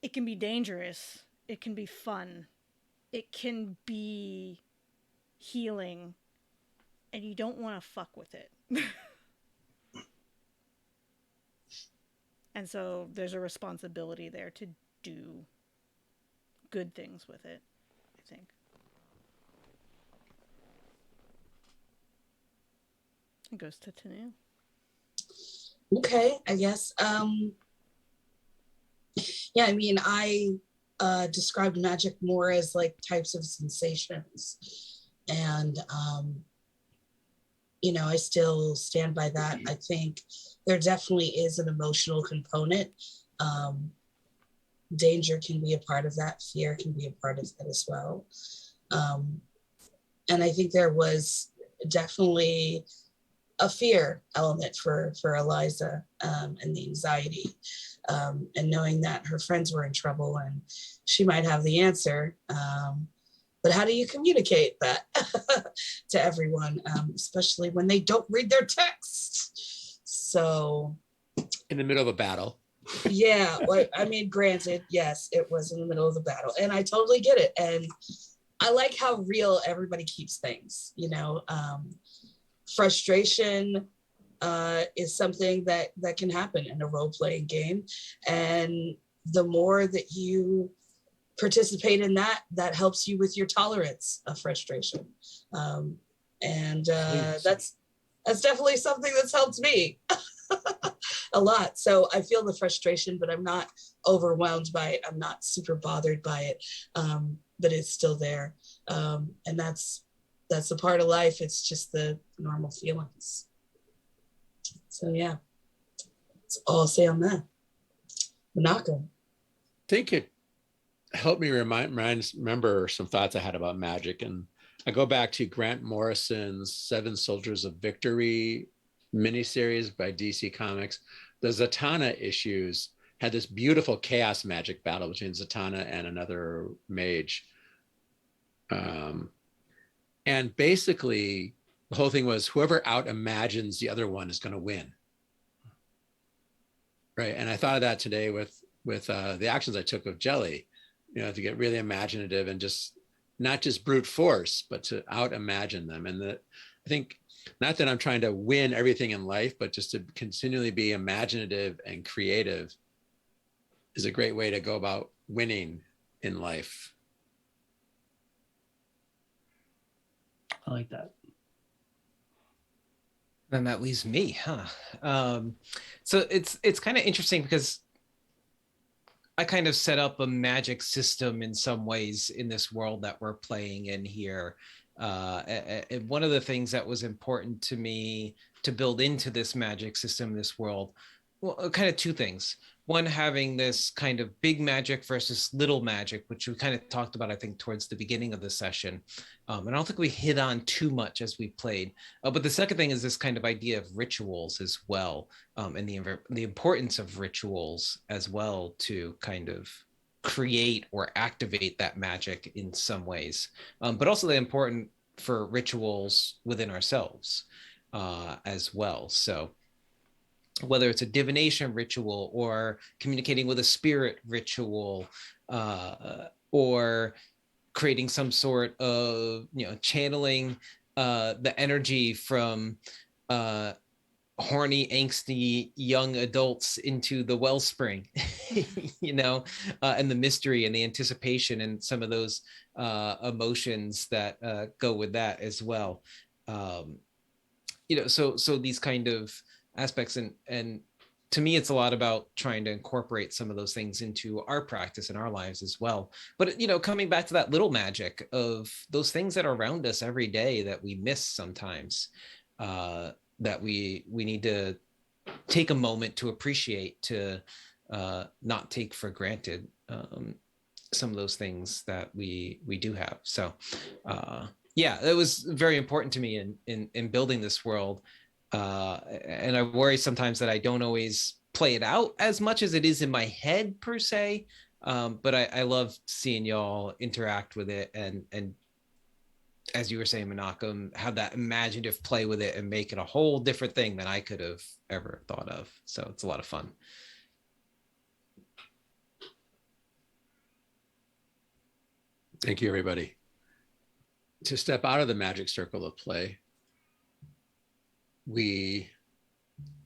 it can be dangerous. It can be fun. It can be healing. And you don't want to fuck with it. And so there's a responsibility there to do good things with it, I think. It goes to Tanu. Okay, I guess. Yeah, I mean, I described magic more as like types of sensations. And, you know, I still stand by that. I think there definitely is an emotional component. Danger can be a part of that. Fear can be a part of that as well. And I think there was definitely a fear element for Eliza, and the anxiety, and knowing that her friends were in trouble and she might have the answer. But how do you communicate that to everyone, especially when they don't read their text? So In the middle of a battle. yeah, like, I mean, granted, yes, it was in the middle of the battle, and I totally get it. And I like how real everybody keeps things, you know. Frustration is something that can happen in a role-playing game, and the more that you participate in that, that helps you with your tolerance of frustration. And that's definitely something that's helped me a lot. So I feel the frustration, but I'm not overwhelmed by it. I'm not super bothered by it, but it's still there. And that's a part of life. It's just the normal feelings. So yeah, that's all I'll say on that. Monaco. I think it helped me remember some thoughts I had about magic. And I go back to Grant Morrison's Seven Soldiers of Victory miniseries by DC Comics. The Zatanna issues had this beautiful chaos magic battle between Zatanna and another mage. And basically, the whole thing was whoever out imagines the other one is going to win. Right. And I thought of that today with the actions I took with Jelly, you know, to get really imaginative and just not just brute force, but to out imagine them. And I think not that I'm trying to win everything in life, but just to continually be imaginative and creative is a great way to go about winning in life. I like that. Then that leaves me, huh? So it's kind of interesting because I kind of set up a magic system in some ways in this world that we're playing in here. And one of the things that was important to me to build into this magic system, this world, well, kind of two things. One, having this kind of big magic versus little magic, which we kind of talked about, I think, towards the beginning of the session. And I don't think we hit on too much as we played. But the second thing is this kind of idea of rituals as well, and the importance of rituals as well to kind of create or activate that magic in some ways, but also the important for rituals within ourselves as well. So whether it's a divination ritual or communicating with a spirit ritual, or creating some sort of, you know, channeling the energy from horny, angsty young adults into the wellspring, you know, and the mystery and the anticipation and some of those emotions that go with that as well. You know, so these kind of aspects, and to me, it's a lot about trying to incorporate some of those things into our practice and our lives as well. But, you know, coming back to that little magic of those things that are around us every day that we miss sometimes, that we need to take a moment to appreciate, to not take for granted some of those things that we do have. So yeah, it was very important to me in building this world. And I worry sometimes that I don't always play it out as much as it is in my head per se. But I love seeing y'all interact with it and as you were saying, Menachem, have that imaginative play with it and make it a whole different thing than I could have ever thought of. So it's a lot of fun. Thank you, everybody. To step out of the magic circle of play, we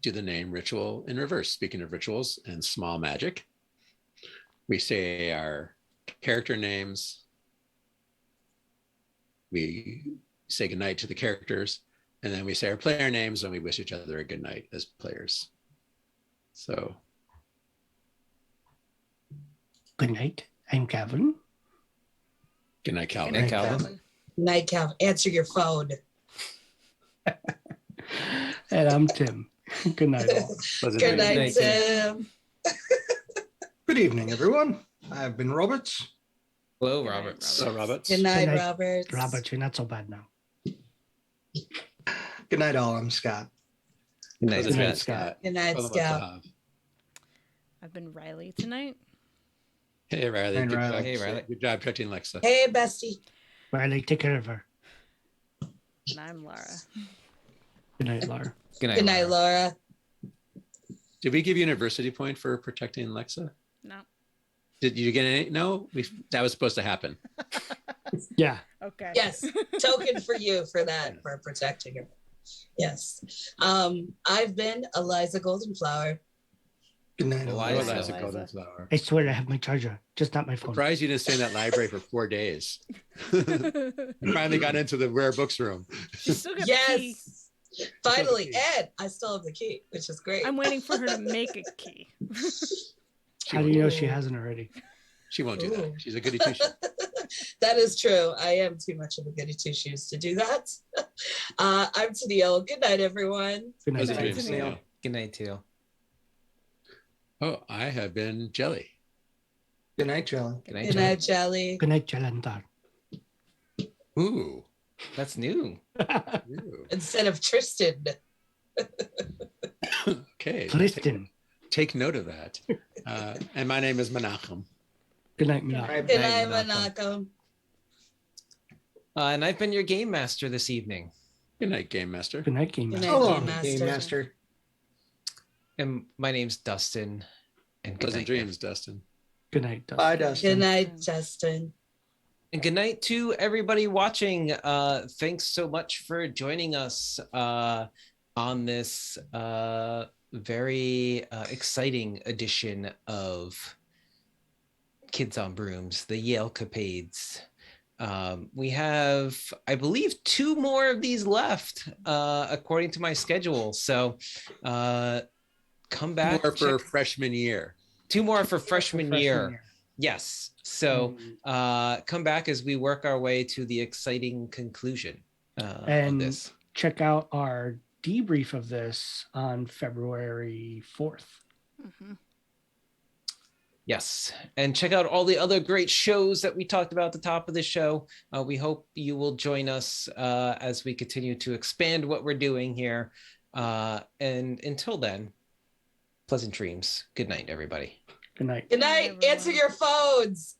do the name ritual in reverse. Speaking of rituals and small magic, we say our character names. We say goodnight to the characters, and then we say our player names and we wish each other a good night as players. So. Good night. I'm Calvin. Good night, Calvin. Good night, Calvin. Night, Calvin. Answer your phone. And I'm Tim. Good night, all. Good night, Tim. Good evening, everyone. I've been Roberts. Hello, Good night, Roberts. So, Roberts. Good night, Good night, Robert. Robert, you're not so bad now. Good night, all. I'm Scott. Good night, Good night, Scott. Scott. Good night, Scout. I've been Riley tonight. Hey, Riley. Hey, Good Riley. job. Hey, Riley. Good job protecting Lexa. Hey, bestie. Riley, take care of her. And I'm Lara. Good night, Laura. Good night, Good night, Laura. Laura. Did we give you an adversity point for protecting Lexa? No. Did you get any? No, that was supposed to happen. Yeah. Okay. Yes, token for you for that, for protecting her. Yes. I've been Eliza Goldenflower. Good night, Eliza. Eliza. Eliza Eliza. Golden Flower. I swear I have my charger, just not my phone. Surprised you didn't stay in that library for 4 days. I finally got into the rare books room. She's still got the key. Yes. Finally, and I still have the key, which is great. I'm waiting for her to make a key. How do you know she hasn't already? She won't do Ooh. that. She's a goody two shoes. That is true. I am too much of a goody two shoes to do that. I'm Tennille. Good night, everyone. Good night. Those are Good night, dreams. Neil. Yeah. Good night, Teal. Oh, I have been Jelly. Good night, Jelly. Good night, Good Jelly. night, Jelly. Good night, Jalandar. Ooh. That's new. Ooh. Instead of Tristan. Okay. Tristan. Take note of that. And my name is Menachem. Good night, Mila. Good Good night, night, Menachem. Menachem. And I've been your game master this evening. Good night, Game Master. Good night, Game Good Master. night. So long, Game Game Master. Master. And my name's Dustin. And good Pleasant night. dreams, Dustin. Good night, Dustin. Bye, Good Dustin. night, Justin. And good night to everybody watching. Thanks so much for joining us on this very exciting edition of Kids on Brooms, the Yalecapades. We have, I believe, 2 more of these left, according to my schedule. So come back. More for check- freshman year. 2 more for freshman year. Yes. So come back as we work our way to the exciting conclusion of And this. check out our debrief of this on February 4th. Mm-hmm. Yes. And check out all the other great shows that we talked about at the top of the show. We hope you will join us as we continue to expand what we're doing here. And until then, pleasant dreams. Good night, everybody. Good night. Good night. everyone. Answer your phones.